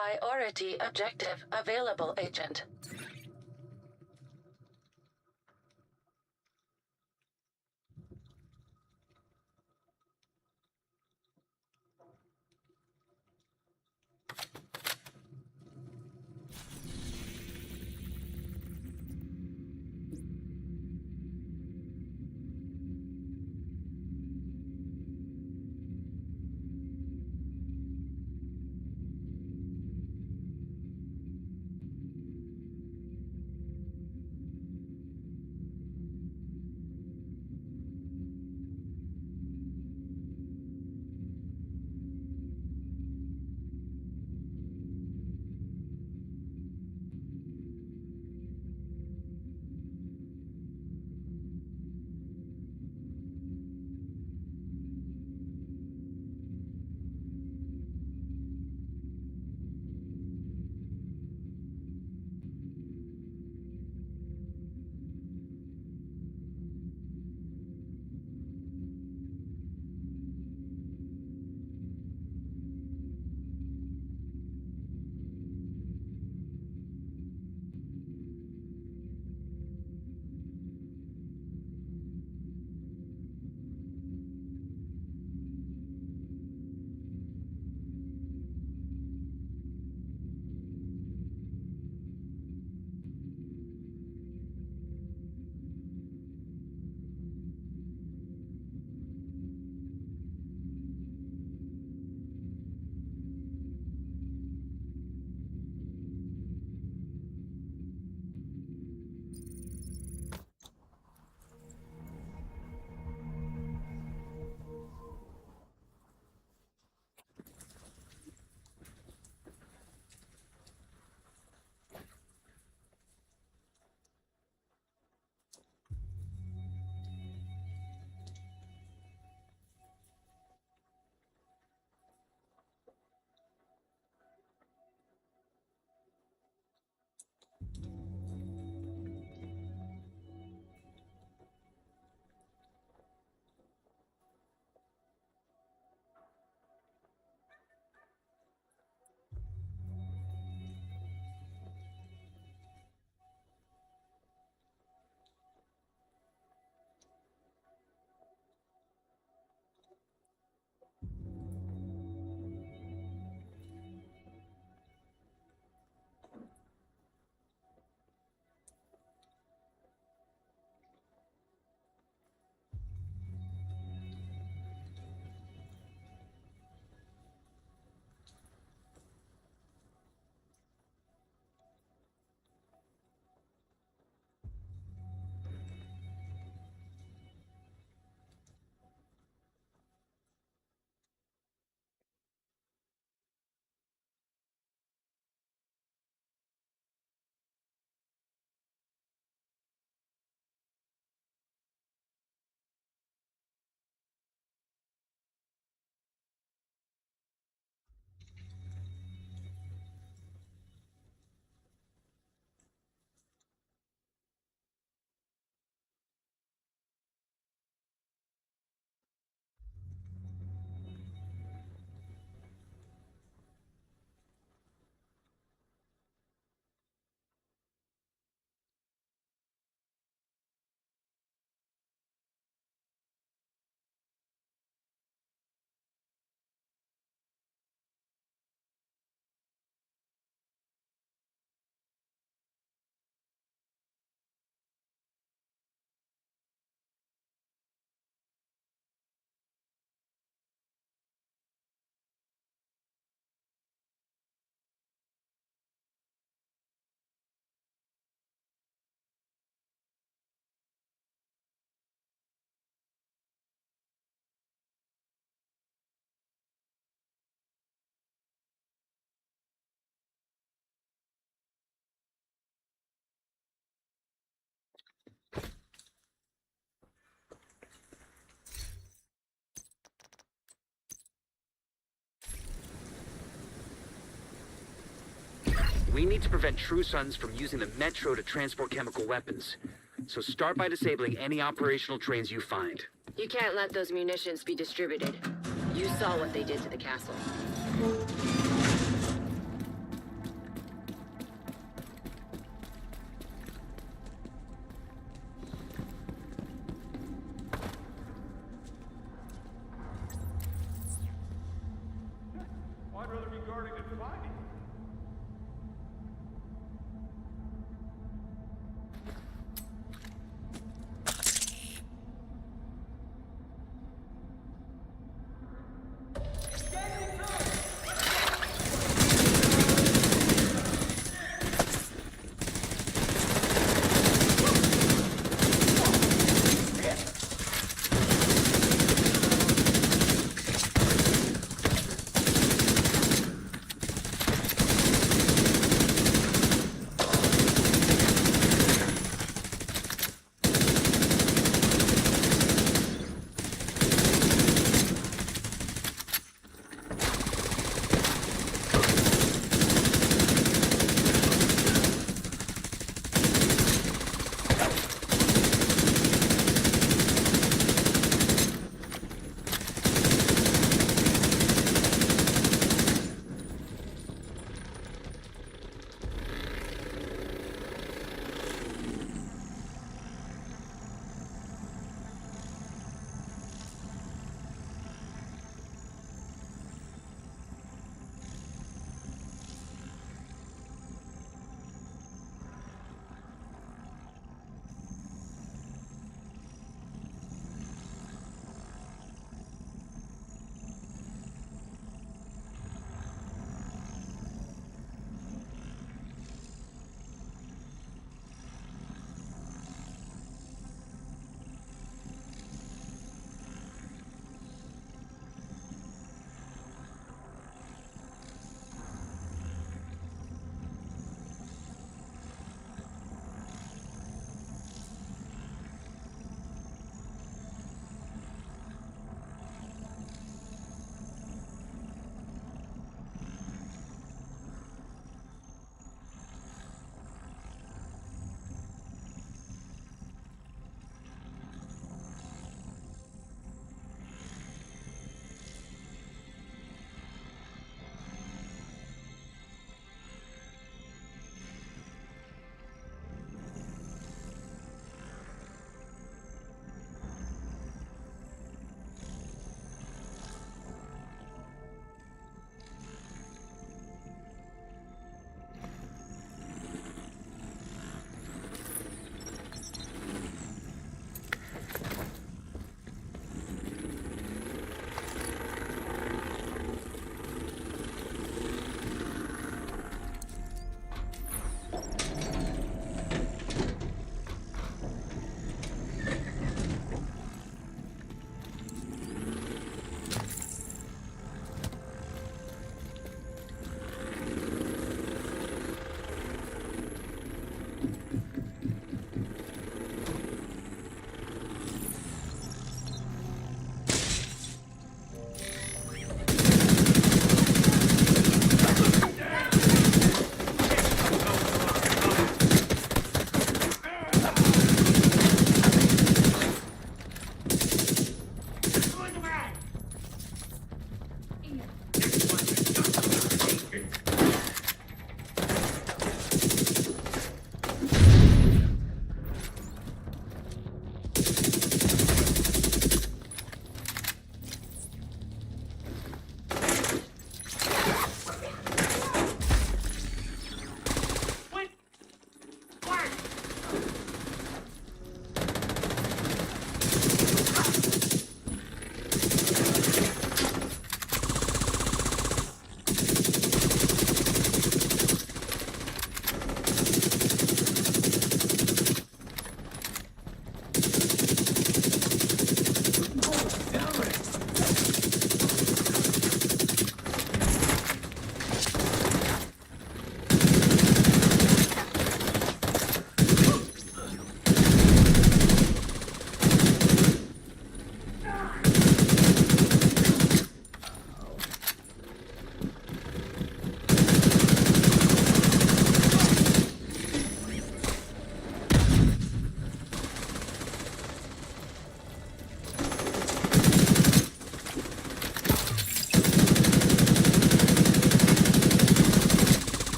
Priority objective available, Agent. We need to prevent True Sons from using the Metro to transport chemical weapons. So start by disabling any operational trains you find. You can't let those munitions be distributed. You saw what they did to the castle.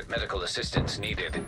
Medical assistance needed.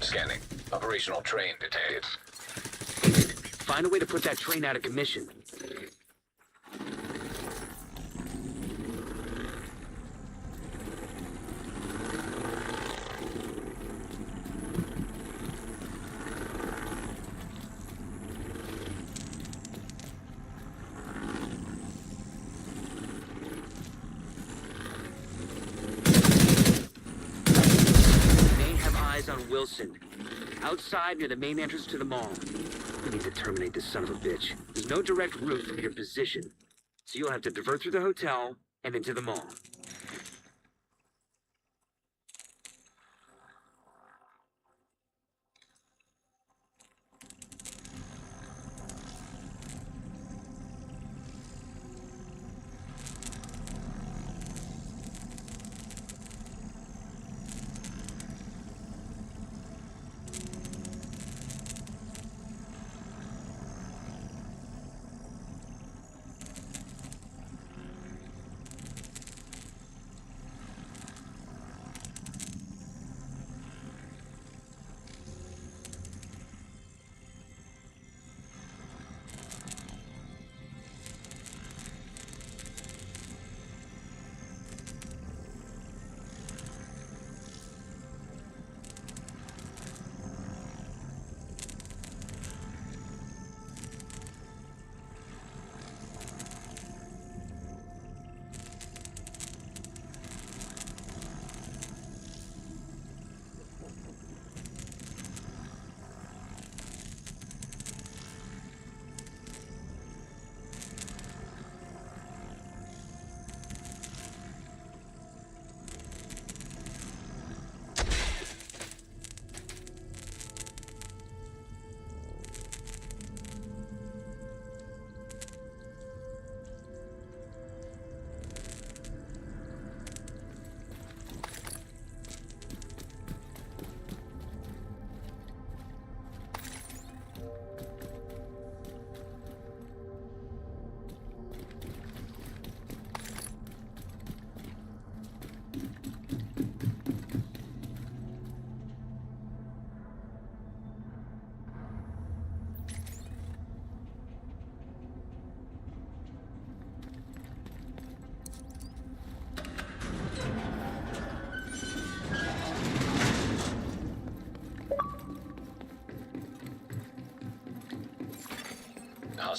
Scanning. Operational train detected. Find a way to put that train out of commission. On Wilson. Outside near the main entrance to the mall. We need to terminate this son of a bitch. There's no direct route from your position, so you'll have to divert through the hotel and into the mall.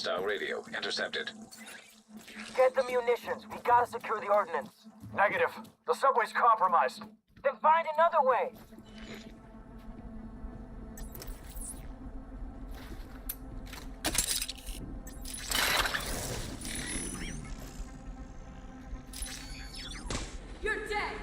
Hostile radio intercepted. Get the munitions. We gotta secure the ordnance. Negative. The subway's compromised. Then find another way. You're dead!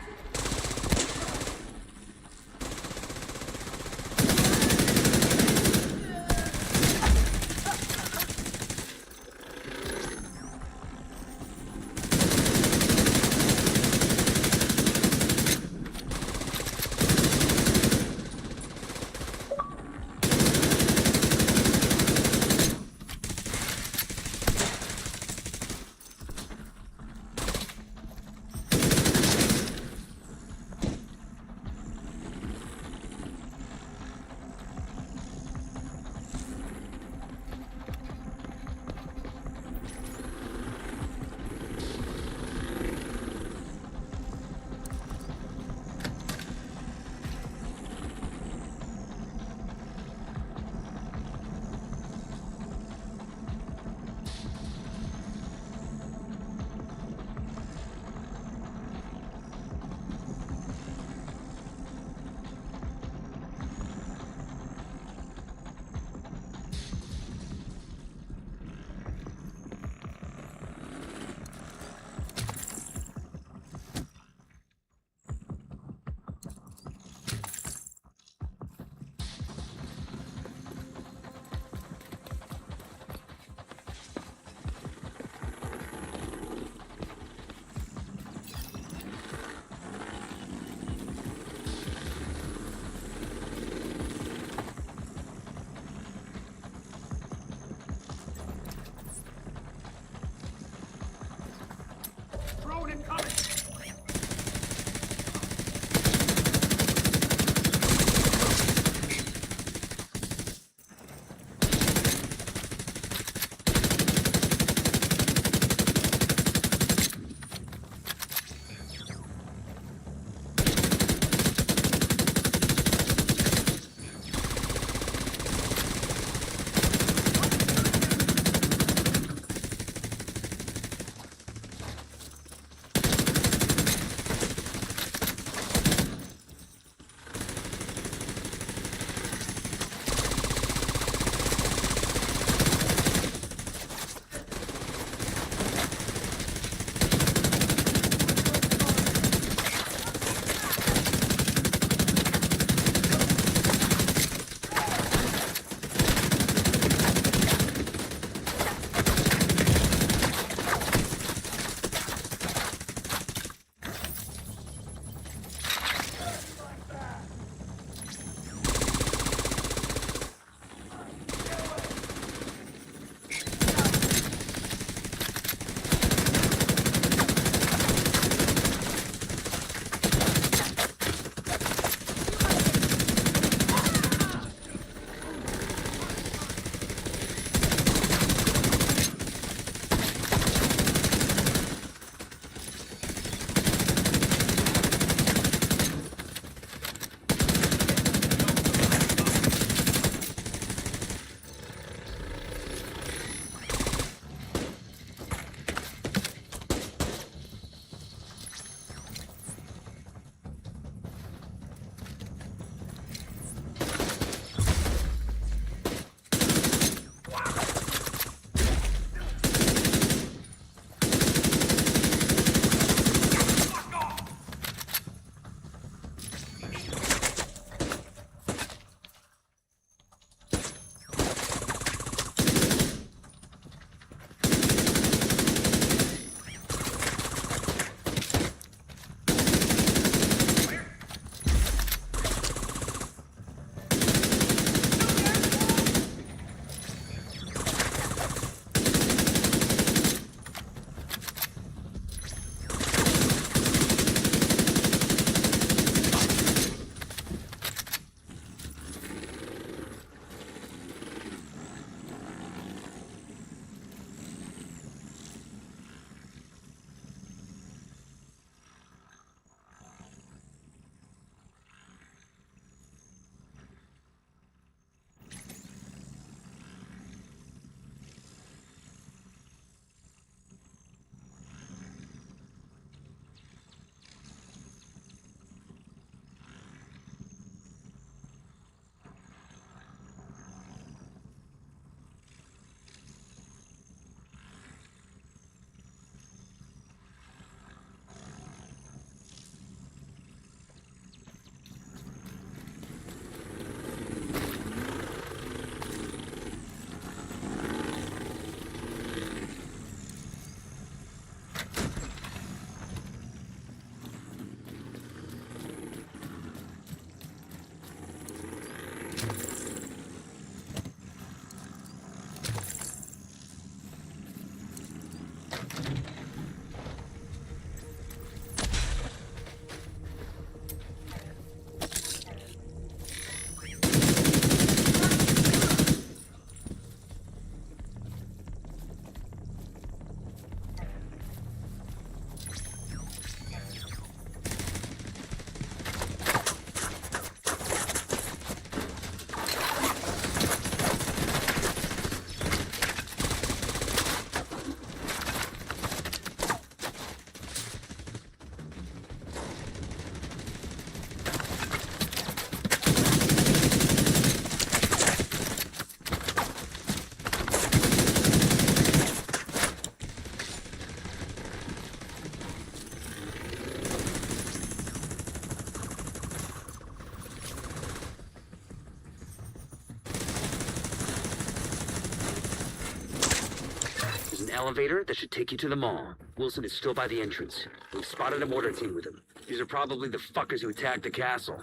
elevator that should take you to the mall. Wilson is still by the entrance. We've spotted a mortar team with him. These are probably the fuckers who attacked the castle.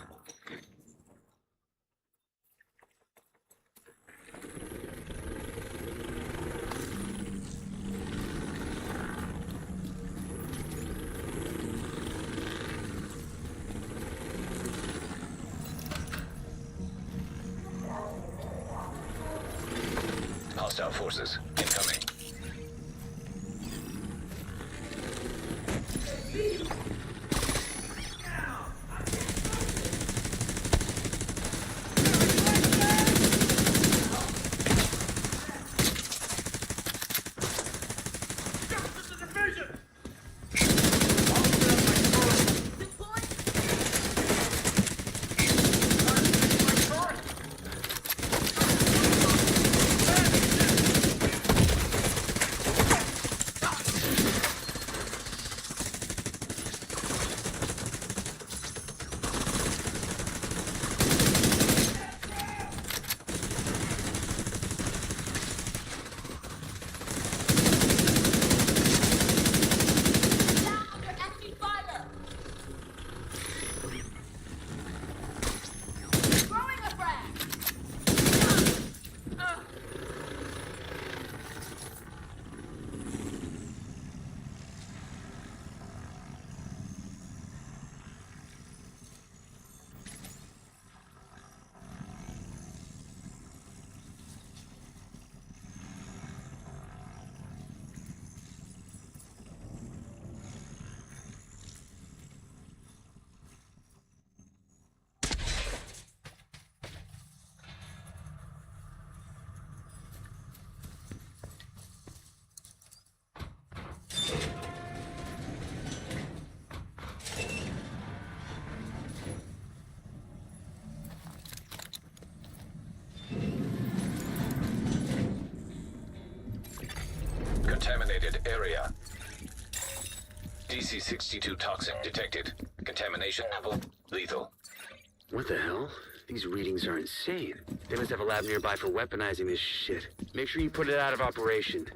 Hostile forces incoming. Contaminated area. DC-62 toxin detected. Contamination level lethal. What the hell? These readings are insane. They must have a lab nearby for weaponizing this shit. Make sure you put it out of operation.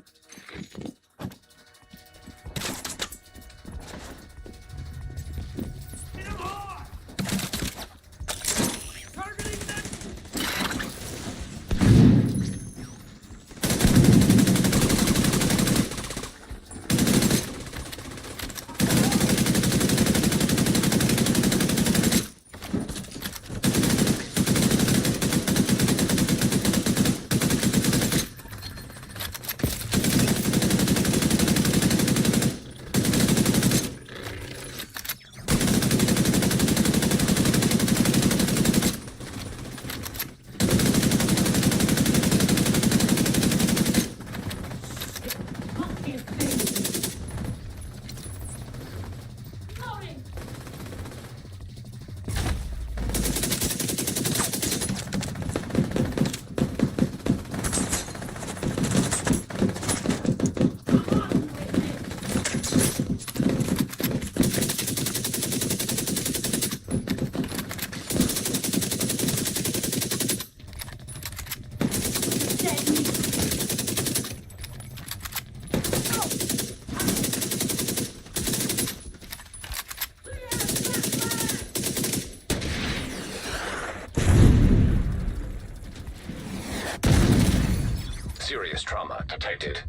Serious trauma detected.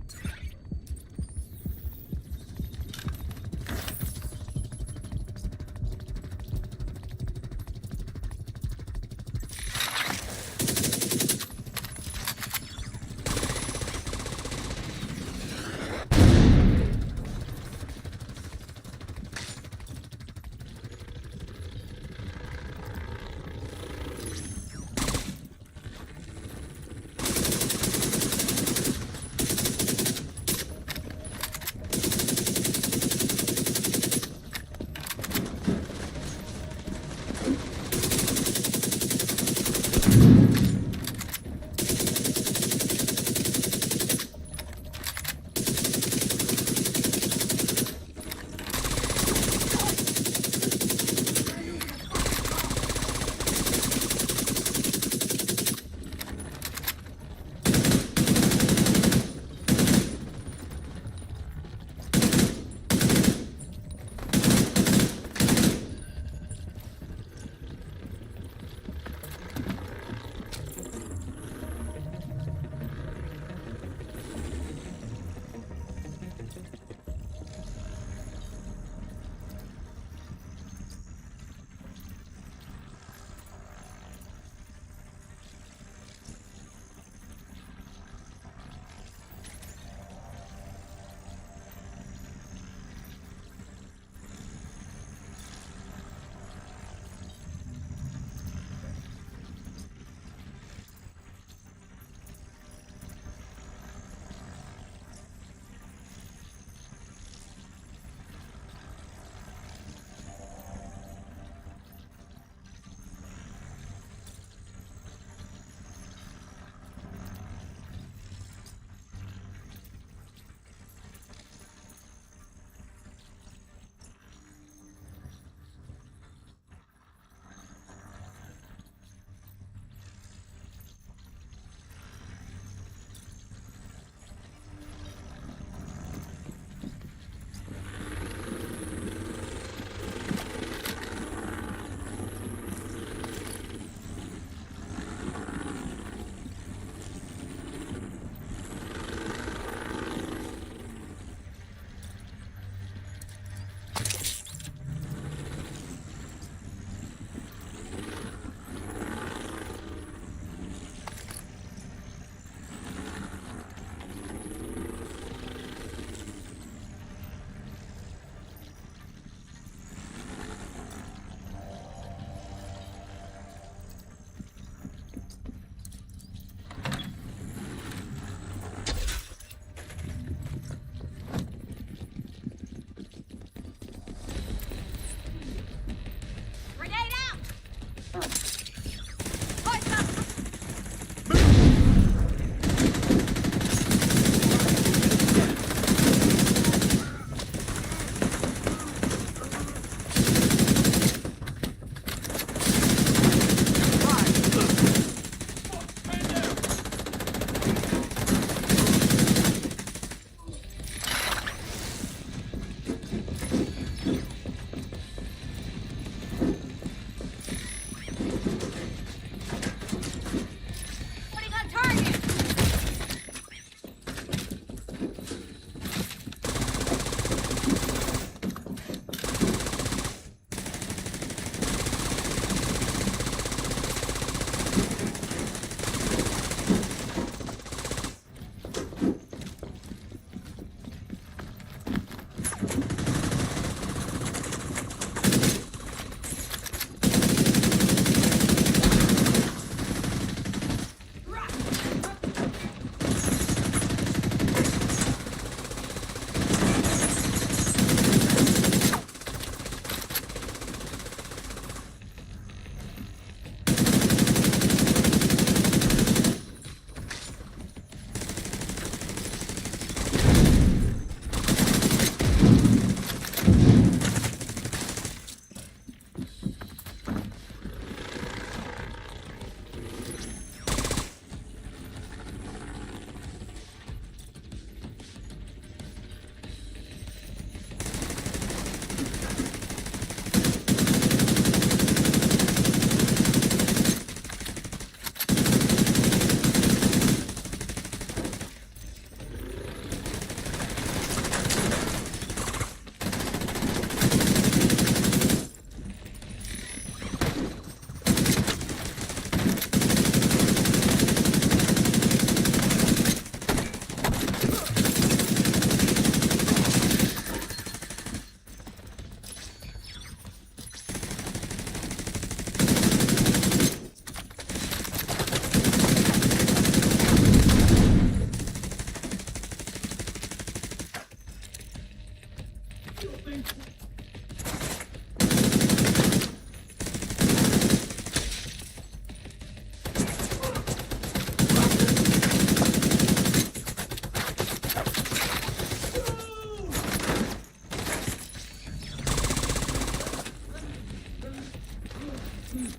Excellent.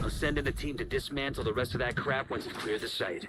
I'll send in a team to dismantle the rest of that crap once it's cleared the site.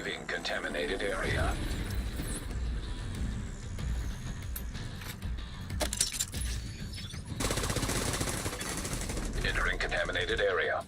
Leaving contaminated area. Entering contaminated area.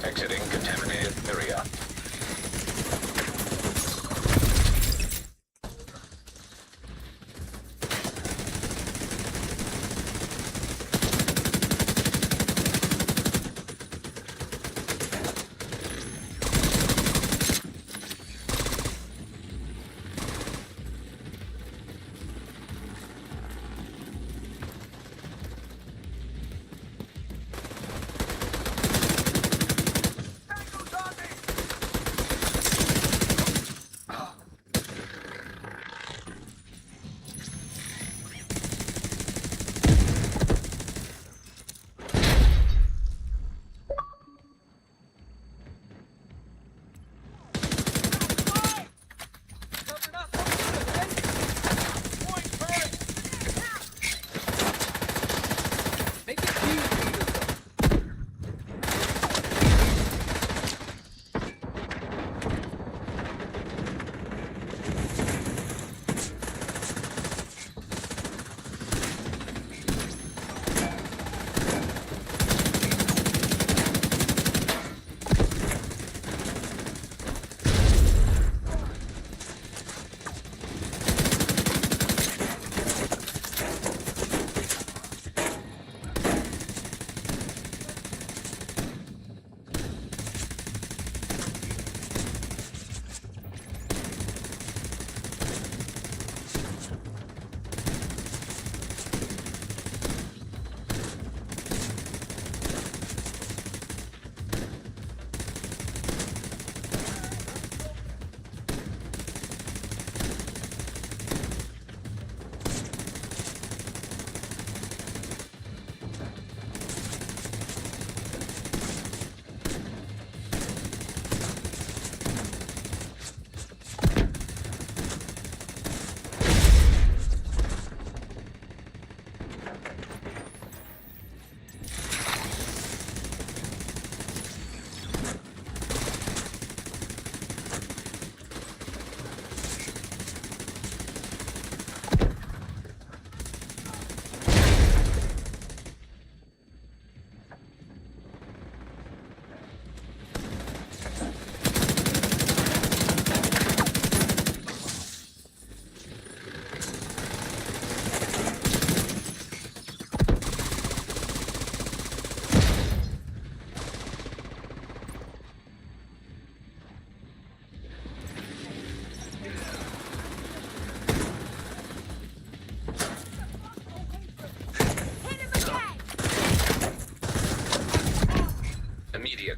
Exiting contaminated area.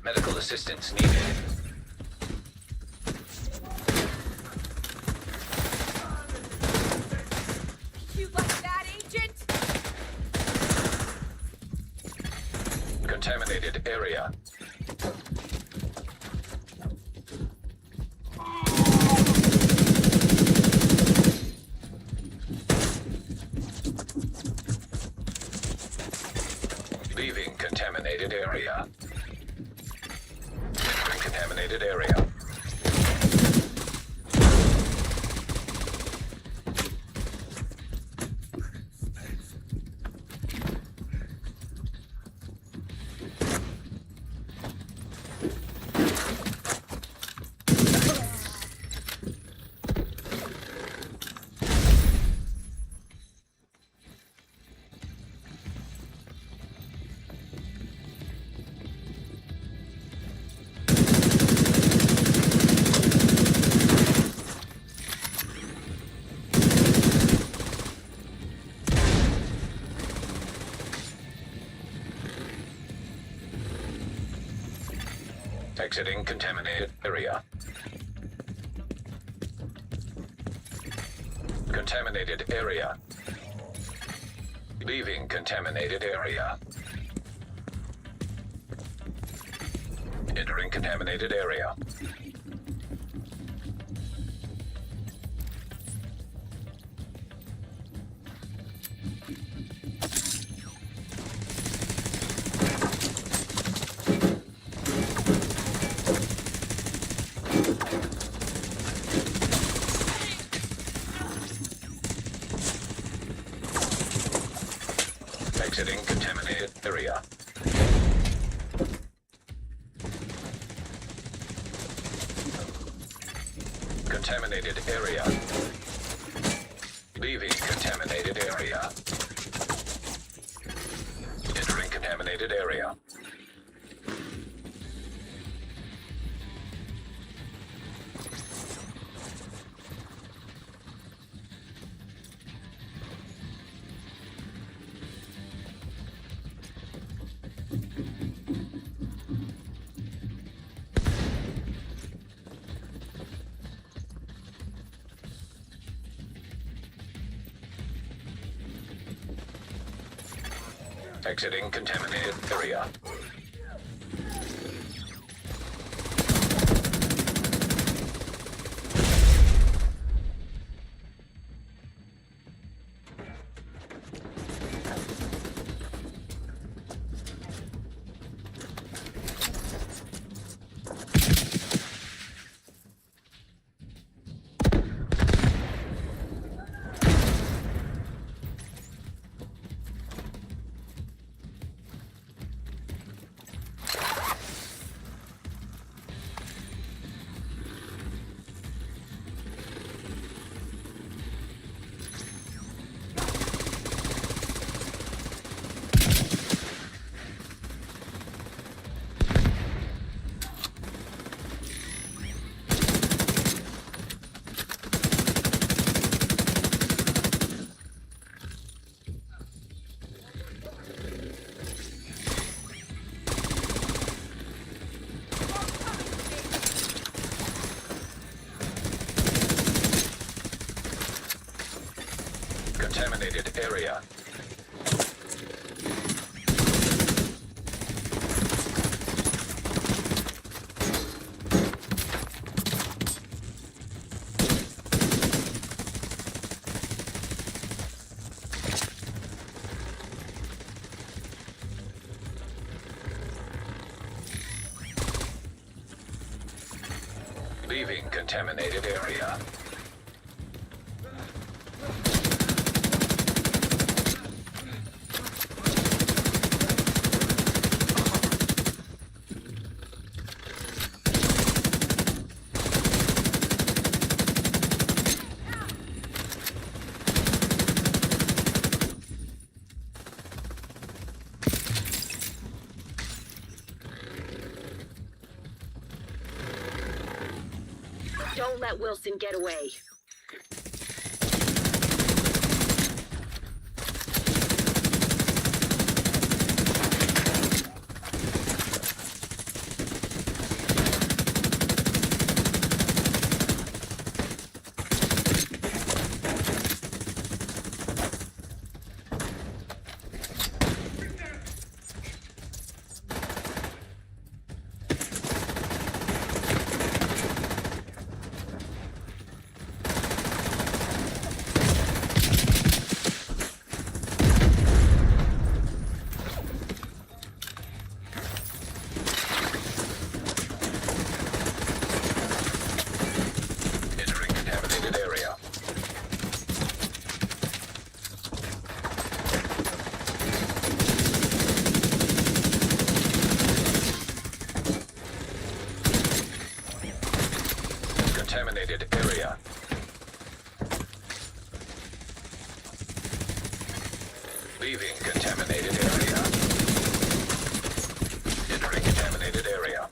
Medical assistance needed. contaminated area. Leaving contaminated area. Entering contaminated area. Exiting contaminated area. Contaminated area. Leaving contaminated area. Entering contaminated area. Exiting contaminated area. Contaminated area. Leaving contaminated area. Entering contaminated area. Exiting contaminated area. Contaminated area. Leaving contaminated area. Don't let Wilson get away. contaminated area. Leaving contaminated area. Entering contaminated area.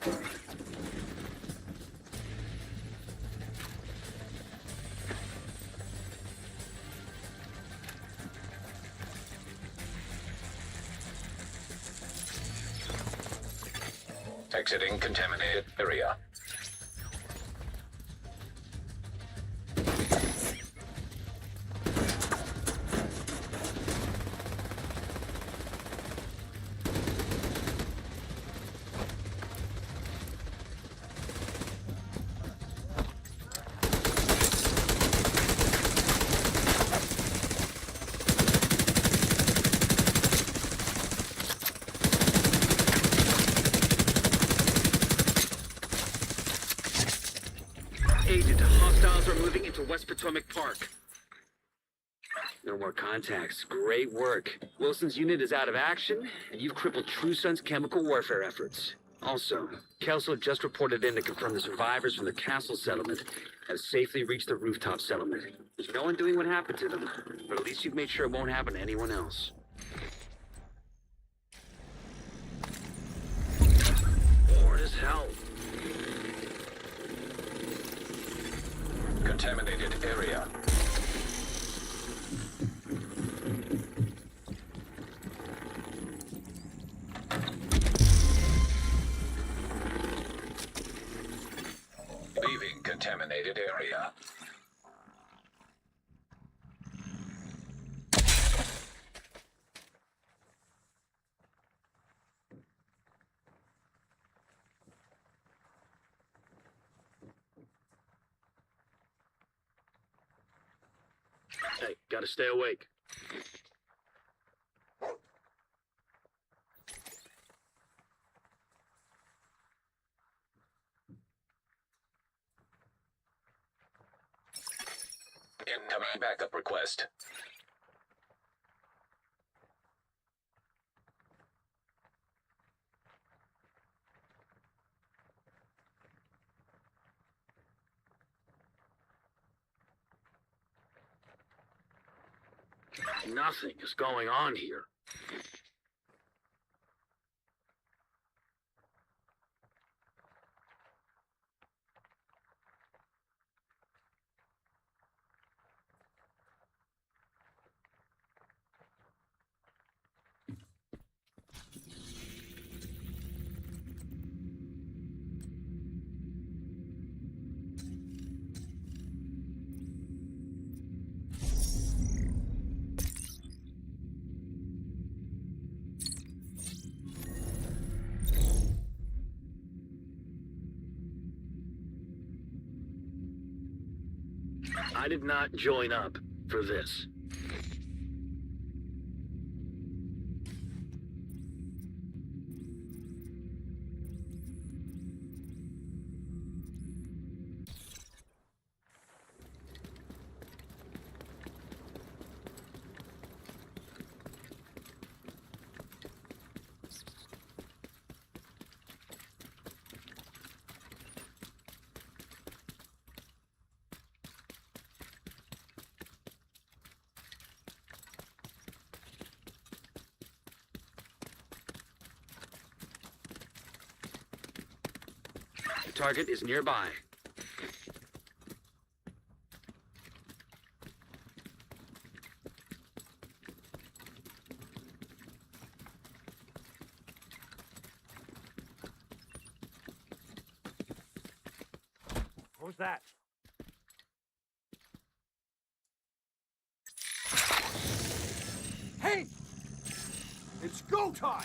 Exiting contaminated area. Agent, hostiles are moving into West Potomac Park. No more contacts. Great work. Wilson's unit is out of action, and you've crippled True Sun's chemical warfare efforts. Also, Kelso just reported in to confirm the survivors from the Castle settlement have safely reached the rooftop settlement. There's no one doing what happened to them, but at least you've made sure it won't happen to anyone else. Bored as hell. Contaminated area. Leaving contaminated area. Hey, gotta stay awake. Incoming backup request. Nothing is going on here. I did not join up for this. Target is nearby. Who's that? Hey! It's go time!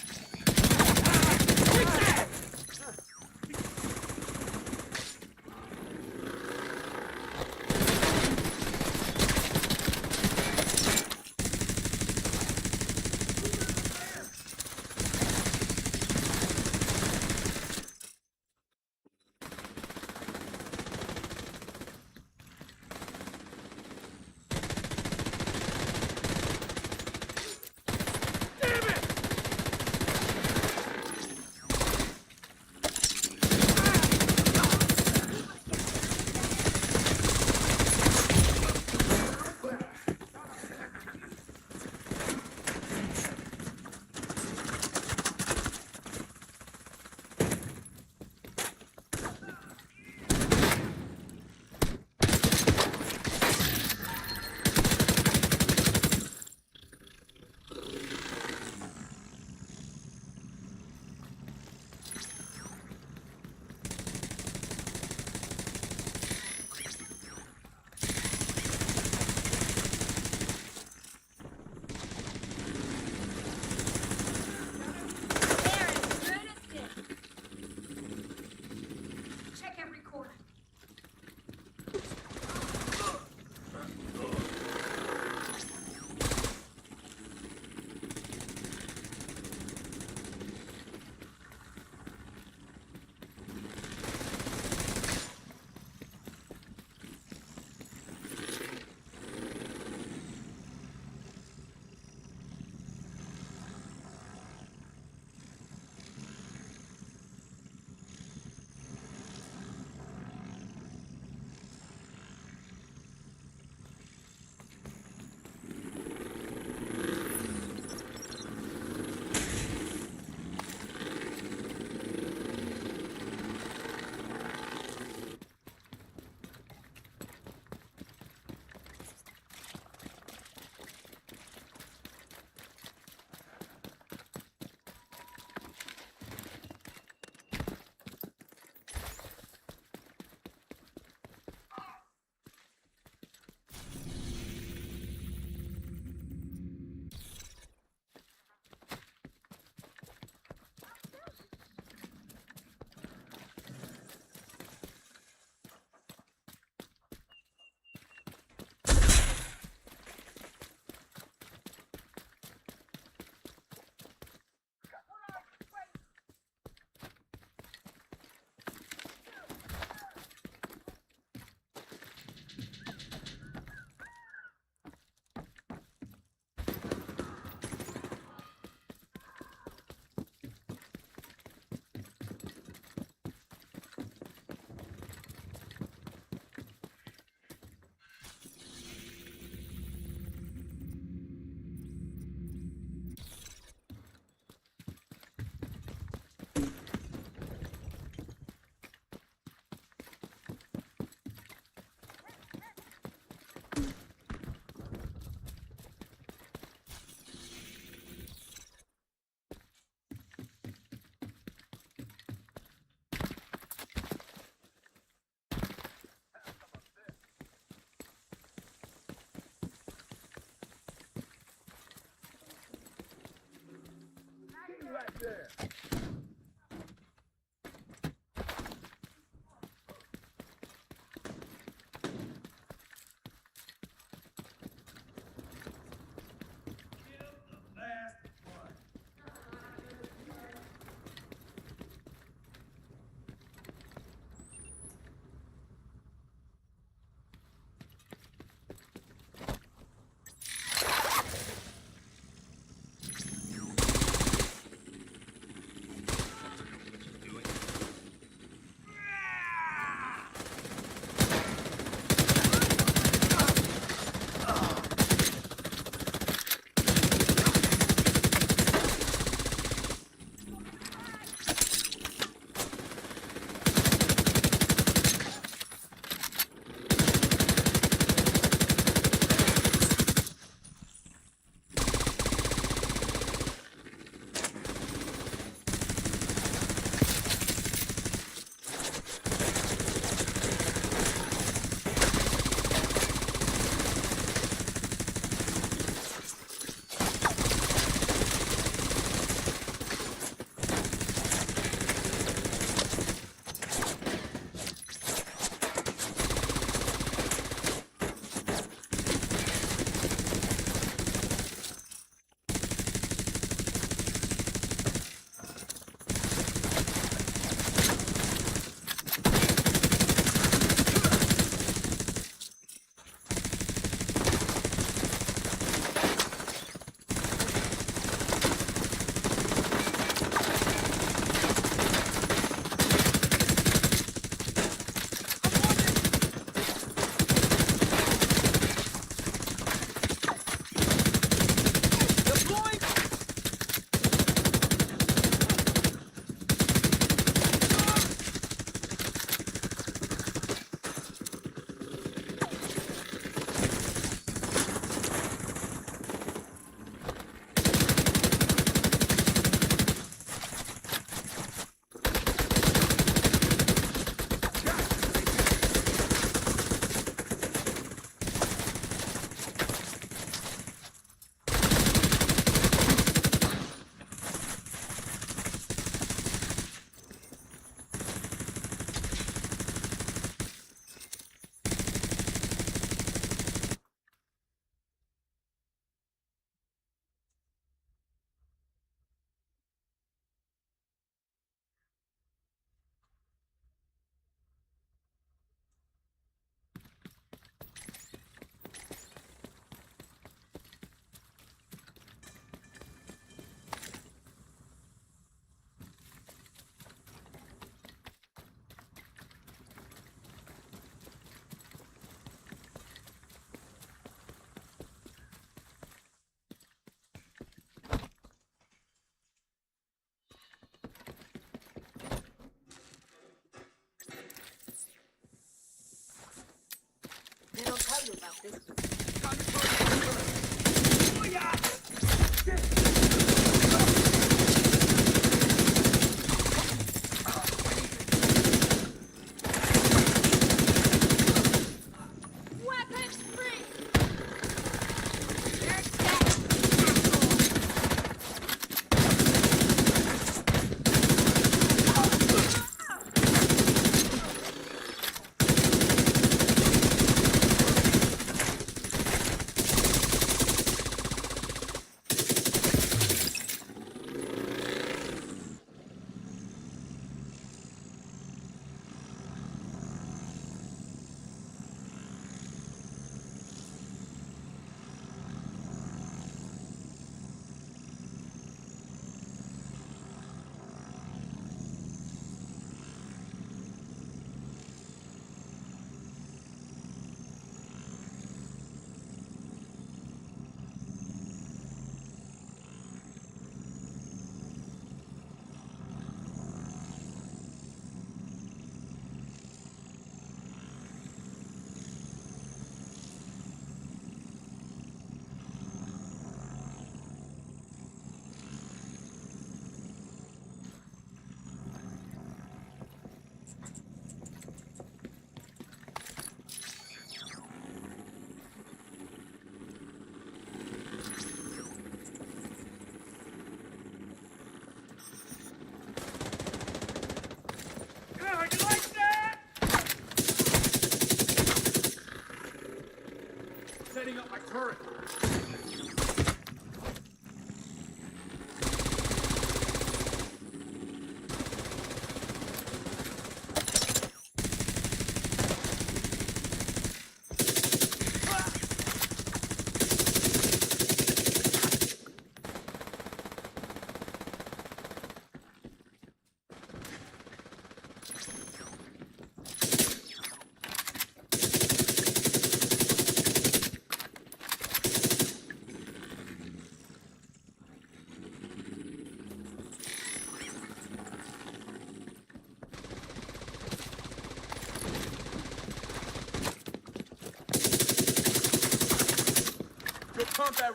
They don't tell you about this. Weapons free! You're dead! Setting up my turret. Combat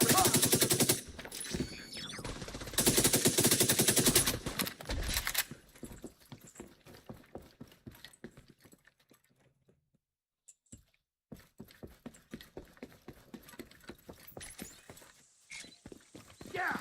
yeah!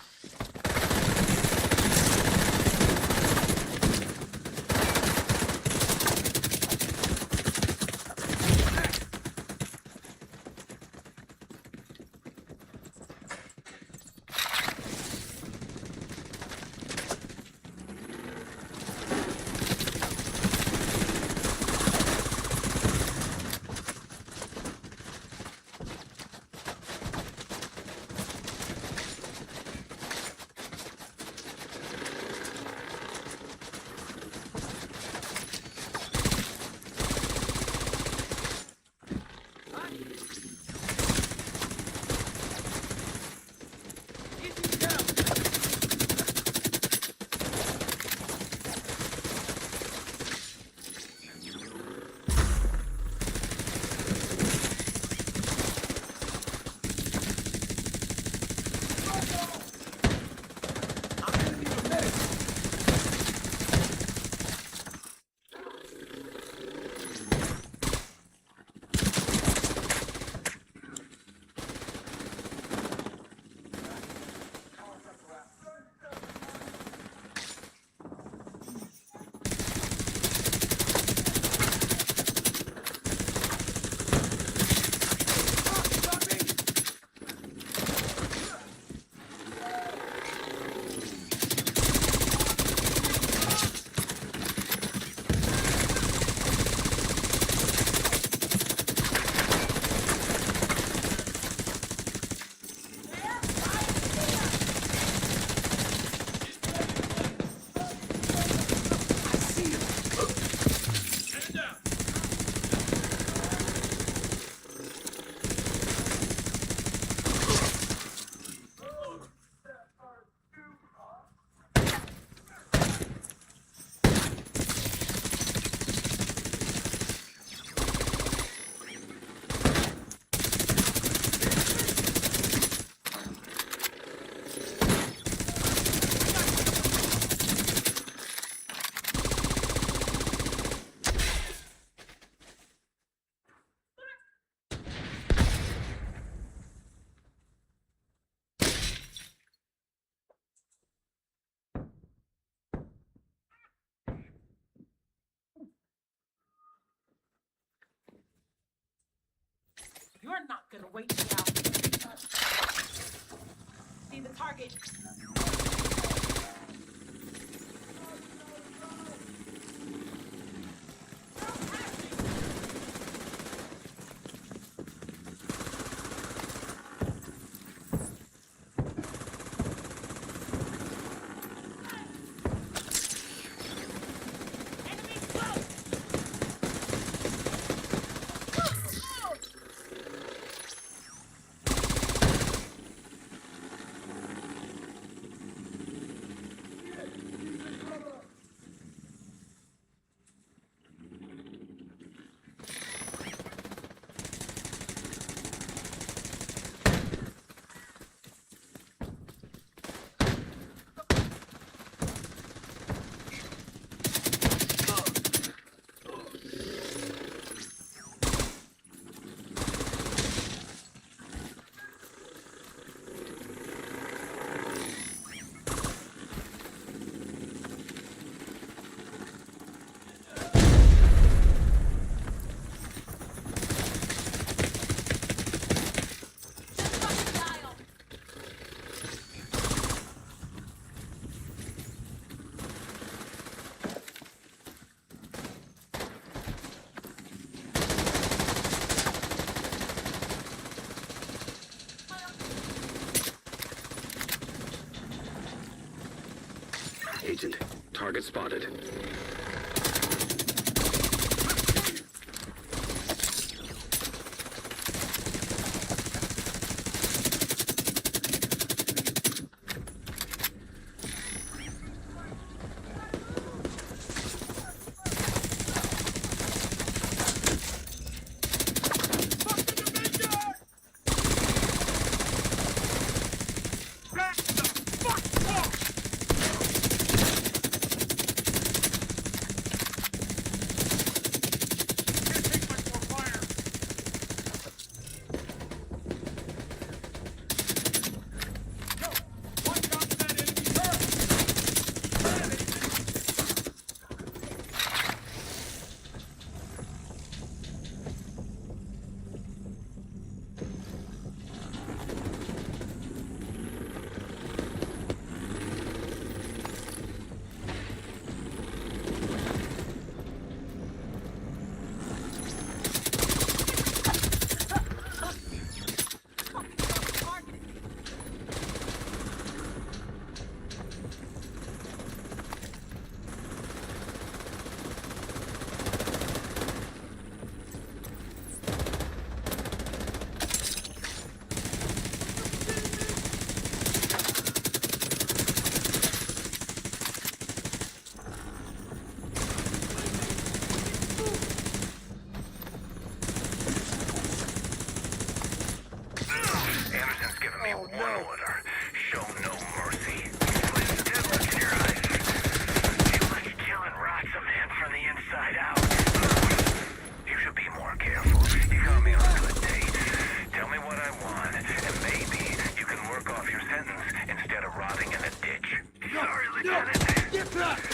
You're not gonna wait me out. See the target. Agent, target spotted.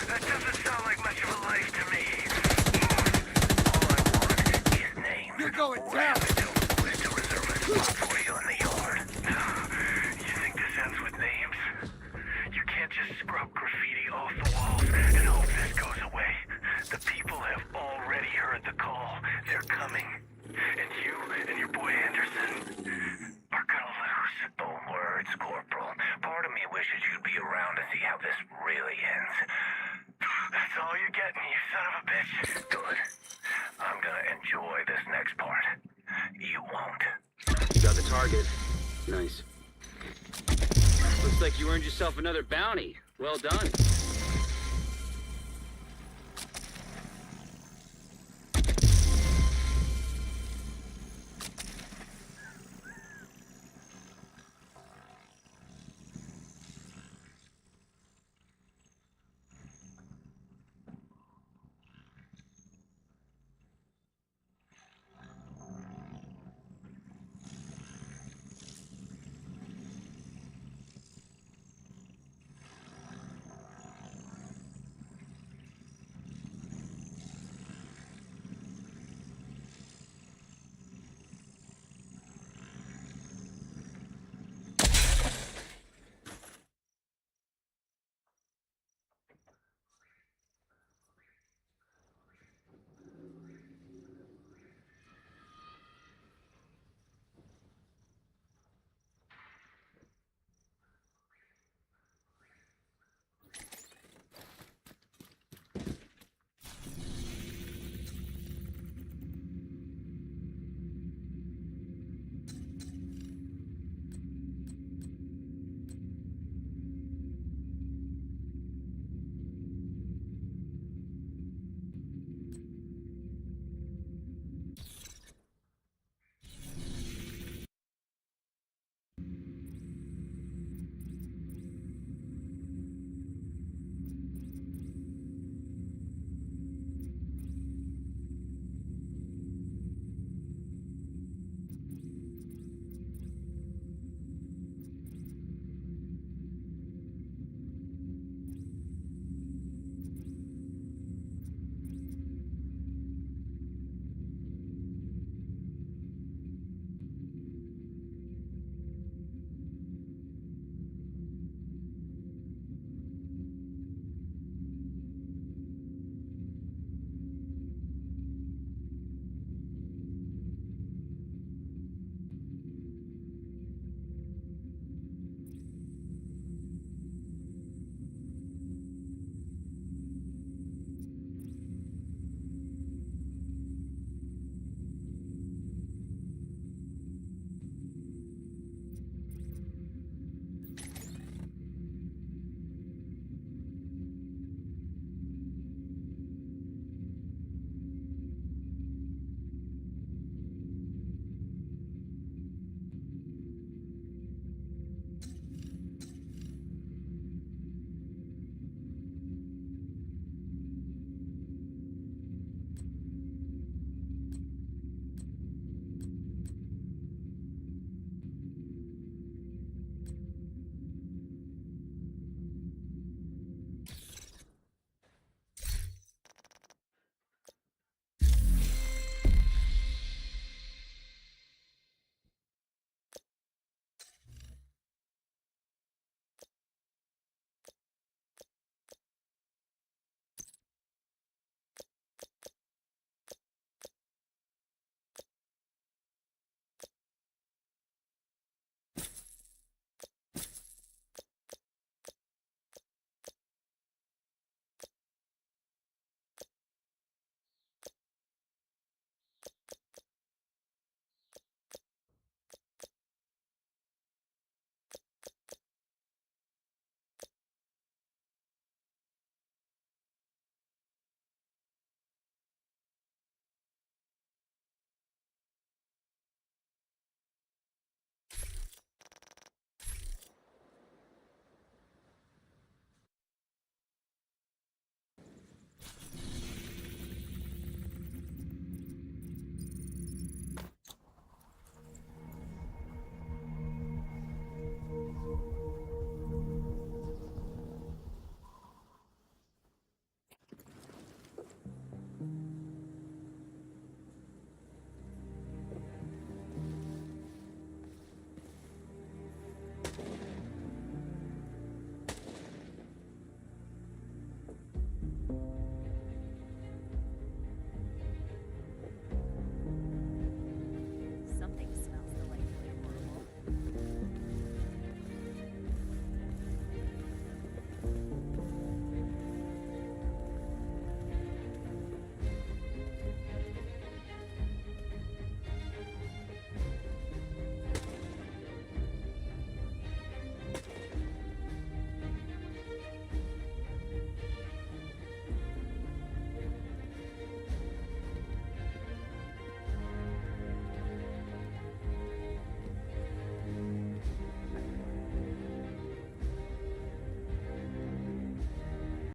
That doesn't sound like much of a life to me. You're going down. For you in the yard. You think this ends with names? You can't just scrub graffiti off the walls and hope this goes away. The people have already heard the call. They're coming. And you and your boy Anderson are gonna lose. Bold words, Corporal. Part of me wishes you'd be around to see how this really ends. That's all you're getting, you son of a bitch. Good. I'm gonna enjoy this next part. You won't. You got the target. Nice. Looks like you earned yourself another bounty. Well done.